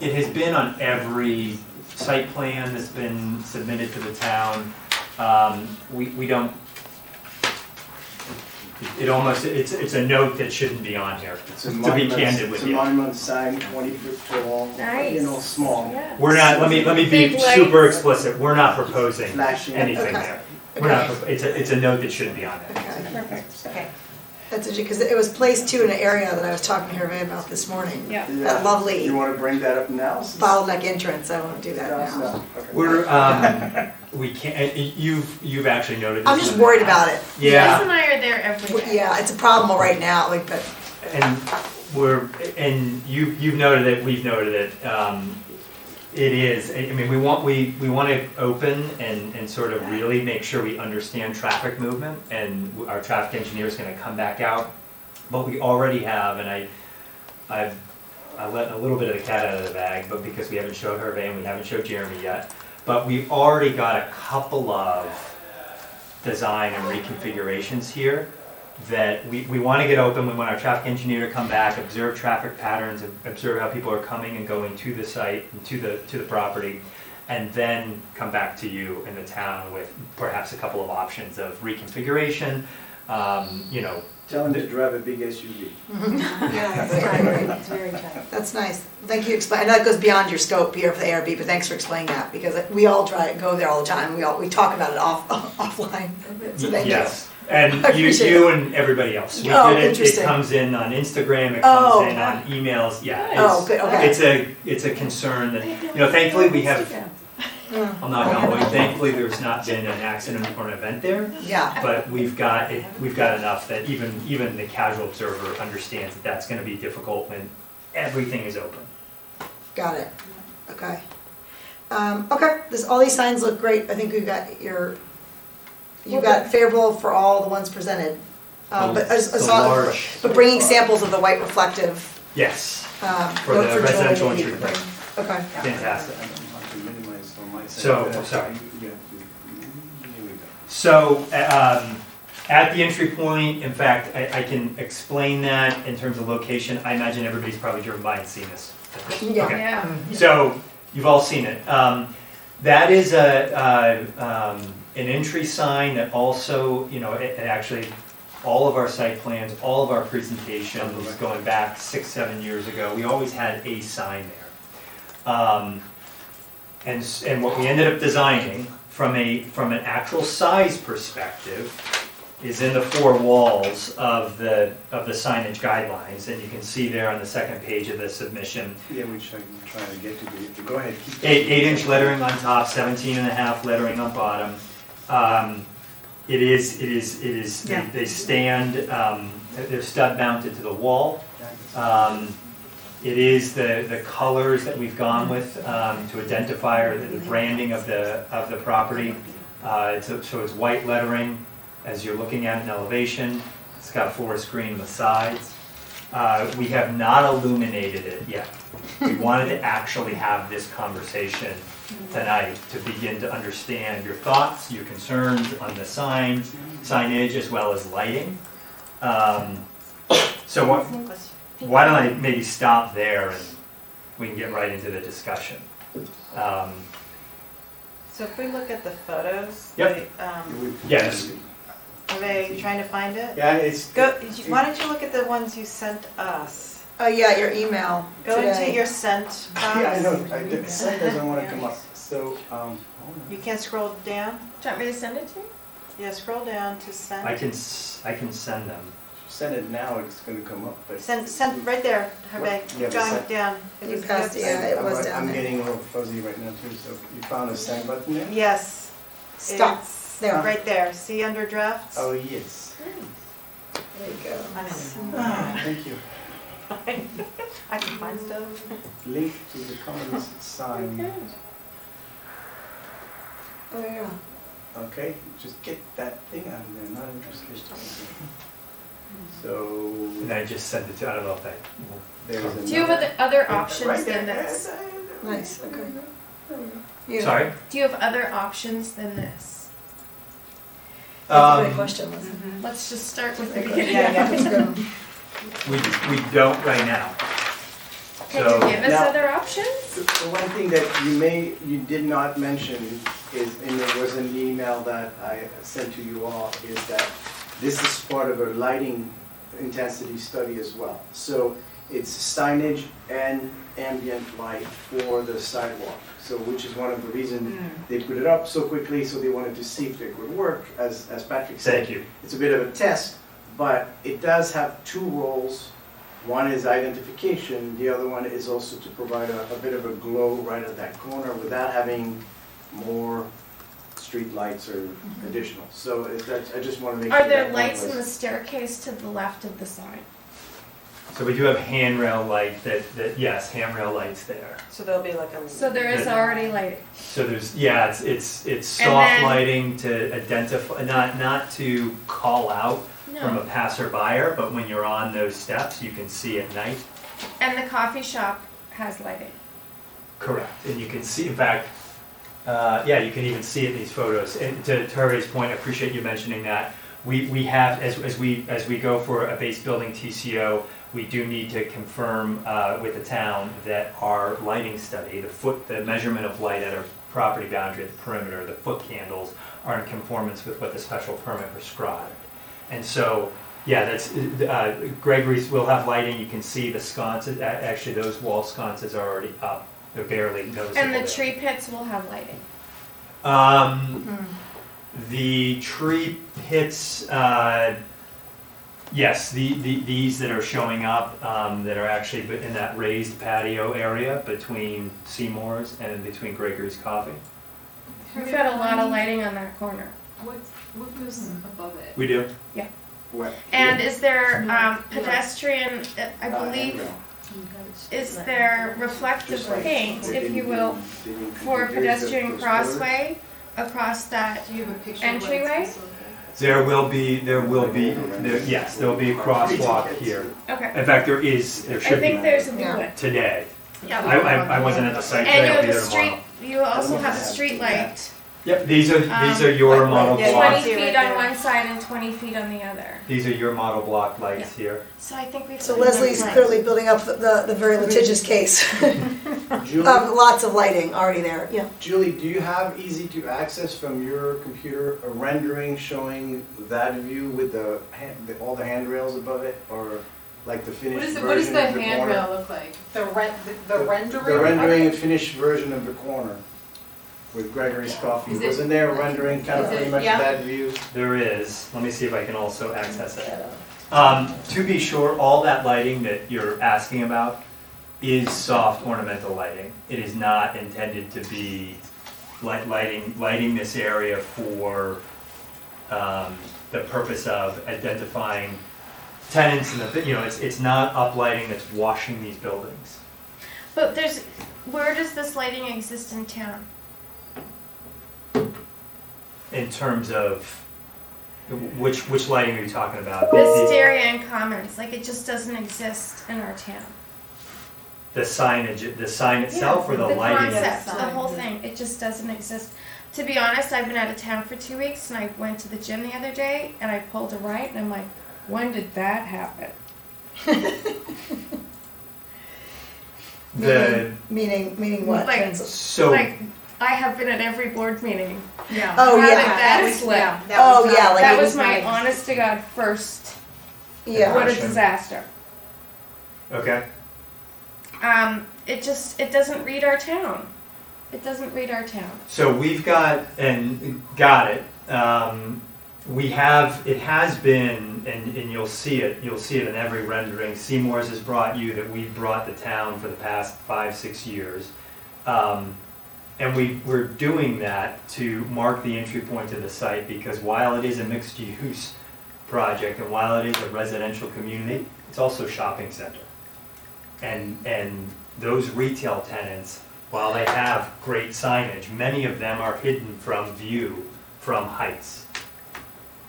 It has been on every site plan that's been submitted to the town. We don't, it's a note that shouldn't be on here, It's a to be monument, candid with it's a you. monument sign, 20-foot tall, you know, Nice. small, Yeah. We're not, let me be Big super lights. explicit, we're not proposing flashing. anything Okay. there. We're not, it's a note that shouldn't be on there. Okay. Perfect. Okay. That's interesting, because it was placed too in an area that I was talking to Hervé about this morning. Yeah. Yeah. That lovely You want to bring that up now? bottleneck entrance, I won't do that now. No, okay. We're, we can't, you've actually noted this. I'm just in the worried past. about it. Liz Yeah, and I are there every day. Yeah, it's a problem right now, like, but, and you've noted it, we've noted it. It is, I mean, we want to open and sort of really make sure we understand traffic movement, and our traffic engineer is going to come back out. But we already have, and I let a little bit of the cat out of the bag, but because we haven't showed Hervé and we haven't showed Jeremy yet, but we've already got a couple of design and reconfigurations here that we want to get open. We want our traffic engineer to come back, observe traffic patterns, observe how people are coming and going to the site and to the property, and then come back to you in the town with perhaps a couple of options of reconfiguration, you know. Tell him to drive a big SUV. yeah, that's right. It's very tight. That's nice. Thank you, I know it goes beyond your scope here for the ARB, but thanks for explaining that, because we all go there all the time, we talk about it offline, so thank you. Yes, and I appreciate you and everybody else. We Oh, did it. It interesting. comes in on Instagram. It Oh, comes in on emails. Yeah. Oh, good, okay. It's a concern that, you know, thankfully we have. Yeah. I'm not going to. Thankfully, there's not been an accident or an event there. Yeah, But we've got enough that even the casual observer understands that that's going to be difficult when everything is open. got it, okay. Okay, all these signs look great, I think you got favorable for all the ones presented. But but bringing samples of the white reflective, Yes, for note the residential Julie. entry point. Okay, Fantastic. I don't want to minimize on my side. So, sorry. You have to- here we go. So, at the entry point, in fact, I can explain that in terms of location. I imagine everybody's probably driven by and seen this. yeah, Okay. Yeah. So, you've all seen it. That is an entry sign that also, you know, it actually, all of our site plans, all of our presentations, going back 6-7 years ago, we always had a sign there. And what we ended up designing from an actual size perspective is in the 4 walls of the signage guidelines, and you can see there on the second page of the submission. Yeah, which I'm trying to get to the, go ahead. keep- 8-inch lettering on top, 17.5 lettering on bottom. It is. Yeah. They stand. They're stud mounted to the wall. It is the colors that we've gone with to identify or the branding of the property. So it's white lettering as you're looking at an elevation. It's got forest green on the sides. We have not illuminated it yet. We wanted to actually have this conversation tonight to begin to understand your thoughts, your concerns on the signage as well as lighting. So why don't I maybe stop there and we can get right into the discussion. So if we look at the photos, Yep. Yes. Are they trying to find it? Yeah, it's. Why don't you look at the ones you sent us? Oh, yeah, your email Go today. into your sent box. Yeah, I know, the site doesn't want to come up, so, hold on. You can't scroll down? Do you want me to send it to you? Yeah, scroll down to send. I can send them. Send it now, it's gonna come up, but. Send right there, Hervé, Yeah, the going send- down. It You was- passed, yeah, it was down I'm there. getting a little fuzzy right now too, so you found the send button there? Yes. Stop, It's there. Right there, see under drafts? Oh, yes. There you go. Ah, thank you. I can find stuff. Link to the Commons sign. Oh, yeah. Okay, just get that thing out of there, not interested. So. And I just sent it to, I don't know if that. There's Do you have other options Right than there. this? Nice, okay. You- Sorry? Do you have other options than this? That's a great question, Leslie. Let's just start with the Yeah, beginning. yeah, let's go. We don't right now. Can So- you give us Now- other options? The one thing that you did not mention is, and it was in the email that I sent to you all, is that this is part of a lighting intensity study as well. So it's signage and ambient light for the sidewalk. So which is one of the reasons they put it up so quickly, so they wanted to see if it would work, as Patrick said. Thank you. It's a bit of a test, but it does have two roles. One is identification, the other one is also to provide a bit of a glow right at that corner without having more street lights or additional. So I just want to make sure. Are there that lights one in the was- staircase to the left of the sign? So we do have handrail light yes, handrail lights there. So there'll be like a. So there is already lighting. So there's, yeah, it's And soft then- lighting to identify, not to call out from a No. passerby, but when you're on those steps, you can see at night. And the coffee shop has lighting. Correct, and you can see, in fact, yeah, you can even see in these photos. And to Hervé's point, I appreciate you mentioning that. We have, as we go for a base building TCO, we do need to confirm with the town that our lighting study, the measurement of light at our property boundary at the perimeter, the foot candles, are in conformance with what the special permit prescribed. And so, yeah, that's, Gregory's will have lighting, you can see the sconces, actually those wall sconces are already up, they're barely noticeable. And the there. tree pits will have lighting. The tree pits, yes, these that are showing up, that are actually in that raised patio area between Seymour's and between Gregory's Coffee. We've got a lot of lighting on that corner. What goes above it? We do. What? And is there pedestrian, I believe, handrail. is there reflective Just like- paint, they if didn't you do- will, they didn't for a compute those pedestrian colors. crossway across that? Do you have a picture of what Entryway? it's supposed to look like? There will be, yes, there will be a crosswalk here. Okay. In fact, there I should think be there's a new Yeah. one. today. Yeah. I wasn't at the site And today, you I'll have be a there street, tomorrow. you also have a street light, Yep, these are your model yeah, 20 blocks. see it feet right on there. one side and 20 feet on the other. These are your model block lights here. So I think we've. So got enough Leslie's light. clearly building up the very litigious case. Julie, Lots of lighting already there, yeah. Julie, do you have easy to access from your computer a rendering showing that view with all the handrails above it, or like the finished What version does the of the corner? handrail look like? The rendering? The rendering and finished version of the corner with Gregory's Coffee. Is it- Wasn't there a rendering kind of is it- pretty much yeah. that view? There is, let me see if I can also access it. To be sure, all that lighting that you're asking about is soft ornamental lighting. It is not intended to be lighting this area for the purpose of identifying tenants and it's not uplighting that's washing these buildings. But where does this lighting exist in town? In terms of, which lighting are you talking about? Wisteria and Commons, like it just doesn't exist in our town. The signage, the sign itself or the lighting? concept, the whole thing, it just doesn't exist. To be honest, I've been out of town for 2 weeks and I went to the gym the other day and I pulled a right and I'm like, when did that happen? Meaning what? Like, So, like, I have been at every board meeting. Yeah. Oh, How yeah. did that slip? Oh, yeah, like That it was was my nice. honest to God first, Yeah. what a Gotcha. disaster. okay. It doesn't read our town. It doesn't read our town. So we've got, and got it, we have, it has been, and you'll see it in every rendering, Seymour's has brought you that we've brought the town for the past 5-6 years. And we're doing that to mark the entry point to the site because while it is a mixed use project and while it is a residential community, it's also a shopping center. And those retail tenants, while they have great signage, many of them are hidden from view from heights.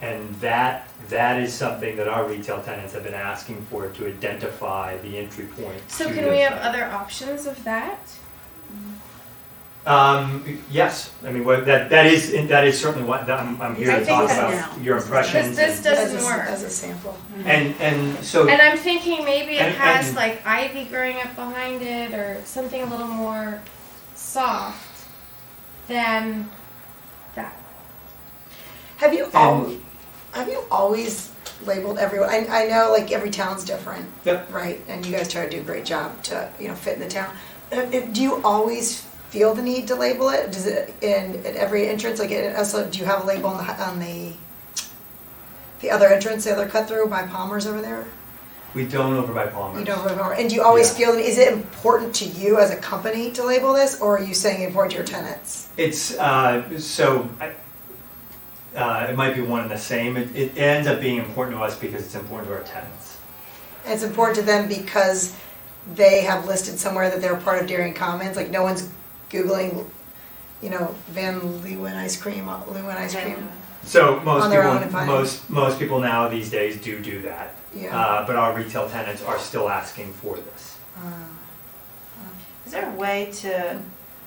And that is something that our retail tenants have been asking for to identify the entry point. So to can the we have site. other options of that? Yes, I mean, that is certainly what, I'm here I to think talk that about your impressions. Because this doesn't As a- work. As a sample. And so. And I'm thinking maybe it And- has and- like ivy growing up behind it or something a little more soft than that. Have you always labeled everyone? I know like every town's different, Yep. right? And you guys try to do a great job to fit in the town. Do you always feel the need to label it? Does it at every entrance? Like, also, do you have a label on the other entrance, the other cut through by Palmer's over there? We don't over by Palmer's. You don't remember. And do you always Yeah. feel? Is it important to you as a company to label this, or are you saying important to your tenants? It's, it might be one and the same. It ends up being important to us because it's important to our tenants. And it's important to them because they have listed somewhere that they're part of Darien Commons. Like no one's Googling, Van Leeuwen ice cream, So most On their own people, and finding- most people now these days do that. Yeah. But our retail tenants are still asking for this. Is there a way to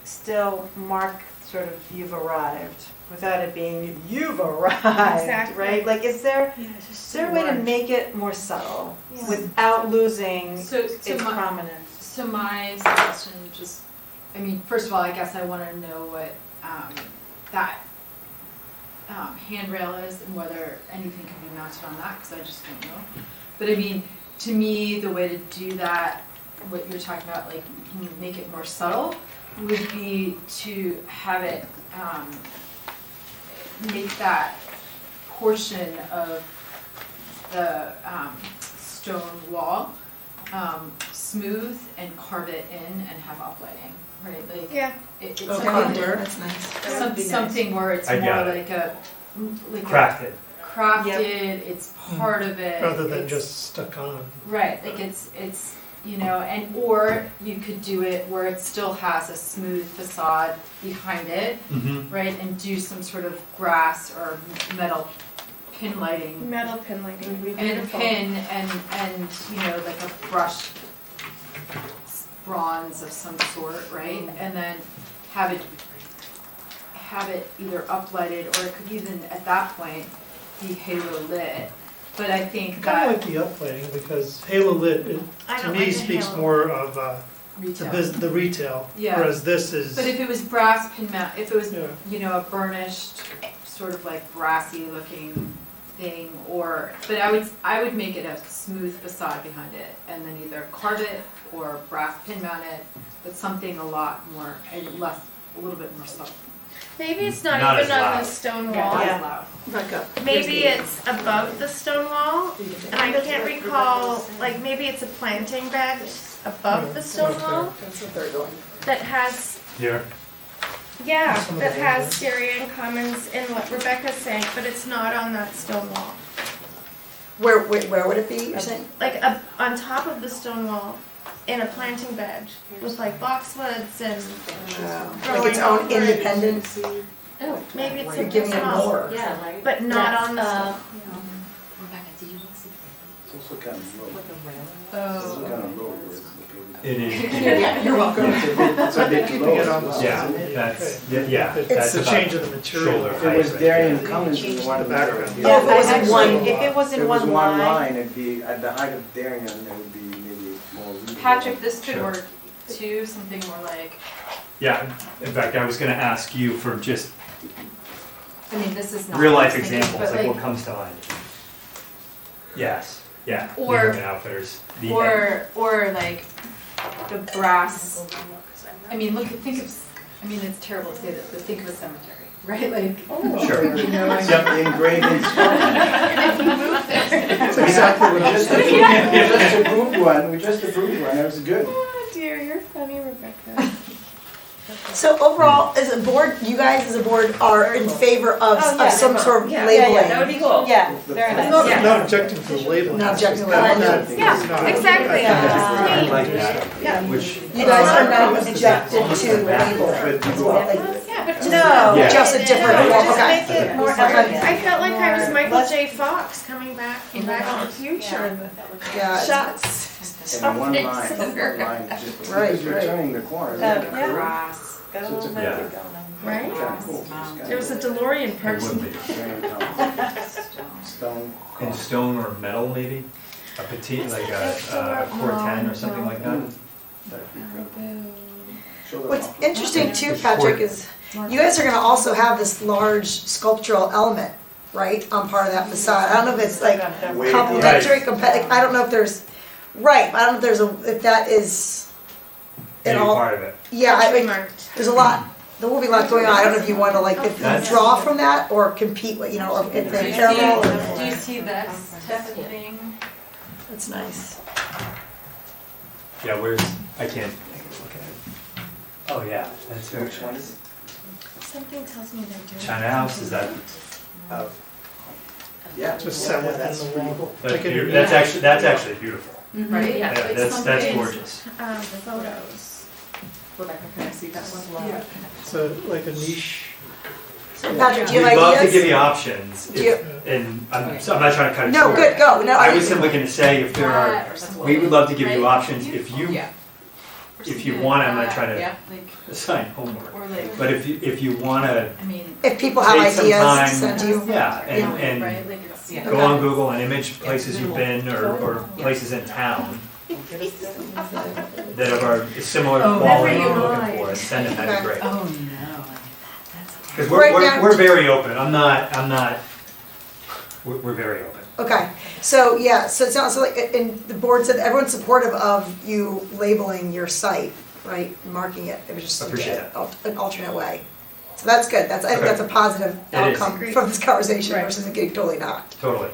still mark sort of you've arrived without it being you've arrived, Exactly. right? Like, is there a way to make it more subtle Yeah. without losing So its my, prominence? so my suggestion, first of all, I guess I want to know what that handrail is and whether anything can be mounted on that, because I just don't know. But I mean, to me, the way to do that, what you're talking about, like make it more subtle, would be to have it make that portion of the stone wall smooth and carve it in and have uplighting, right? Like Yeah. it's Okay, that's nice. something where it's I more got it. like a Crafted. crafted. It's part of it. Rather than it's- just stuck on. Right, like it's and or you could do it where it still has a smooth facade behind it, Mm-hmm. right, and do some sort of grass or metal pin lighting Metal pin lighting would be and beautiful. pin and like a brushed bronze of some sort, right, and then have it either uplighted or it could even at that point be halo lit. But I think Kind that of like the uplighting because halo lit, I to don't me, like the speaks halo. more of retail. the retail. Yeah. Whereas this is. But if it was brass pin mount, if it was, Yeah. a burnished, sort of like brassy looking thing, but I would make it a smooth facade behind it, and then either carve it or brass pin mount it, but something a little bit more subtle. Maybe it's not, Not even as on loud. the stone Yeah, wall. not as loud. Back up. Maybe it's above the stone wall, and I can't recall, like maybe it's a planting bed above the stone wall That's the third one. that has, Here. yeah, that has Darien Commons in what Rebecca's saying, but it's not on that stone wall. Where would it be, you're saying? Like on top of the stone wall, in a planting bed with like boxwoods and Like its own growing over it. independent, Oh, maybe it's You're a giving it small, more. Yeah, right. but not on the stone. Rebecca, did you want to see? It's also kind of low. Oh, It's kind of low where it's located. It is. Yeah, you're welcome. It's a bit Keeping low it as on the well, Yeah, isn't it? that's, yeah, It's that's the about change of the material. shoulder If it was height, Darien right? Cummins is the one. The background. Yeah. Yeah, if it was in actually, one- if it was in If it was one one line, line, it'd be, at the height of Darien, it would be maybe more. readable. Patrick, this could Sure. work too, something more like, Yeah, in fact, I was gonna ask you for just I mean, this is not. real what I life was thinking, examples, but like what comes to mind? Yes, yeah. Or- Urban Outfitters. the- Or like the brass, I mean, think of, I mean, it's terrible to say this, but think of a cemetery, right? Like, Sure. You know, Yep. the engraved in stone. That's exactly what I was thinking. We just approved one, that was good. Oh dear, you're funny, Rebecca. So overall, as a board, you guys as a board are in favor of Oh, yeah. some sort of Yeah. labeling? That would be cool. yeah, very I'm nice. not- Yeah. Not objecting to the labeling. Not objecting to the Not- labeling. Yeah, not- exactly. I like that. Yeah. Which, You guys are not objected to labeling? Yeah, but just. No. Yeah. Just a different, No, just okay. make it more Okay. elegant. I felt like I was Michael Let's- J. Fox coming back from Back to the Future. Yeah, it's- Shots. In one line, just Right, because you're right. turning the corner. Yeah. Brass. Got a So it's little a Yeah. bit going on. Right? Yeah, cool. There was a DeLorean it would person. be. Stone. In stone or metal, maybe? A petite, like a core 10 or something like that? What's interesting too, Patrick, is you guys are gonna also have this large sculptural element, right, on part of that facade. I don't know if it's like Way complementary, I don't know if there's, right, I don't know if there's if that is in Maybe all, part of it. yeah, I mean, Marked. there's a lot, there will be a lot going on. I don't know if you wanna like, if you That's- draw from that or compete with, or if they're parallel. do you see this type of thing? That's nice. Yeah, where's, I can't look at it. Oh, yeah, that's Which one is it? Something tells me they're doing. China House, is that, Yeah. Just set within the wall. Like in your- that's actually beautiful. Right? Yeah, Like that's something- gorgeous. Photos. Rebecca, can I see that one? Yeah. So like a niche. So Patrick, do you We'd have love to ideas? give you options, Do you- and I'm not trying to cut it No, short. good, go, no. I was simply gonna say, if there are, we would love to give you Right? options, if you, Yeah. if you want, I'm not trying Yeah. Like, to assign homework. or like, But if you wanna I mean, If people have take some ideas, time, send you. yeah, and right, like it's. Yeah. go on Google and image places you've been or places in town that are a similar Oh, quality never you're looking mind. for, and send them, that'd be great. Oh, no. Because Right now- we're very open, we're very open. Okay, so yeah, so it sounds like, and the board said everyone's supportive of you labeling your site, right, marking it, it was just Appreciate an alternate way. So that's good, that's, I think Okay. that's a positive It is. outcome from this conversation Right. versus it getting totally not. Totally.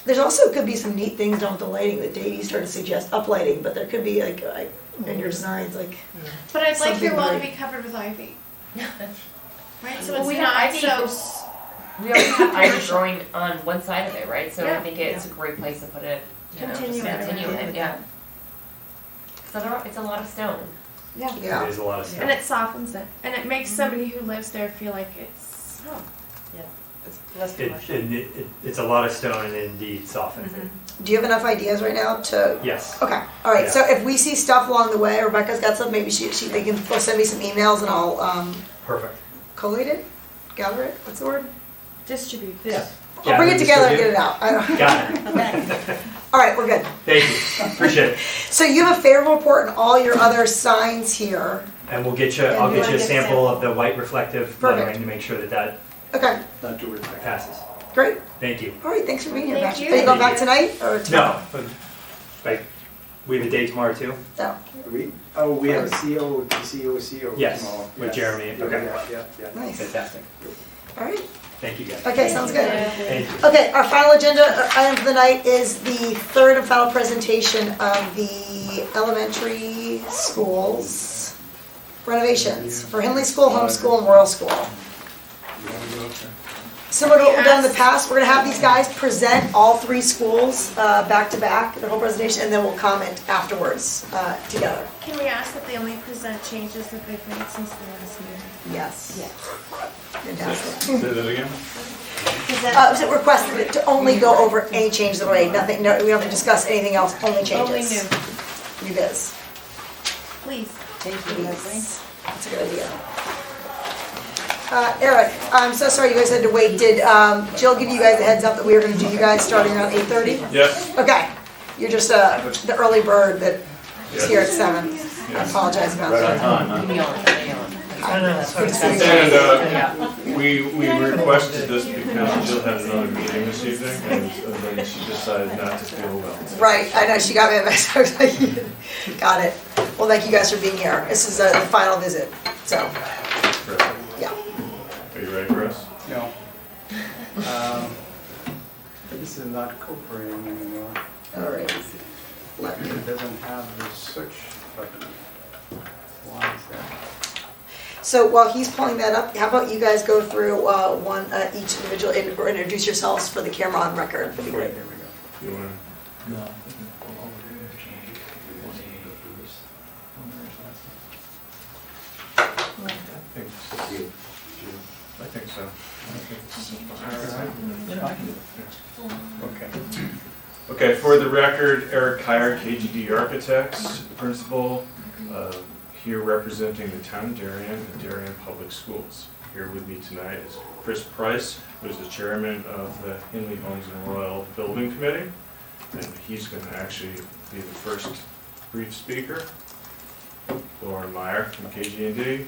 There's also could be some neat things done with the lighting that Davey started to suggest, uplighting, but there could be like in your designs, like, But I'd like your Something wall to like- be covered with ivy. Right, so Well, it's we have not ivy, so. We already have ivy growing on one side of it, right? So I Yeah. think it's a great place to put it, you know, just Continue it. continue it, yeah. So it's a lot of stone. Yeah. yeah. It is a lot of And stuff. it softens it, and it makes somebody who lives there feel like it's, oh, It's less commercial. It's a lot of stone and it indeed softens it. Do you have enough ideas right now to? Yes. Okay, all right, Yeah. so if we see stuff along the way, Rebecca's got some, maybe they'll send me some emails and I'll, Perfect. collate it, gather it, what's the word? distribute. Yeah. I'll bring it Gather, together and distribute. get it out. I don't- Got it. All right, we're good. Thank you. Appreciate it. So you have a favorable report on all your other signs here. And I'll get you a sample of the white reflective lettering to make sure that Okay, Not to reflect. passes. great. Thank you. All right, thanks for being here, Thank Patrick. you. Are you going back tonight or tomorrow? No, but we have a date tomorrow too? No. We have a CO Yes, tomorrow. with Yes. Jeremy. Yeah, Okay. yeah. Nice. Fantastic. All right. Thank you guys. Okay, sounds good. Thank you. Okay, our final agenda item for the night is the third and final presentation of the elementary schools renovations for Hindley School, Home School, and Royal School. Similar to what we've done in the past, we're gonna have these guys present all three schools back to back, the whole presentation, and then we'll comment afterwards together. Can we ask that they only present changes that they've made since the last meeting? Yes. Fantastic. Say that again? So requested it to only go over any changes that were made, nothing, no, we don't have to discuss anything else, only changes. Only new. New biz. Please. Thank you, Leslie. That's a good idea. Eric, I'm so sorry you guys had to wait. Did Jill give you guys a heads up that we were gonna do you guys starting around 8:30? Yes. Okay, you're just the early bird that is here at 7. I apologize about that. I know, that's what And we requested this because Jill had another meeting this evening, and then she decided not to feel well. Right, I know, she got me a message. I was like, got it. Well, thank you guys for being here. This is the final visit, so, yeah. Are you ready for us? No. This is not cooperating anymore. All right. It doesn't have the search button. Why is that? So while he's pulling that up, how about you guys go through each individual or introduce yourselves for the camera on record? That'd be great. There we go. You want I think so. Okay. Okay, for the record, Eric Kyer, KGD Architects, Principal, here representing the town of Darien and Darien Public Schools. Here with me tonight is Chris Price, who is the chairman of the Henley Homes and Royal Building Committee, and he's going to actually be the first brief speaker. Lauren Meyer from KG&D,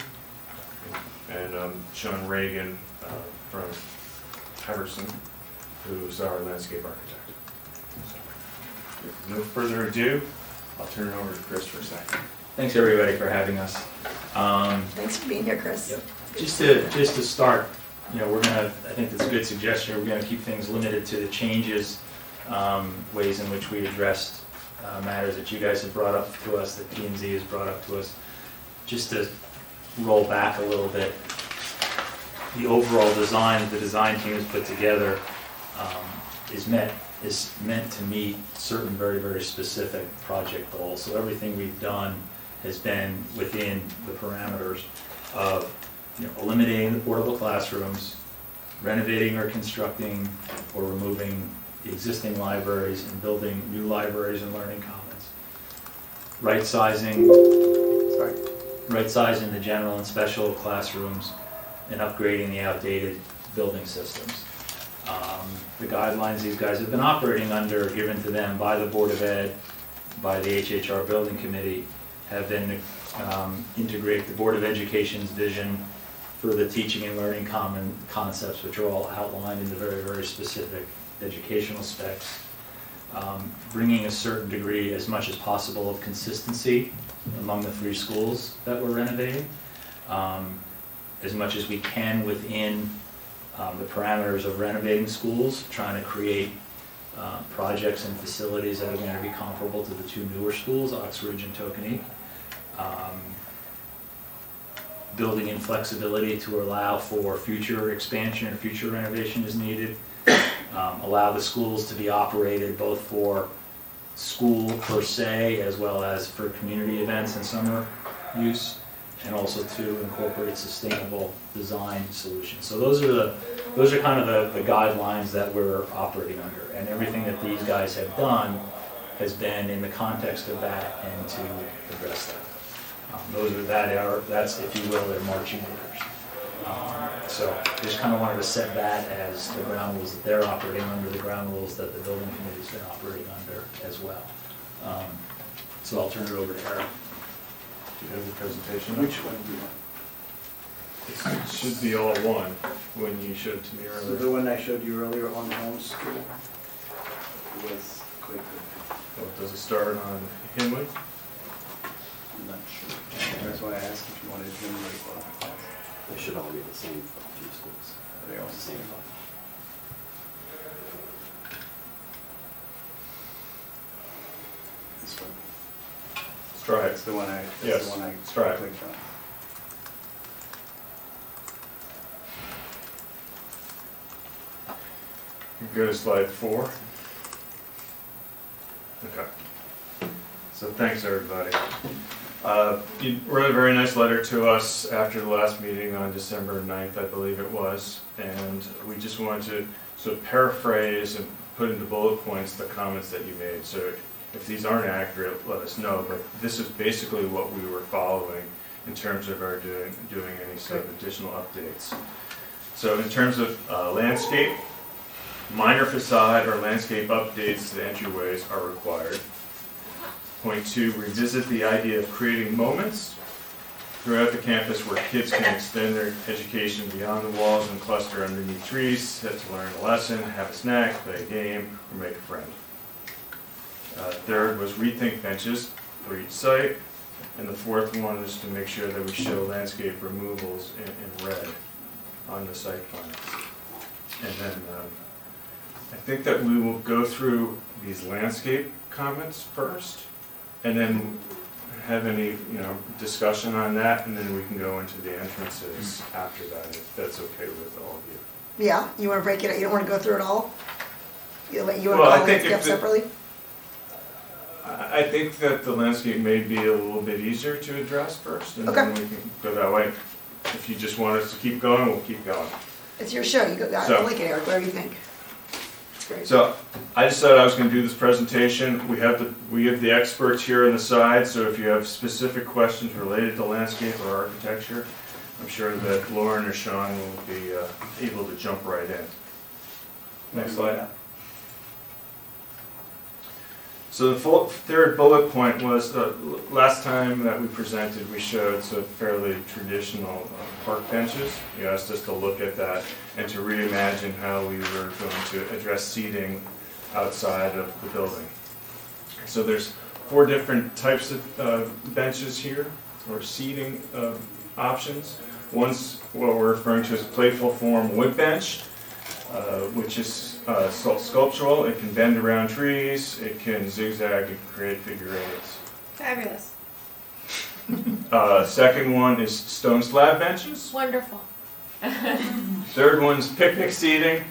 and Sean Reagan from Heverson, who's our landscape architect. So, with no further ado, I'll turn it over to Chris for a second. Thanks everybody for having us. Thanks for being here, Chris. Yep. Just to start, I think that's a good suggestion. We're gonna keep things limited to the changes, ways in which we addressed matters that you guys have brought up to us, that P&Z has brought up to us. Just to roll back a little bit, the overall design the design team has put together is meant to meet certain very, very specific project goals. So everything we've done has been within the parameters of eliminating the portable classrooms, renovating or constructing or removing the existing libraries and building new libraries and learning commons. Right-sizing the general and special classrooms and upgrading the outdated building systems. The guidelines these guys have been operating under, given to them by the Board of Ed, by the HHR Building Committee, have been integrate the Board of Education's vision for the teaching and learning common concepts, which are all outlined in the very, very specific educational specs. Bringing a certain degree, as much as possible, of consistency among the 3 schools that we're renovating, as much as we can within the parameters of renovating schools, trying to create projects and facilities that are going to be comparable to the 2 newer schools, Oxbridge and Tokenique. Building in flexibility to allow for future expansion or future renovation as needed. Allow the schools to be operated both for school per se as well as for community events and summer use, and also to incorporate sustainable design solutions. So those are kind of the guidelines that we're operating under, and everything that these guys have done has been in the context of that and to address that. That's, if you will, their marching orders. So just kind of wanted to set that as the ground rules that they're operating under, the ground rules that the building committee's been operating under as well. So I'll turn it over to Eric. Do you have the presentation? Which one do you want? It should be all one when you showed it to me So earlier. the one I showed you earlier on home school was quicker. Oh, does it start on Henley? I'm not sure. That's why I asked if you wanted to do it. They should all be the same for all 2 schools. They're all the same fund. This one. Strike. That's the one I. Yes, The one I strike. clicked on. Go to slide 4. Okay. So thanks, everybody. You wrote a very nice letter to us after the last meeting on December 9th, I believe it was, and we just wanted to sort of paraphrase and put into bullet points the comments that you made. So if these aren't accurate, let us know, but this is basically what we were following in terms of our doing any sort of additional updates. So in terms of landscape, minor facade or landscape updates to the entryways are required. Point 2, revisit the idea of creating moments throughout the campus where kids can extend their education beyond the walls and cluster underneath trees, set to learn a lesson, have a snack, play a game, or make a friend. Third was rethink benches for each site. And the fourth one is to make sure that we show landscape removals in red on the site plan. And then I think that we will go through these landscape comments first, and then have any discussion on that, and then we can go into the entrances after that, if that's okay with all of you. Yeah, you want to break it, you don't want to go through it all? You want to Well, call I think landscape if the- separately? I think that the landscape may be a little bit easier to address first, and then Okay. we can go that way. If you just want us to keep going, we'll keep going. It's your show, you go, I So- like it, Eric, whatever you think. It's great. So I decided I was going to do this presentation. We have the experts here on the side, so if you have specific questions related to landscape or architecture, I'm sure that Lauren or Sean will be able to jump right in. Next slide. So the third bullet point was, last time that we presented, we showed some fairly traditional park benches. You asked us to look at that and to reimagine how we were going to address seating outside of the building. So there's 4 different types of benches here, or seating options. One's what we're referring to as a playful form wood bench, which is sculptural. It can bend around trees, it can zigzag, it can create figure eights. Fabulous. Second one is stone slab benches. Wonderful. Third one's picnic seating,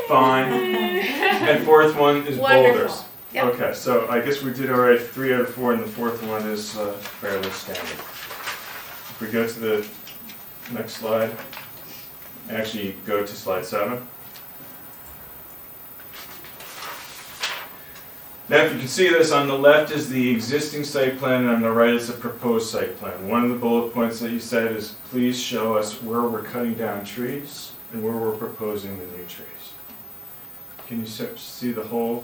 fine. And fourth one is Wonderful. boulders. Yep. Okay, so I guess we did all right, 3 out of 4, and the fourth one is fairly standard. If we go to the next slide, actually go to slide 7. Now, if you can see this, on the left is the existing site plan, and on the right is the proposed site plan. One of the bullet points that you said is, please show us where we're cutting down trees and where we're proposing the new trees. Can you see the whole?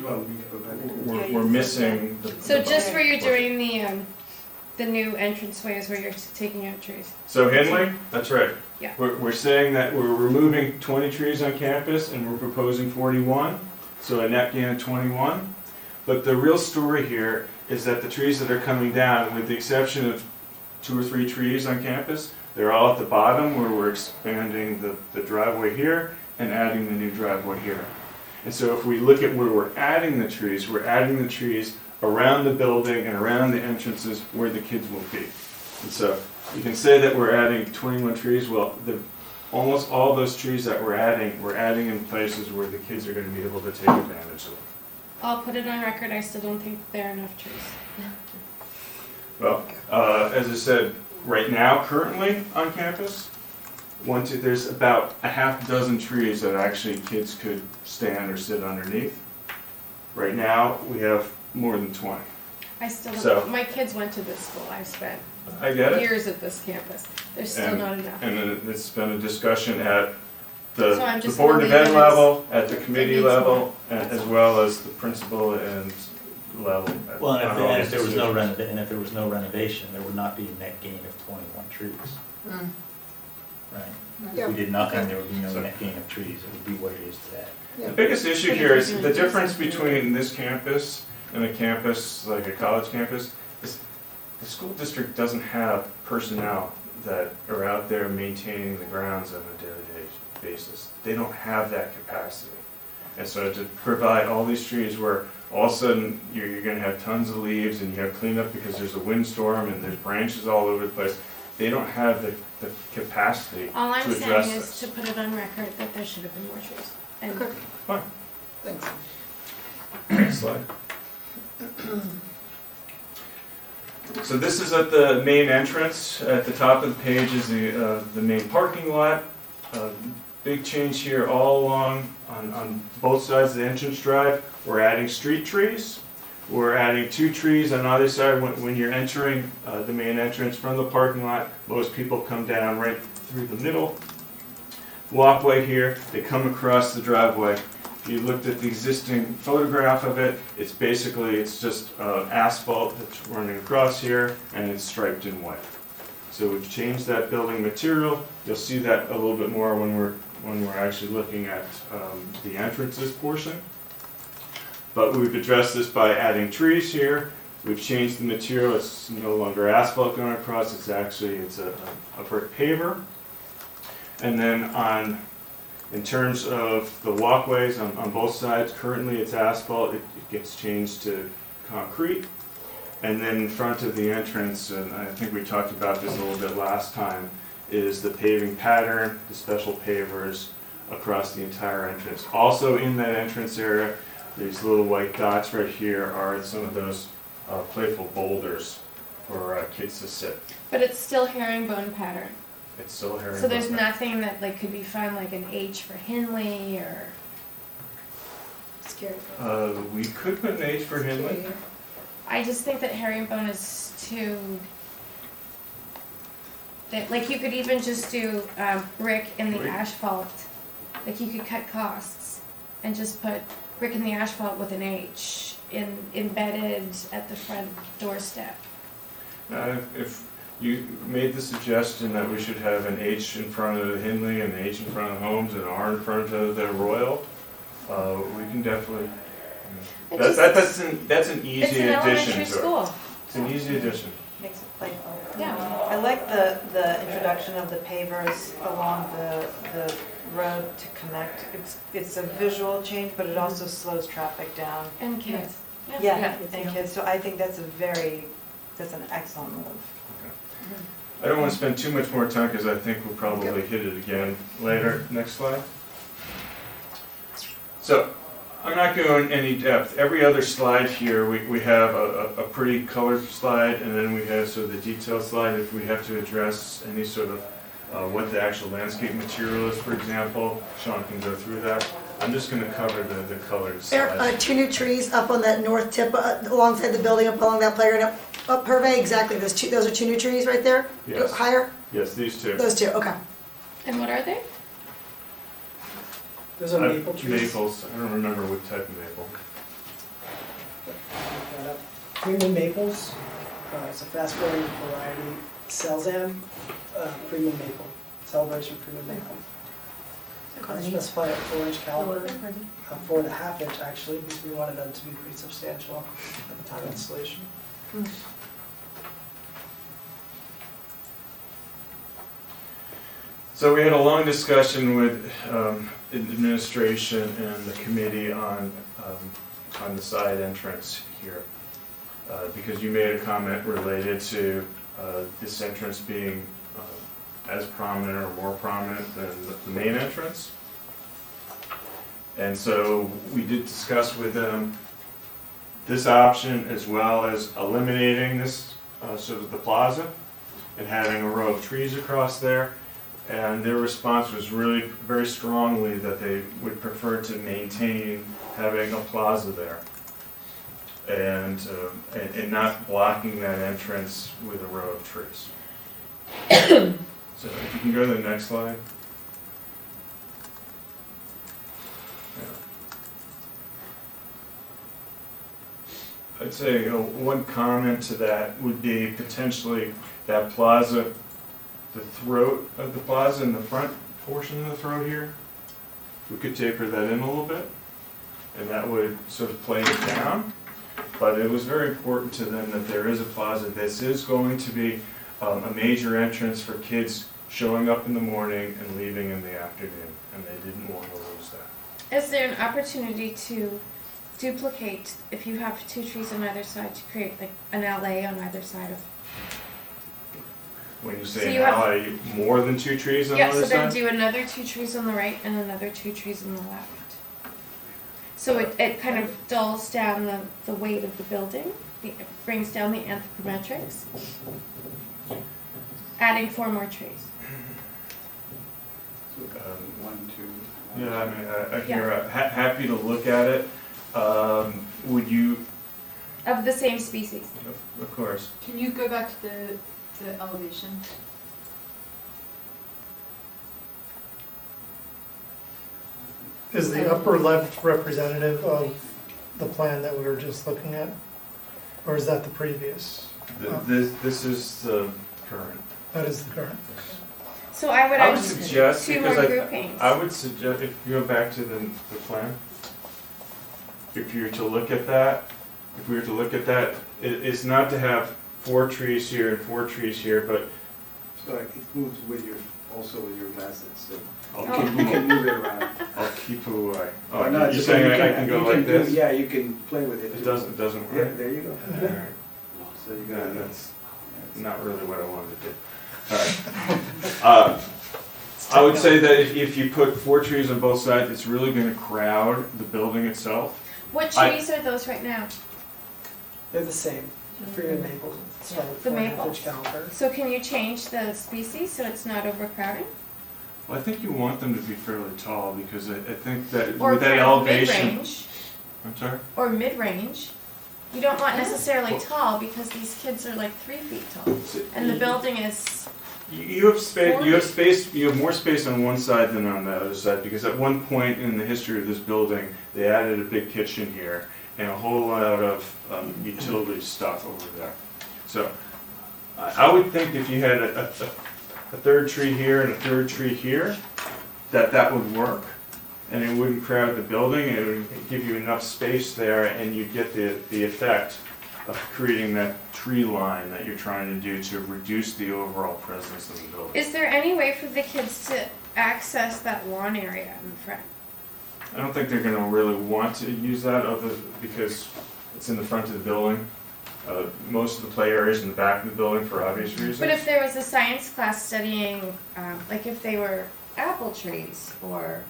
We're missing the. So just where you're doing the new entranceways where you're taking out trees. So Henley, that's right. Yeah. We're saying that we're removing 20 trees on campus and we're proposing 41, so a net gain of 21. But the real story here is that the trees that are coming down, with the exception of 2 or 3 trees on campus, they're all at the bottom where we're expanding the driveway here and adding the new driveway here. And so if we look at where we're adding the trees around the building and around the entrances where the kids will be. And so you can say that we're adding 21 trees. Well, almost all those trees that we're adding in places where the kids are going to be able to take advantage of them. I'll put it on record, I still don't think there are enough trees. Well, as I said, right now, currently on campus, there's about a half dozen trees that actually kids could stand or sit underneath. Right now, we have more than 20. I still So- don't, my kids went to this school, I spent I get it. years at this campus. There's still And- not enough. And then it's been a discussion at So I'm the just board of wondering ed if level, at the it committee needs level, as well as the principal and level. Well, and on all if these there was no decisions. renovation, there would not be a net gain of 21 trees, Mm. right? Yeah. If we did nothing, Okay. there would be no net gain of trees, it would be what it is today. Yeah. The biggest issue But if here you're is doing the this, difference then- between this campus and a campus like a college campus is the school district doesn't have personnel that are out there maintaining the grounds on a daily basis. They don't have that capacity. And so to provide all these trees where all of a sudden you're going to have tons of leaves and you have cleanup because there's a windstorm and there's branches all over the place, they don't have the capacity All I'm to saying address is this. to put it on record that there should have been more trees. And Okay. Fine. Thanks. Next slide. So this is at the main entrance. At the top of the page is the main parking lot. Big change here all along on both sides of the entrance drive. We're adding street trees. We're adding 2 trees on either side. When you're entering the main entrance from the parking lot, most people come down right through the middle walkway here. They come across the driveway. If you looked at the existing photograph of it, it's just asphalt that's running across here, and it's striped in white. So we've changed that building material. You'll see that a little bit more when we're actually looking at the entrances portion. But we've addressed this by adding trees here. We've changed the material. It's no longer asphalt going across. It's a brick paver. And then in terms of the walkways on both sides, currently it's asphalt. It gets changed to concrete. And then in front of the entrance, and I think we talked about this a little bit last time, is the paving pattern, the special pavers across the entire entrance. Also in that entrance area, these little white dots right here are some of those playful boulders for kids to sit. But it's still herringbone pattern. It's still herringbone. So there's nothing that like could be found like an H for Hindley or. Scary. We could put an H for Hindley. I just think that herringbone is too. That like you could even just do brick in the asphalt. Like you could cut costs and just put brick in the asphalt with an H embedded at the front doorstep. If you made the suggestion that we should have an H in front of the Hindley and an H in front of Holmes and an R in front of the Royal, we can definitely. That's an easy it's an addition elementary to school. it. It's an easy addition. Makes it playful. Yeah. I like the introduction of the pavers along the road to connect. It's a visual change, but it also slows traffic down. And kids. Yeah, and kids. So I think that's an excellent move. I don't want to spend too much more time because I think we'll probably hit it again later. Next slide. So I'm not going any depth. Every other slide here, we have a pretty colored slide, and then we have sort of the detailed slide if we have to address any sort of what the actual landscape material is, for example. Sean can go through that. I'm just going to cover the colored There slides. are 2 new trees up on that north tip alongside the building, up along that playground, up Hervey, exactly. Those are 2 new trees right there? Yes. Higher? Yes, these 2. Those 2, okay. And what are they? Those are maple trees. Maples. I don't remember what type of maple. Premium maples. It's a fast-growing variety. Celzam, premium maple. Celebration premium maple. I specify a 4-inch caliber, 4.5-inch actually, because we wanted them to be pretty substantial at the time of installation. So we had a long discussion with administration and the committee on the side entrance here, because you made a comment related to this entrance being as prominent or more prominent than the main entrance. And so we did discuss with them this option as well as eliminating this sort of the plaza and having a row of trees across there. And their response was really very strongly that they would prefer to maintain having a plaza there and not blocking that entrance with a row of trees. So if you can go to the next slide. Yeah. I'd say one comment to that would be potentially that plaza, the throat of the plaza and the front portion of the throat here. We could taper that in a little bit, and that would sort of play it down. But it was very important to them that there is a plaza. This is going to be a major entrance for kids showing up in the morning and leaving in the afternoon, and they didn't want to lose that. Is there an opportunity to duplicate, if you have 2 trees on either side, to create like an LA on either side of? When you So say you now, have- are you more than 2 trees on Yeah, the so other then side? do another 2 trees on the right and another 2 trees on the left. So it kind of dulls down the weight of the building. brings down the anthropometrics. Adding 4 more trees. One, two. Yeah, I mean, you're happy to look at it. Would you, Of the same species. of course, Can you go back to the elevation? Is the upper left representative of the plan that we were just looking at? Or is that the previous? this is the current. That is the current. So I would I would add suggest, 2 more because groupings. I would suggest, if you go back to the plan, if you were to look at that, it's not to have 4 trees here and 4 trees here, but So it moves with your, also with your glasses, so I'll Oh. keep you can move it around. I'll keep it away. Or Oh, no, you're it's saying okay, I can go you like do- this? Yeah, you can play with it. It doesn't Yeah, work? there you go. Alright. So you Yeah, got it. that's not really what I wanted to do. Alright. I would say that if you put 4 trees on both sides, it's really gonna crowd the building itself. What I- trees are those right now? They're the same, Freedom maples, start with The 4.5 maples. inch caliper. So can you change the species so it's not overcrowding? Well, I think you want them to be fairly tall, because I think that Or with that kind of elevation. mid-range? I'm sorry? Or mid-range? You don't want necessarily tall because these kids are like 3 feet tall. And the building is, You have space, you have more space on one side than on the other side, because at one point in the history of this building, they added a big kitchen here and a whole lot of utility stuff over there. So I would think if you had a 3rd tree here and a 3rd tree here, that would work. And it wouldn't crowd the building, and it would give you enough space there, and you'd get the effect of creating that tree line that you're trying to do to reduce the overall presence of the building. is there any way for the kids to access that lawn area in front? I don't think they're gonna really want to use that because it's in the front of the building. Most of the play area is in the back of the building for obvious reasons. But if there was a science class studying, like if they were apple trees or,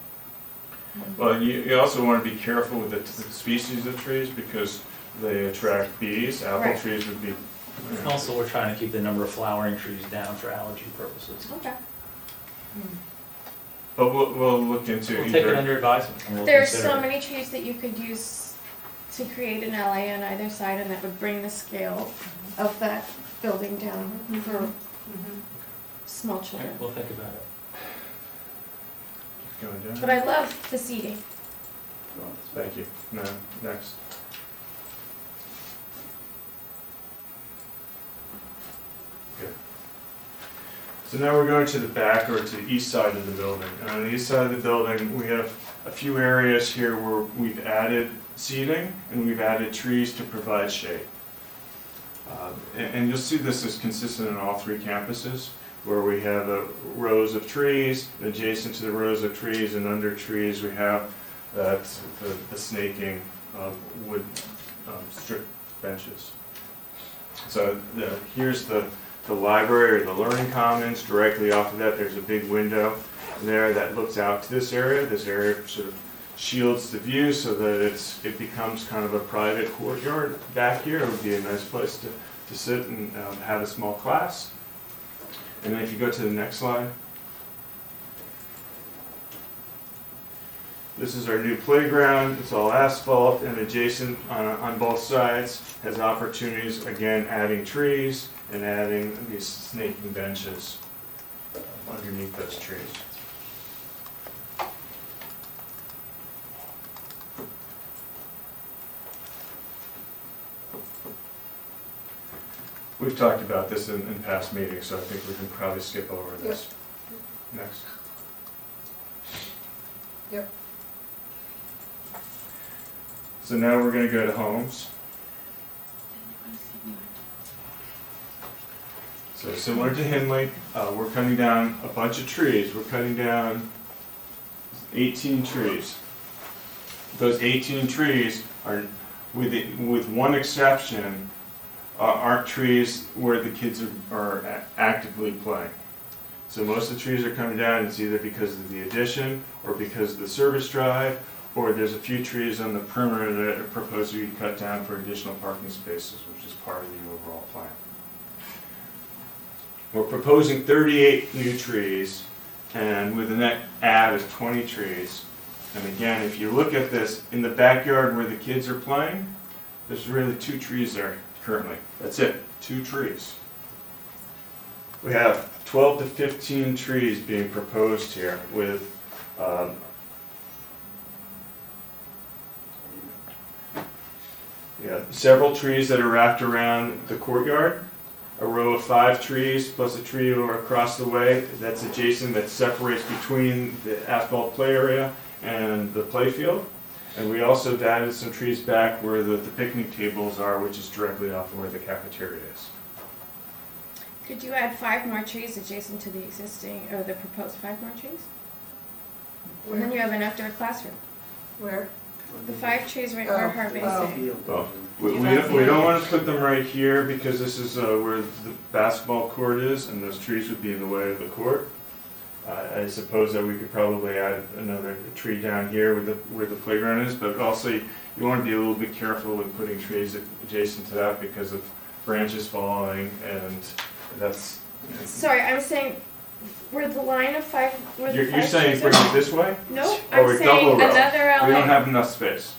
Well, you also want to be careful with the species of trees because they attract bees. Apple Right. trees would be. And also, we're trying to keep the number of flowering trees down for allergy purposes. okay. But we'll look into We'll either. take it under advisement and we'll There's consider so it. many trees that you could use to create an LA on either side, and that would bring the scale of that building down for small Okay, children. we'll think about it. Going down. But I love the seating. Thank you. No, next. Good. So now we're going to the back or to the east side of the building. And on the east side of the building, we have a few areas here where we've added seating and we've added trees to provide shade. And you'll see this is consistent in all 3 campuses, where we have rows of trees, adjacent to the rows of trees and under trees we have the snaking wood strip benches. So here's the library or the learning commons. Directly off of that there's a big window there that looks out to this area. This area sort of shields the view so that it becomes kind of a private courtyard back here. It would be a nice place to sit and have a small class. And then if you go to the next slide. This is our new playground. It's all asphalt and adjacent on both sides. Has opportunities, again, adding trees and adding these snaking benches underneath those trees. We've talked about this in past meetings, so I think we can probably skip over this. Next. Yep. So now we're going to go to homes. So similar to Henley, we're cutting down a bunch of trees. We're cutting down 18 trees. Those 18 trees are, with one exception, aren't trees where the kids are actively playing. So most of the trees are coming down. It's either because of the addition or because of the service drive or there's a few trees on the perimeter that are proposed to be cut down for additional parking spaces, which is part of the overall plan. We're proposing 38 new trees, and with the net add of 20 trees. And again, if you look at this, in the backyard where the kids are playing, there's really 2 trees there currently. That's it, 2 trees. We have 12 to 15 trees being proposed here with several trees that are wrapped around the courtyard. A row of 5 trees plus a tree over across the way that's adjacent, that separates between the asphalt play area and the play field. And we also have added some trees back where the picnic tables are, which is directly off of where the cafeteria is. Could you add 5 more trees adjacent to the existing, or the proposed 5 more trees? And then you have an outdoor classroom. Where? The 5 trees right where Harvey's saying. Well, we don't want to put them right here because this is where the basketball court is, and those trees would be in the way of the court. I suppose that we could probably add another tree down here where the playground is, but also you want to be a little bit careful with putting trees adjacent to that because of branches falling, and that's... Sorry, I'm saying where the line of 5, where the 5 You're saying trees bring are? it this way? No, Or I'm a saying double row? another alley. We don't have enough space,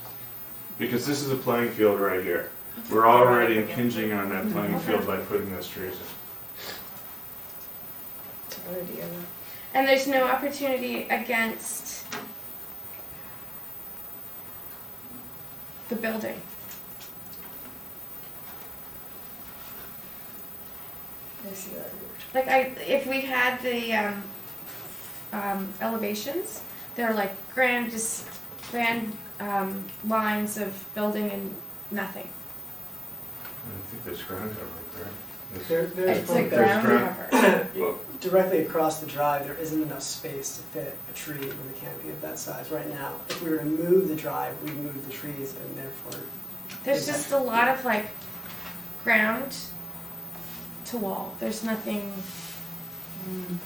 because this is a playing field right here. We're already impinging on that playing field by putting those trees in. It's a good idea. And there's no opportunity against the building. I see that. Like if we had the elevations, they're like grand lines of building and nothing. I think there's ground cover right There's It's a ground cover. Directly across the drive, there isn't enough space to fit a tree with a canopy of that size right now. If we were to move the drive, we'd move the trees and therefore... There's just a lot of like ground to wall. There's nothing.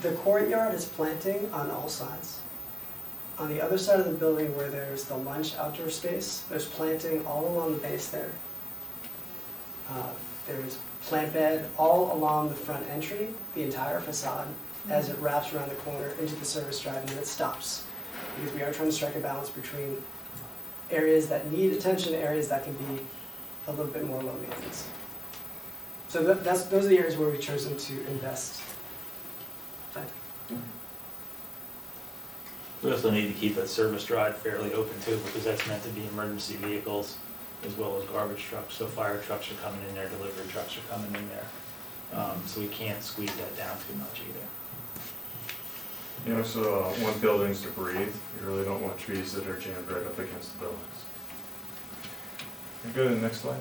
The courtyard is planting on all sides. On the other side of the building where there's the lunch outdoor space, there's planting all along the base there. There's plant bed all along the front entry, the entire facade, as it wraps around the corner into the service drive, and then it stops. Because we are trying to strike a balance between areas that need attention and areas that can be a little bit more low maintenance. So those are the areas where we've chosen to invest. We also need to keep that service drive fairly open too, because that's meant to be emergency vehicles as well as garbage trucks. So fire trucks are coming in there, delivery trucks are coming in there. So we can't squeeze that down too much either. You know, so one building's to breathe. You really don't want trees that are jammed right up against the buildings. Go to the next slide.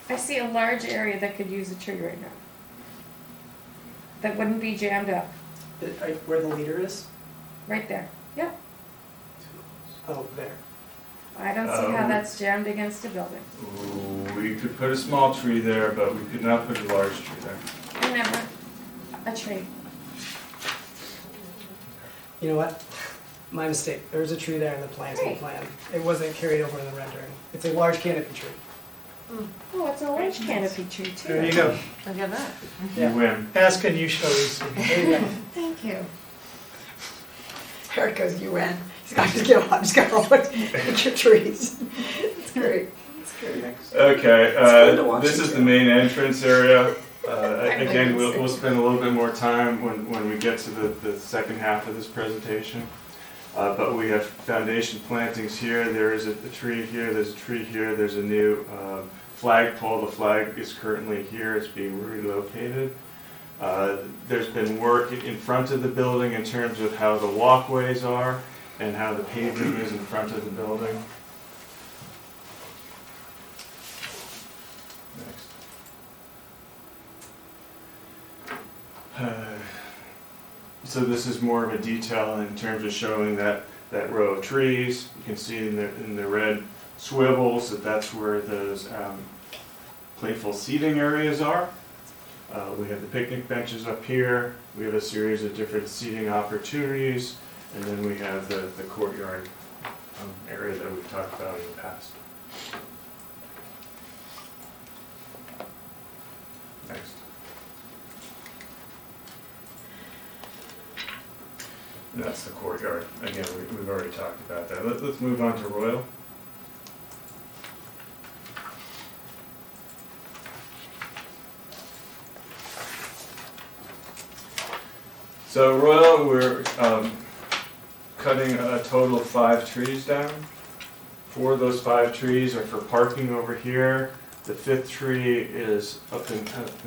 I see a large area that could use a tree right now. That wouldn't be jammed up. Where the leader is? Right there. Yep. Oh, there. I don't see how that's jammed against a building. We could put a small tree there, but we could not put a large tree there. I never. A tree. You know what? My mistake. There's a tree there in the planting plan. It wasn't carried over in the rendering. It's a large canopy tree. Oh, it's a large canopy tree too. There you go. Look at that. You win. Ask and you shall receive. There you go. Thank you. Eric goes, you win. He's got to get I'm just going to look your trees. It's great. It's great. Okay, fun to watch this you is do. the main entrance area. Again, we'll spend a little bit more time when we get to the second half of this presentation. But we have foundation plantings here. There is a tree here. There's a tree here. There's a new flagpole. The flag is currently here. It's being relocated. There's been work in front of the building in terms of how the walkways are and how the pavement is in front of the building. So this is more of a detail in terms of showing that row of trees. You can see in the red swivels that's where those playful seating areas are. We have the picnic benches up here, we have a series of different seating opportunities, and then we have the courtyard area that we've talked about in the past. Next. And that's the courtyard. Again, we've already talked about that. Let's move on to Royal. So Royal, we're cutting a total of 5 trees down. 4 of those 5 trees are for parking over here. The 5th tree is up in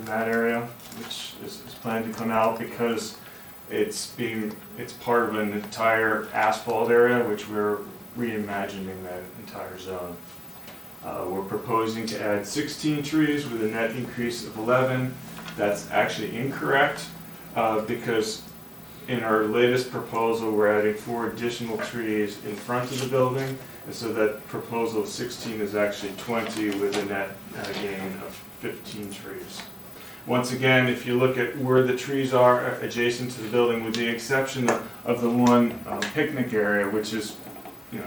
that area, which is planned to come out because it's part of an entire asphalt area, which we're reimagining that entire zone. We're proposing to add 16 trees with a net increase of 11. That's actually incorrect because in our latest proposal, we're adding 4 additional trees in front of the building, and so that proposal of 16 is actually 20 with a net gain of 15 trees. Once again, if you look at where the trees are adjacent to the building, with the exception of the one picnic area, which is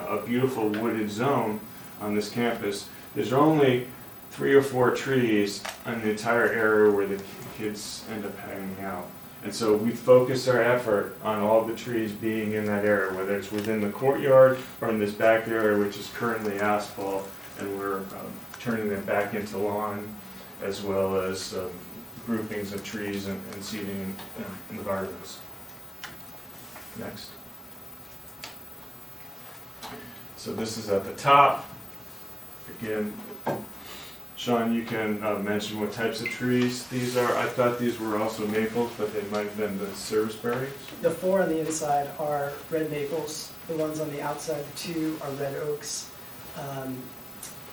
a beautiful wooded zone on this campus, there's only 3 or 4 trees on the entire area where the kids end up hanging out. And so we focus our effort on all the trees being in that area, whether it's within the courtyard or in this back area, which is currently asphalt, and we're turning it back into lawn, as well as groupings of trees and seating in the gardens. Next. So this is at the top. Again, Sean, you can mention what types of trees these are. I thought these were also maples, but they might have been the serviceberries. The 4 on the inside are red maples. The ones on the outside, the 2 are red oaks.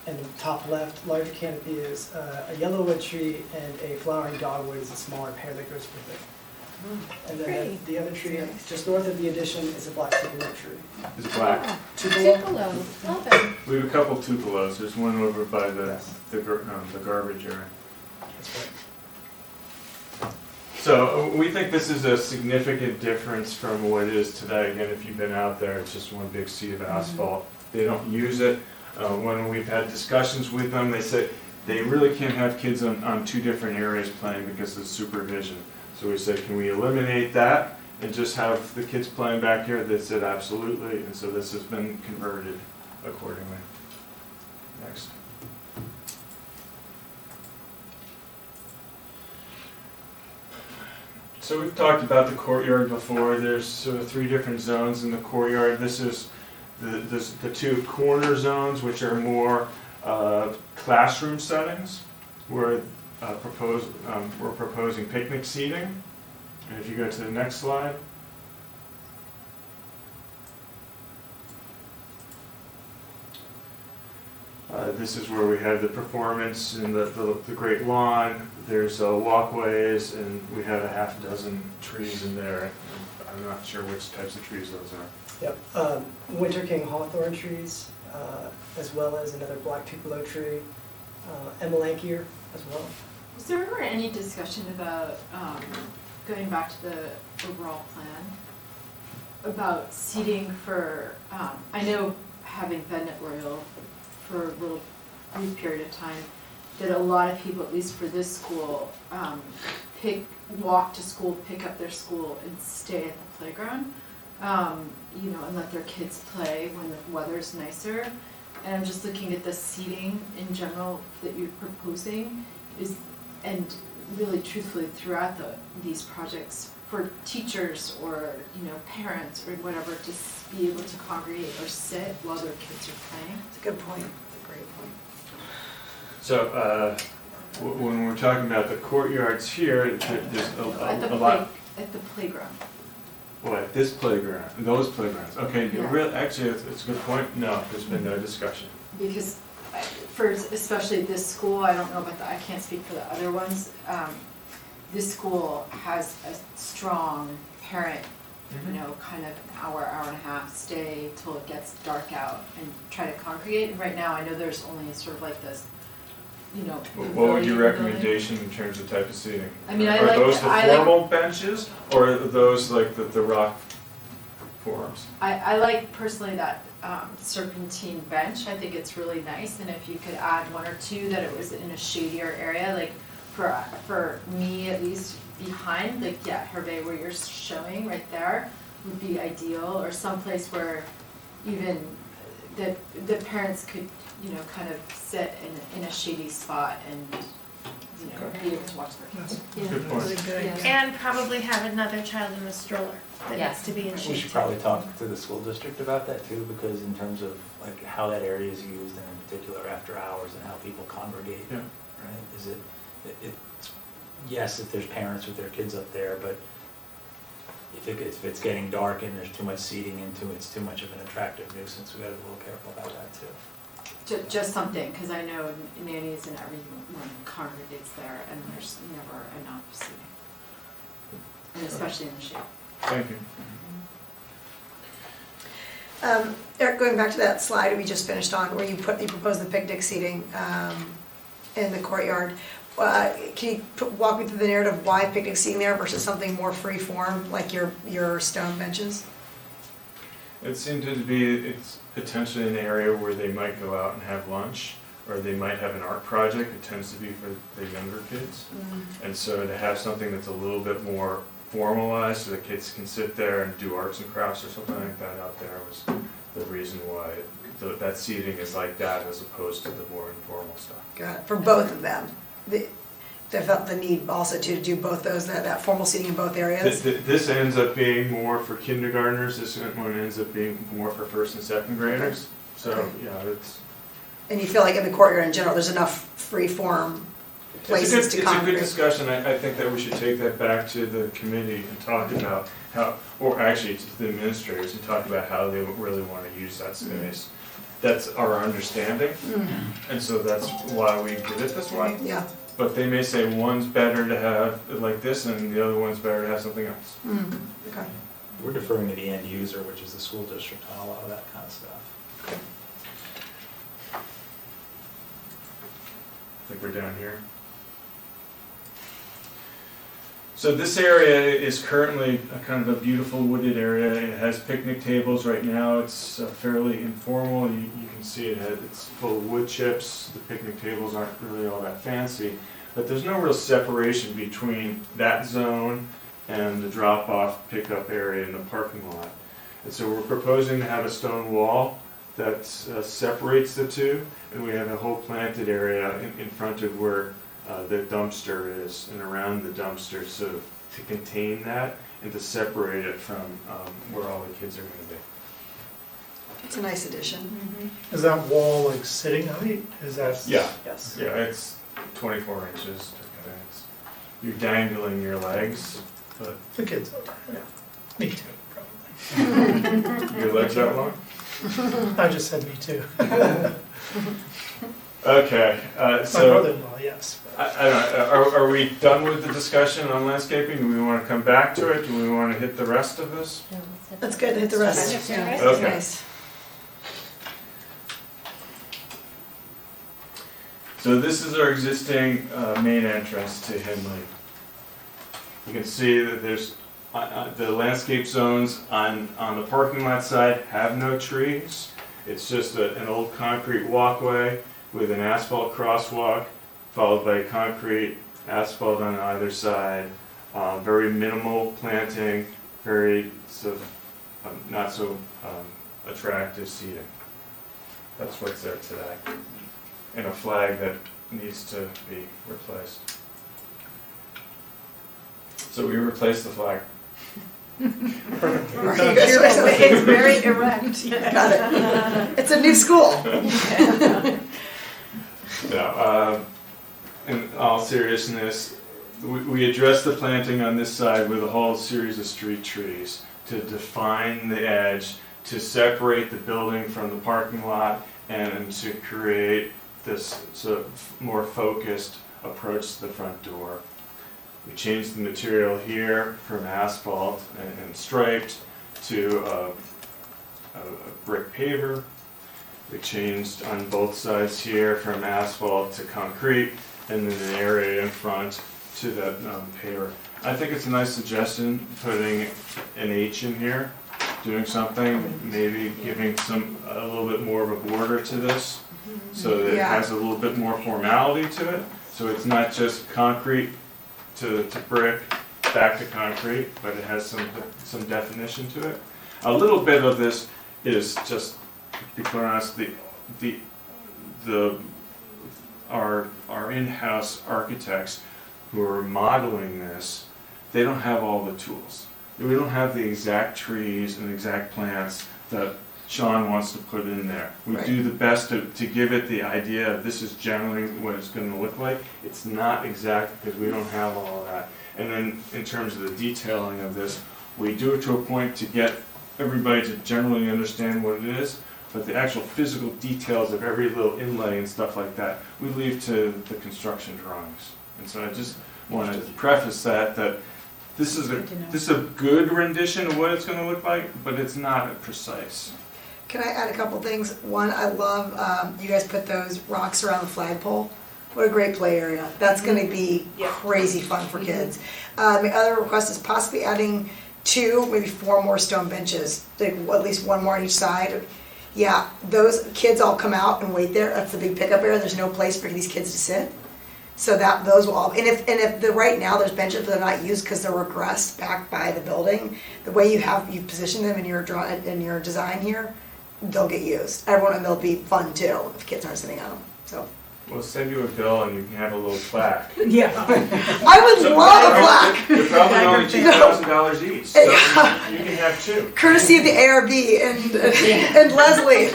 And the top left, larger canopy is a yellowwood tree, and a flowering dogwood is a smaller pear that goes with it. And then the other tree, just north of the addition, is a black tupelo tree. It's black. Tupelo? Love it. We have a couple tupelos. There's one over by the garbage area. That's right. So we think this is a significant difference from what it is today. Again, if you've been out there, it's just one big sea of asphalt. They don't use it. When we've had discussions with them, they said they really can't have kids on 2 different areas playing because of supervision. So we said, can we eliminate that and just have the kids playing back here? They said absolutely, and so this has been converted accordingly. Next. So we've talked about the courtyard before. There's sort of 3 different zones in the courtyard. This is the 2 corner zones, which are more classroom settings, where we're proposing picnic seating. And if you go to the next slide. This is where we have the performance and the great lawn. There's walkways, and we have a half dozen trees in there. I'm not sure which types of trees those are. Yep. Winter King hawthorn trees, as well as another black tupelo tree, emelanchier as well. Was there ever any discussion about, going back to the overall plan, about seating for, I know having been at Royal for a little brief period of time, that a lot of people, at least for this school, walk to school, pick up their school, and stay at the playground, and let their kids play when the weather's nicer. And I'm just looking at the seating in general that you're proposing and really truthfully throughout these projects for teachers or parents or whatever to be able to congregate or sit while their kids are playing. It's a good point. It's a great point. So when we're talking about the courtyards here, there's a lot. At the playground. Well, at this playground, those playgrounds. Okay, Yeah. actually, it's a good point. No, there's been no discussion. Because for especially this school, I don't know about I can't speak for the other ones. This school has a strong parent, kind of an hour and a half stay till it gets dark out and try to congregate. And right now, I know there's only sort of like this you know. What would your pavilion building. recommendation in terms of type of seating? I mean, Are those the formal benches, or are those like the rock forms? I like personally that serpentine bench. I think it's really nice, and if you could add one or two that it was in a shadier area, like for me at least, behind, like, yeah, Hervé, where you're showing right there would be ideal, or someplace where even the parents could, you know, kind of sit in a shady spot and, you know, be able to watch their kids. Good point. And probably have another child in the stroller that Yeah. needs to be in We shade. should probably talk to the school district about that too, because in terms of like how that area is used, and in particular after hours and how people congregate, Yeah. right? Is it's, yes, if there's parents with their kids up there, but if it's getting dark and there's too much seating into it, it's too much of an attractive nuisance, we gotta be a little careful about that too. Just something, because I know nannies and everyone congregates there, and there's never enough seating, and especially in the shade. Thank you. Eric, going back to that slide we just finished on, where you proposed the picnic seating in the courtyard. Can you walk me through the narrative why picnic seating there versus something more free form, like your stone benches? It seemed to be, it's potentially an area where they might go out and have lunch, or they might have an art project. It tends to be for the younger kids. And so to have something that's a little bit more formalized, so the kids can sit there and do arts and crafts or something like that out there, was the reason why that seating is like that, as opposed to the more informal stuff. Got it. For both of them. They felt the need also to do both those, that formal seating in both areas? This ends up being more for kindergartners, this one ends up being more for first and second graders. So, Okay. yeah, it's... And you feel like in the courtyard in general, there's enough free form places to It's a congregate? good discussion. I think that we should take that back to the committee and talk about how, or actually to the administrators, and talk about how they really want to use that space. That's our understanding, and so that's why we did it this way. Yeah. But they may say one's better to have like this, and the other one's better to have something else. Okay. We're deferring to the end user, which is the school district, on a lot of that kind of stuff. I think we're down here. So this area is currently a kind of a beautiful wooded area. It has picnic tables right now. It's fairly informal. You can see it's full of wood chips. The picnic tables aren't really all that fancy, but there's no real separation between that zone and the drop-off pickup area in the parking lot. And so we're proposing to have a stone wall that separates the two, and we have a whole planted area in front of where the dumpster is and around the dumpster, so to contain that and to separate it from where all the kids are going to be. It's a nice addition. Is that wall like sitting height? Is that? Yeah. Yes. Yeah, it's 24 inches. You're dangling your legs, but The kids are, yeah. Me too, probably. your legs that long? I just said me too. Okay, My so brother-in-law, yes. I don't know, are we done with the discussion on landscaping? Do we want to come back to it? Do we want to hit the rest of this? That's good, hit the rest. Okay. Okay. Nice. So this is our existing main entrance to Henley. You can see that there's the landscape zones on the parking lot side have no trees. It's just an old concrete walkway with an asphalt crosswalk, followed by concrete asphalt on either side. Very minimal planting, very sort of not so attractive seating. That's what's there today. And a flag that needs to be replaced. So we replaced the flag. It's very erect. Got it. It's a new school. No, in all seriousness, we addressed the planting on this side with a whole series of street trees to define the edge, to separate the building from the parking lot, and to create this sort of more focused approach to the front door. We changed the material here from asphalt and striped to a brick paver. We changed on both sides here from asphalt to concrete, and then an area in front to that paver. I think it's a nice suggestion, putting an H in here, doing something, maybe giving a little bit more of a border to this, so that it Yeah. has a little bit more formality to it. So it's not just concrete to brick, back to concrete, but it has some definition to it. A little bit of this is just, to be clear on us, our in-house architects who are modeling this, they don't have all the tools. We don't have the exact trees and exact plants that Sean wants to put in there. We do the best to give it the idea of this is generally what it's going to look like. It's not exact because we don't have all of that. And then in terms of the detailing of this, we do it to a point to get everybody to generally understand what it is, but the actual physical details of every little inlay and stuff like that, we leave to the construction drawings. And so I just want to preface that this is a good rendition of what it's going to look like, but it's not precise. Can I add a couple things? One, I love, you guys put those rocks around the flagpole. What a great play area. That's gonna be crazy fun for kids. The other request is possibly adding 2, maybe 4 more stone benches, like at least 1 more on each side. Yeah, those kids all come out and wait there. That's the big pickup area. There's no place for these kids to sit. So those will all, and if right now there's benches that are not used because they're regressed back by the building, the way you position them in your design here, they'll get used. And they'll be fun too if kids aren't sitting on them. So. We'll send you a bill and you can have a little plaque. Yeah. I would love a plaque. They're probably only $2,000 each, so you can have 2. Courtesy of the ARB and Leslie.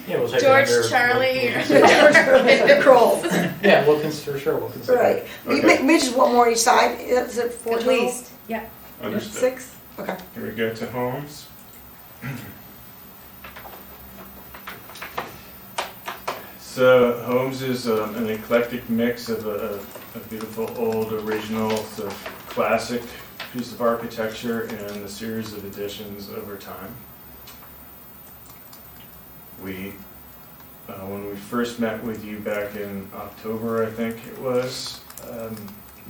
Yeah, we'll take George, it under- Charlie, George Kroll. Yeah, we'll consider, sure, we'll consider. Right. Maybe just 1 more each side. Is it 4 At total? least, yeah. Understood. 6? Okay. Here we go to homes. So Homes is an eclectic mix of a beautiful old original sort of classic piece of architecture and a series of additions over time. When we first met with you back in October, I think it was,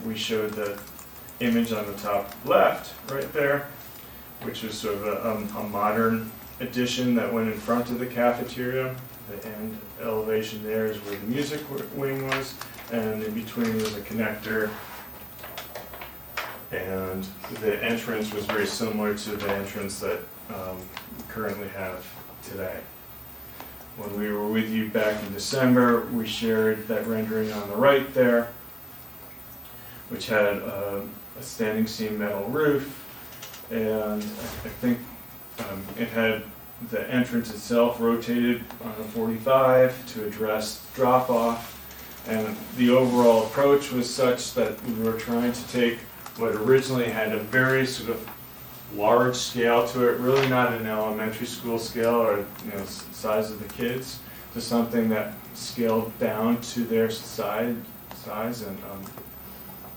we showed the image on the top left, right there, which was sort of a modern addition that went in front of the cafeteria. The end elevation there is where the music wing was, and in between was a connector. And the entrance was very similar to the entrance that we currently have today. When we were with you back in December, we shared that rendering on the right there, which had a standing seam metal roof, and I think it had the entrance itself rotated on a 45 to address drop-off, and the overall approach was such that we were trying to take what originally had a very sort of large scale to it, really not an elementary school scale or size of the kids, to something that scaled down to their size and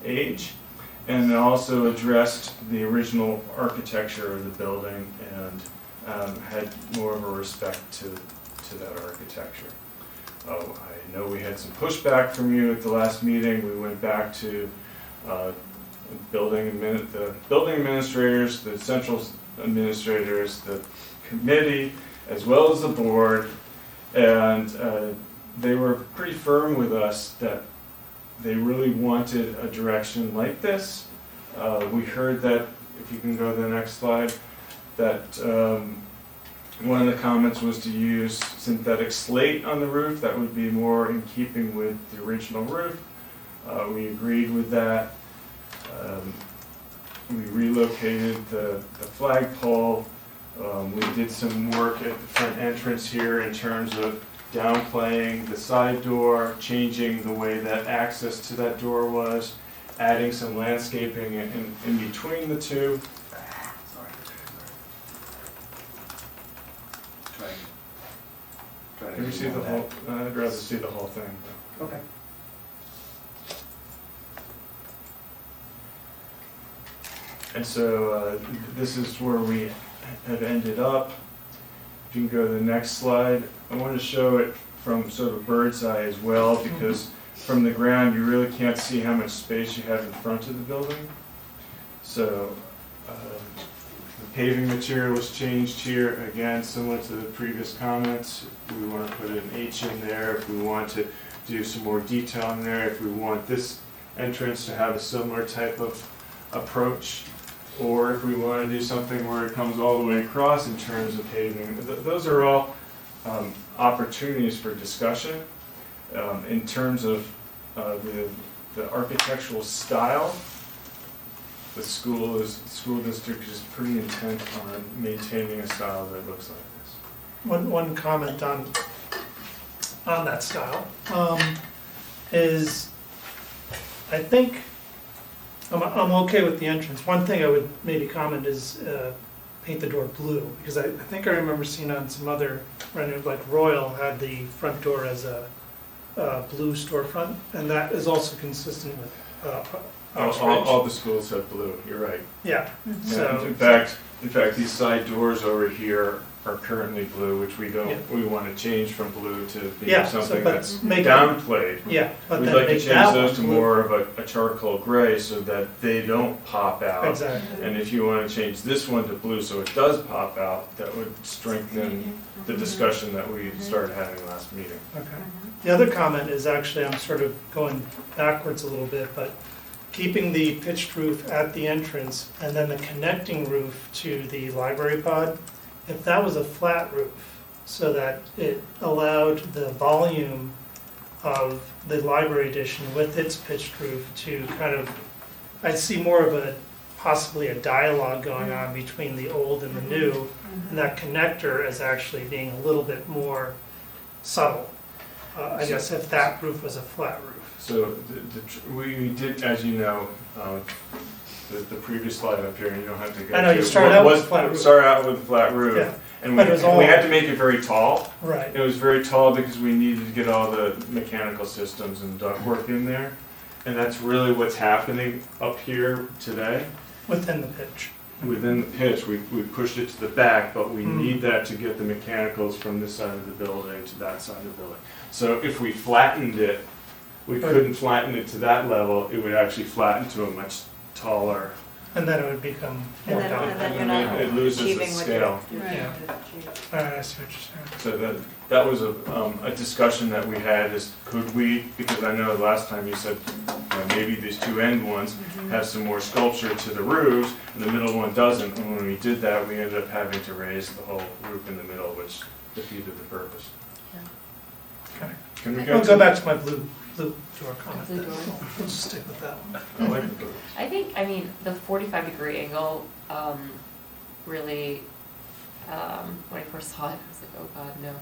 age, and also addressed the original architecture of the building and had more of a respect to that architecture. I know we had some pushback from you at the last meeting. We went back to the building administrators, the central administrators, the committee, as well as the board, and they were pretty firm with us that they really wanted a direction like this. We heard that, if you can go to the next slide, that one of the comments was to use synthetic slate on the roof. That would be more in keeping with the original roof. We agreed with that. We relocated the flagpole. We did some work at the front entrance here in terms of downplaying the side door, changing the way that access to that door was, adding some landscaping in between the two. Can you see the whole? I'd rather see the whole thing. Okay. And so this is where we have ended up. If you can go to the next slide, I want to show it from sort of bird's eye as well, because from the ground, you really can't see how much space you have in front of the building. So the paving material was changed here, again, similar to the previous comments. If we want to put an H in there, if we want to do some more detail in there, if we want this entrance to have a similar type of approach, or if we want to do something where it comes all the way across in terms of paving. Those are all opportunities for discussion. In terms of the architectural style, the school district is pretty intent on maintaining a style that looks like this. One comment on that style is, I think, I'm okay with the entrance. One thing I would maybe comment is paint the door blue, because I think I remember seeing on some other renderings, like Royal had the front door as a blue storefront, and that is also consistent with all the schools have blue, you're right. Yeah. And So in fact, these side doors over here are currently blue, which we want to change from blue to being something that's downplayed. Yeah, but we'd then like to make change that those one to blue. more of a charcoal gray so that they don't pop out. Exactly. And if you want to change this one to blue so it does pop out, that would strengthen the discussion that we started having last meeting. Okay. The other comment is actually, I'm sort of going backwards a little bit, but keeping the pitched roof at the entrance and then the connecting roof to the library pod, if that was a flat roof, so that it allowed the volume of the library addition with its pitched roof to kind of, I see more of a, possibly a dialogue going on between the old and the new, and that connector is actually being a little bit more subtle. I guess if that roof was a flat roof. So we did, as you know, the previous slide up here, and you don't have to go. I know, you started out with a flat roof. Started out with a flat roof. Yeah. And But it was all- we had to make it very tall. Right. It was very tall because we needed to get all the mechanical systems and ductwork in there. And that's really what's happening up here today. Within the pitch. Within the pitch, we pushed it to the back, but we need that to get the mechanicals from this side of the building to that side of the building. So if we flattened it, we couldn't flatten it to that level, it would actually flatten to a much taller. And then it would become more And dominant. then you're not It loses achieving its what scale. you're Yeah. achieving. All right, I see what you're saying. So that was a discussion that we had is could we, because I know last time you said maybe these two end ones have some more sculpture to the roofs and the middle one doesn't. And when we did that, we ended up having to raise the whole roof in the middle, which defeated the purpose. Okay. Can we I'll go go back to my blue door comment. Blue then. door. We'll just stick with that one. I like the blue. I think, I mean, the 45-degree angle really, when I first saw it, I was like, oh God, no.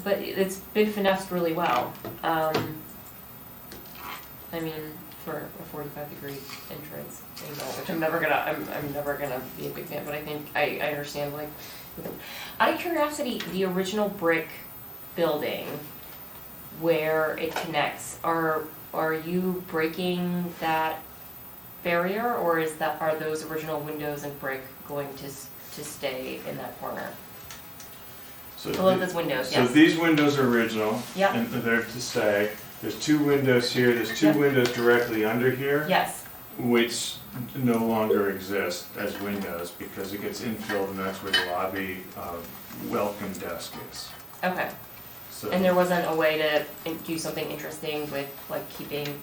But it's been finessed really well. I mean, for a 45-degree entrance angle, which I'm never gonna be a big fan, but I think I understand, like, out of curiosity, the original brick building where it connects, are you breaking that barrier, or are those original windows and brick going to stay in that corner? So Below those windows, yes. So these windows are original. Yeah. And they're to stay. There's two windows here, there's two Yeah. windows directly under here. Yes. Which no longer exist as windows because it gets infilled and that's where the lobby welcome desk is. Okay. So And there wasn't a way to do something interesting with like keeping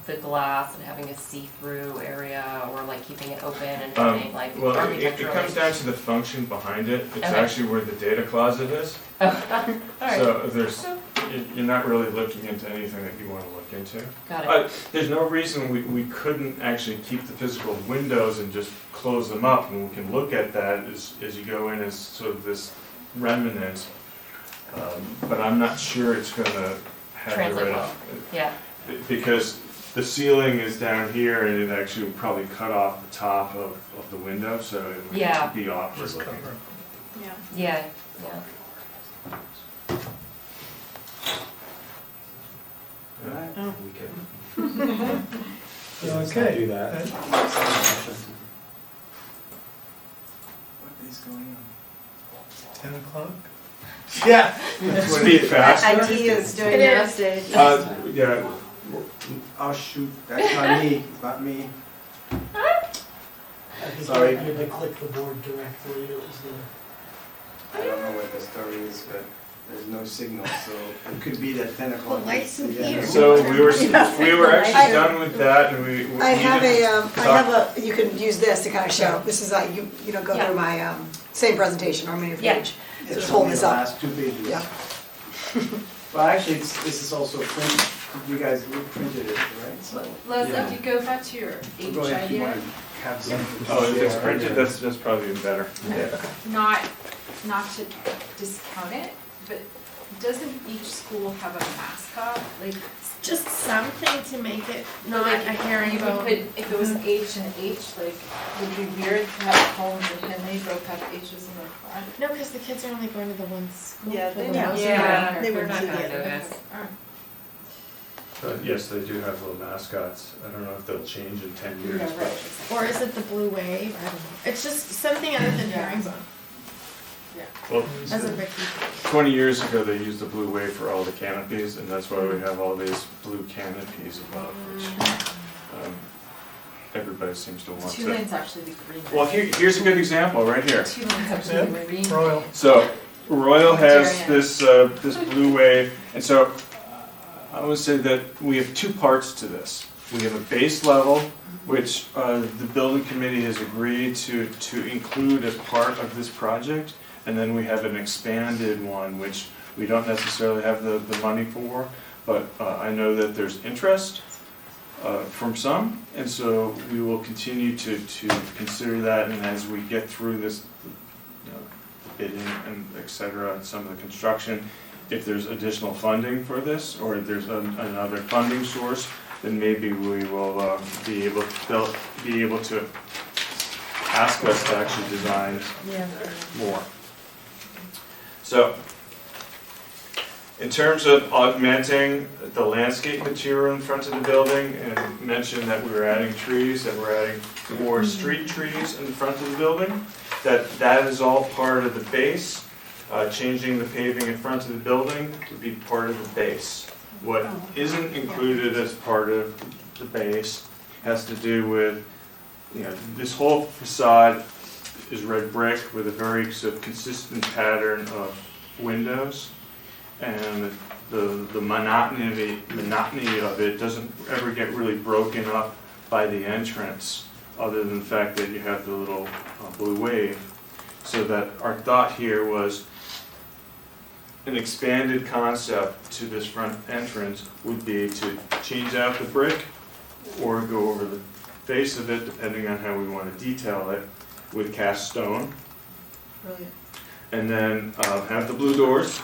the glass and having a see-through area, or like keeping it open and having like well, it architectural. comes down to the function behind it. It's Okay. actually where the data closet is. All right. So you're not really looking into anything that you want to look into. Got it. But there's no reason we couldn't actually keep the physical windows and just close them up, and we can look at that as you go in as sort of this remnant. But I'm not sure it's going to have Translate the right. well. Yeah. Because the ceiling is down here, and it actually would probably cut off the top of the window, so it would Yeah. be awkward Just looking. cover. Yeah. Yeah. We can. Okay. Do that. What is going on? 10 o'clock? Yeah. Speed faster. IT is doing It their is. update. Yeah, Oh shoot, that's not me, not me. I think Sorry. you had to click the board directly, it was I don't know what the story is, but there's no signal, so it could be that 10 o'clock. The lights in Yeah. here. so we were I- actually done with that, and we. I have needed a, to I talk- have a, you can use this to kind of show, this is, you know, go Yeah. through my, same presentation on my Yeah. page. So It's just hold only this the up. last 2 pages. Yeah. Well, actually, this is also printed, you guys printed it, right? So, Leslie, Yeah. if you go back to your H go ahead if you idea, want to have something. to Oh, if it's share. printed, that's probably better. Yeah. not to discount it, but doesn't each school have a mascot? Like, Just something to make it not like, a herringbone. you would put, if it was H and H, like, would it be weird to have Holmes and Henley both have H's in their front? No, because the kids are only going to the one school. Yeah, for they the know. most Yeah, part. they we're would not see gonna the do other. this. Yes, they do have little mascots. I don't know if they'll change in 10 years, but. Or is it the blue wave? I don't know. It's just something other than herringbone. Well, As a Ricky. 20 years ago, they used the blue wave for all the canopies, and that's why we have all these blue canopies above, which everybody seems to want Two to. lanes actually the green. Well, here's a good example right here. Two lanes actually the green. Royal. So Royal has Darien. this blue wave, and so I would say that we have 2 parts to this. We have a base level, which the building committee has agreed to include as part of this project, and then we have an expanded one, which we don't necessarily have the money for, but I know that there's interest from some, and so we will continue to consider that, and as we get through this, you know, bidding and et cetera, and some of the construction, if there's additional funding for this, or if there's another funding source, then maybe we will they'll be able to ask us to actually design more. So, in terms of augmenting the landscape material in front of the building, and mentioned that we were adding trees, that we're adding 4 street trees in the front of the building, that is all part of the base. Changing the paving in front of the building would be part of the base. What isn't included as part of the base has to do with, you know, this whole facade is red brick with a very sort of consistent pattern of windows, and the monotony of it doesn't ever get really broken up by the entrance, other than the fact that you have the little blue wave. So that our thought here was an expanded concept to this front entrance would be to change out the brick or go over the face of it, depending on how we want to detail it, with cast stone. Brilliant. And then have the blue doors,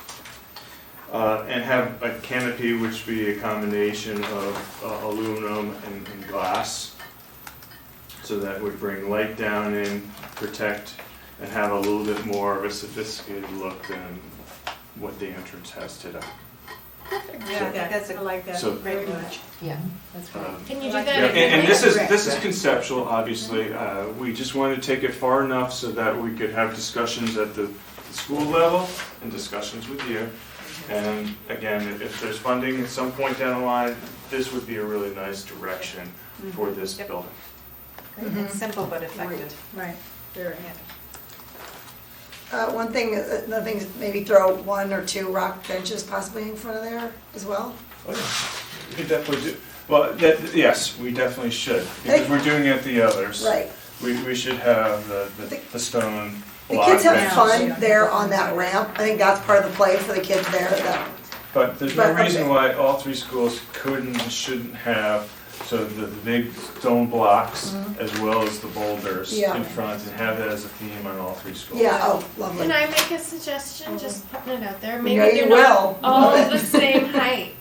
and have a canopy which be a combination of aluminum and glass. So that would bring light down in, protect, and have a little bit more of a sophisticated look than what the entrance has today. Yeah, that's I like that So- very much. Yeah, that's great. Can you do Like that? Yeah, again? and this is conceptual, obviously. We just wanted to take it far enough so that we could have discussions at the school level and discussions with you. And again, if there's funding at some point down the line, this would be a really nice direction for this building. It's simple but effective. Right, very. One thing, another thing is maybe throw 1 or 2 rock benches possibly in front of there as well. Oh, yeah. We could definitely do, well, yes, we definitely should, because we're doing it the others. Right. We should have the stone The block kids have benches. fun there on that ramp. I think that's part of the play for the kids there. That, But there's no But, reason okay. why all 3 schools couldn't and shouldn't have sort of the big stone blocks as well as the boulders Yeah. in front, and have that as a theme on all 3 schools. yeah, oh, lovely. Can I make a suggestion? Just putting it out there. You Maybe know you they're not will. all Love the it. same height.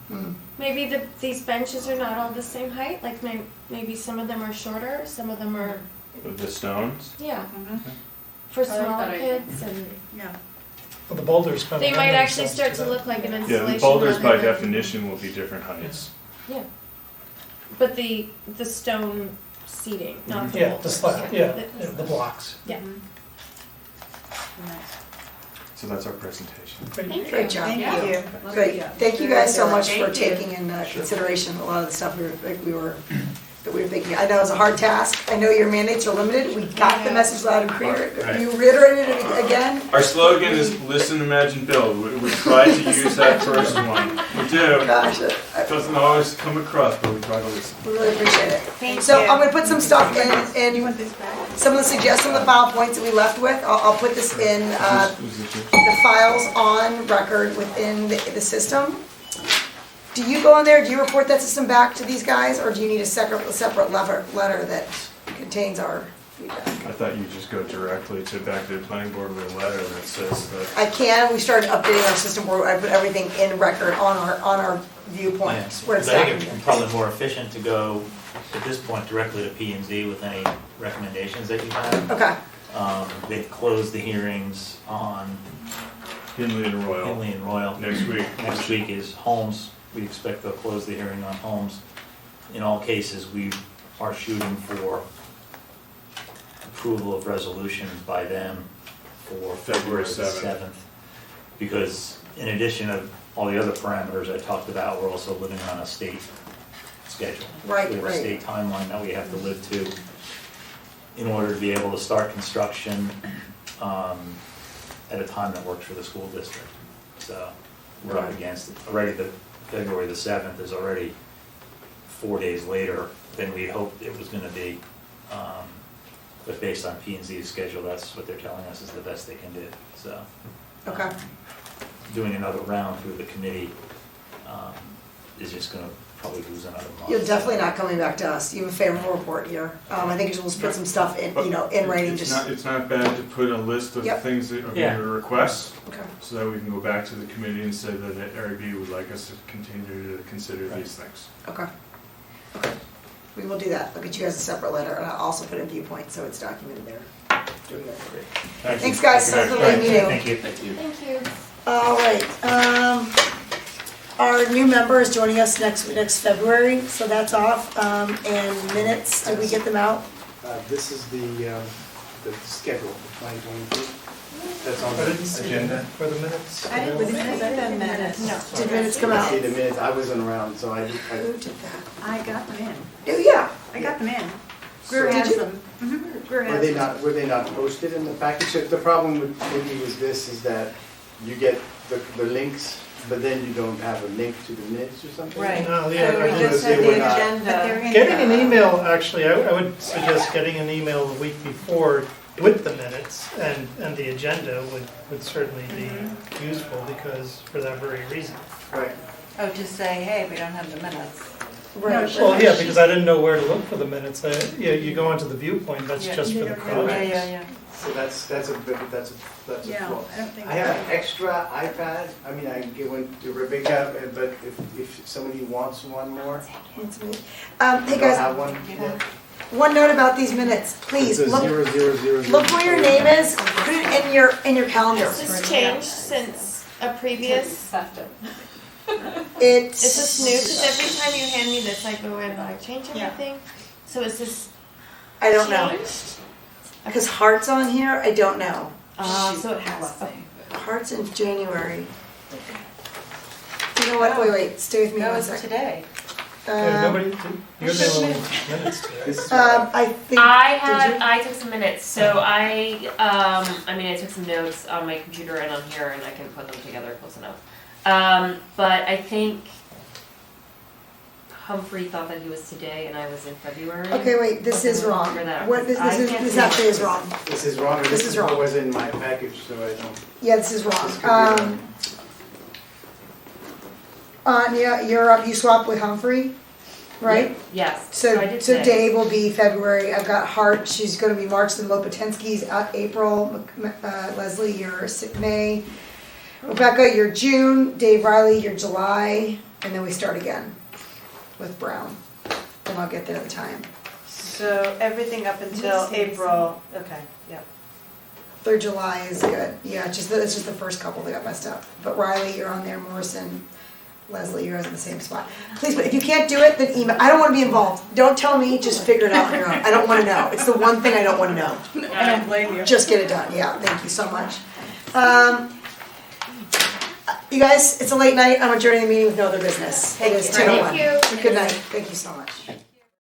Hmm. Maybe these benches are not all the same height. Like maybe some of them are shorter, some of them are With the stones. yeah. For I like smaller that idea. kids, and Yeah. Well, the boulders kind of. they might lend actually themselves start to that. look like an Yeah, installation. the boulders rather by than- definition will be different heights. Yeah. But the stone seating, not the Yeah, boulders. the slab, yeah, The- the blocks. Yeah. So that's our presentation. Great job. Thank Thank you. you. Great, thank you guys so much for Thank you. taking in consideration a lot of the stuff that we were thinking. I know it was a hard task, I know your mandates are limited, we got the message loud and clear, Right. you reiterated it again. Our slogan is listen, imagine, build. We try to use that first one. We do. Gosh, It doesn't always come across, but we try to listen. we really appreciate it. Thank So you. I'm gonna put some stuff in, You and want this back? some of the suggestions, the file points that we left with, I'll put this in, the files on record within the system. Do you go in there, do you report that system back to these guys, or do you need a separate letter that contains our feedback? I thought you'd just go directly back to the planning board with a letter that says that. I can, we started updating our system where I put everything in record on our viewpoints, where it's I think documented. it's probably more efficient to go, at this point, directly to P and Z with any recommendations that you have. Okay, They've closed the hearings on Hinley and Royal. Hinley and Royal. Next week. Next week is Holmes. We expect they'll close the hearing on Holmes. In all cases, we are shooting for approval of resolutions by them for February February 7th. 7th. Because in addition to all the other parameters I talked about, we're also living on a state schedule. Right, We have a right. state timeline that we have to live to in order to be able to start construction at a time that works for the school district. So we're up against it. Already February the 7th is already 4 days later than we hoped it was gonna be. But based on P and Z's schedule, that's what they're telling us is the best they can do, so. okay. Doing another round through the committee is just gonna probably lose another month. You're definitely not coming back to us, you have a favorable report here. I think you'll just put some stuff in, in writing, It's just, not, it's not bad to put a list of Yep. things that are Yeah. your requests, okay. so that we can go back to the committee and say that ARB would like us to continue to consider these things. Okay. Okay. We will do that. I'll get you guys a separate letter, and I'll also put in viewpoints, so it's documented there. Doing that. Thanks, guys. Have a good meeting. Thank you. Thank you. All right, our new member is joining us next February, so that's off. And minutes, did we get them out? This is the schedule, the 2023. That's on I didn't the see agenda. For the minutes. I didn't see the minutes. No. Did minutes come out? See the minutes, I wasn't around, so I Who did that? I got them in. Oh, yeah. I got them in. So- Greer Did has you? them. Greer Were has they them. were they not posted in the package? So the problem with maybe was this, is that you get the links, but then you don't have a link to the minutes or something? Right. No, yeah, So we I just They had were the not- agenda. But they're in Getting an the- email, actually, I would suggest getting an email the week before with the minutes and the agenda would certainly be useful because, for that very reason. Right. Oh, just say, hey, we don't have the minutes. Right. Well, yeah, because I didn't know where to look for the minutes. You go onto the viewpoint, that's Yeah. just for the Yeah, projects. yeah. So that's a Yeah, flaw. I don't think. I have an extra iPad. I mean, I can give one to Rebecca, but if somebody wants one more, Hey, I don't guys, have one yet. one note about these minutes, please, It's a look 000. where your name is, put it in your calendar. Has this changed since a previous? It's. Is this new? Because every time you hand me this, I go in and I change Yeah. everything. So is this I don't know. changed? Because Heart's on here, I don't know. So it has. Okay. Heart's in January. You know what, wait, stay with me That one was second. today. Nobody, you're the only minutes today. This is I think, I took some minutes, so I mean, I took some notes on my computer and on here, and I can put them together close enough. But I think Humphrey thought that he was today, and I was in February. okay, wait, this is wrong. Figure that out, What, this because I is, can't this see actually it. is wrong. This is wrong, and This this is is what wrong. was in my package, so I don't. Yeah, this is wrong. This could be wrong. Yeah, you're up, you swapped with Humphrey, right? Yes. I So, did so today. Dave will be February, I've got Hart, she's gonna be March, then Lopatensky's April, Leslie, you're May, Rebecca, you're June, Dave Riley, you're July, and then we start again with Brown. And I'll get there at the time. So everything up until April, okay, yep. Third July is good, yeah, it's just the first couple that got messed up. But Riley, you're on there, Morrison, Leslie, you're in the same spot. Please, but if you can't do it, then email, I don't wanna be involved. Don't tell me, just figure it out on your own. I don't wanna know, it's the one thing I don't wanna know. I don't blame you. Just get it done, yeah, thank you so much. You guys, it's a late night, I'm adjourning the meeting with no other business. It is 2:01. Thank you. Good night, thank you so much.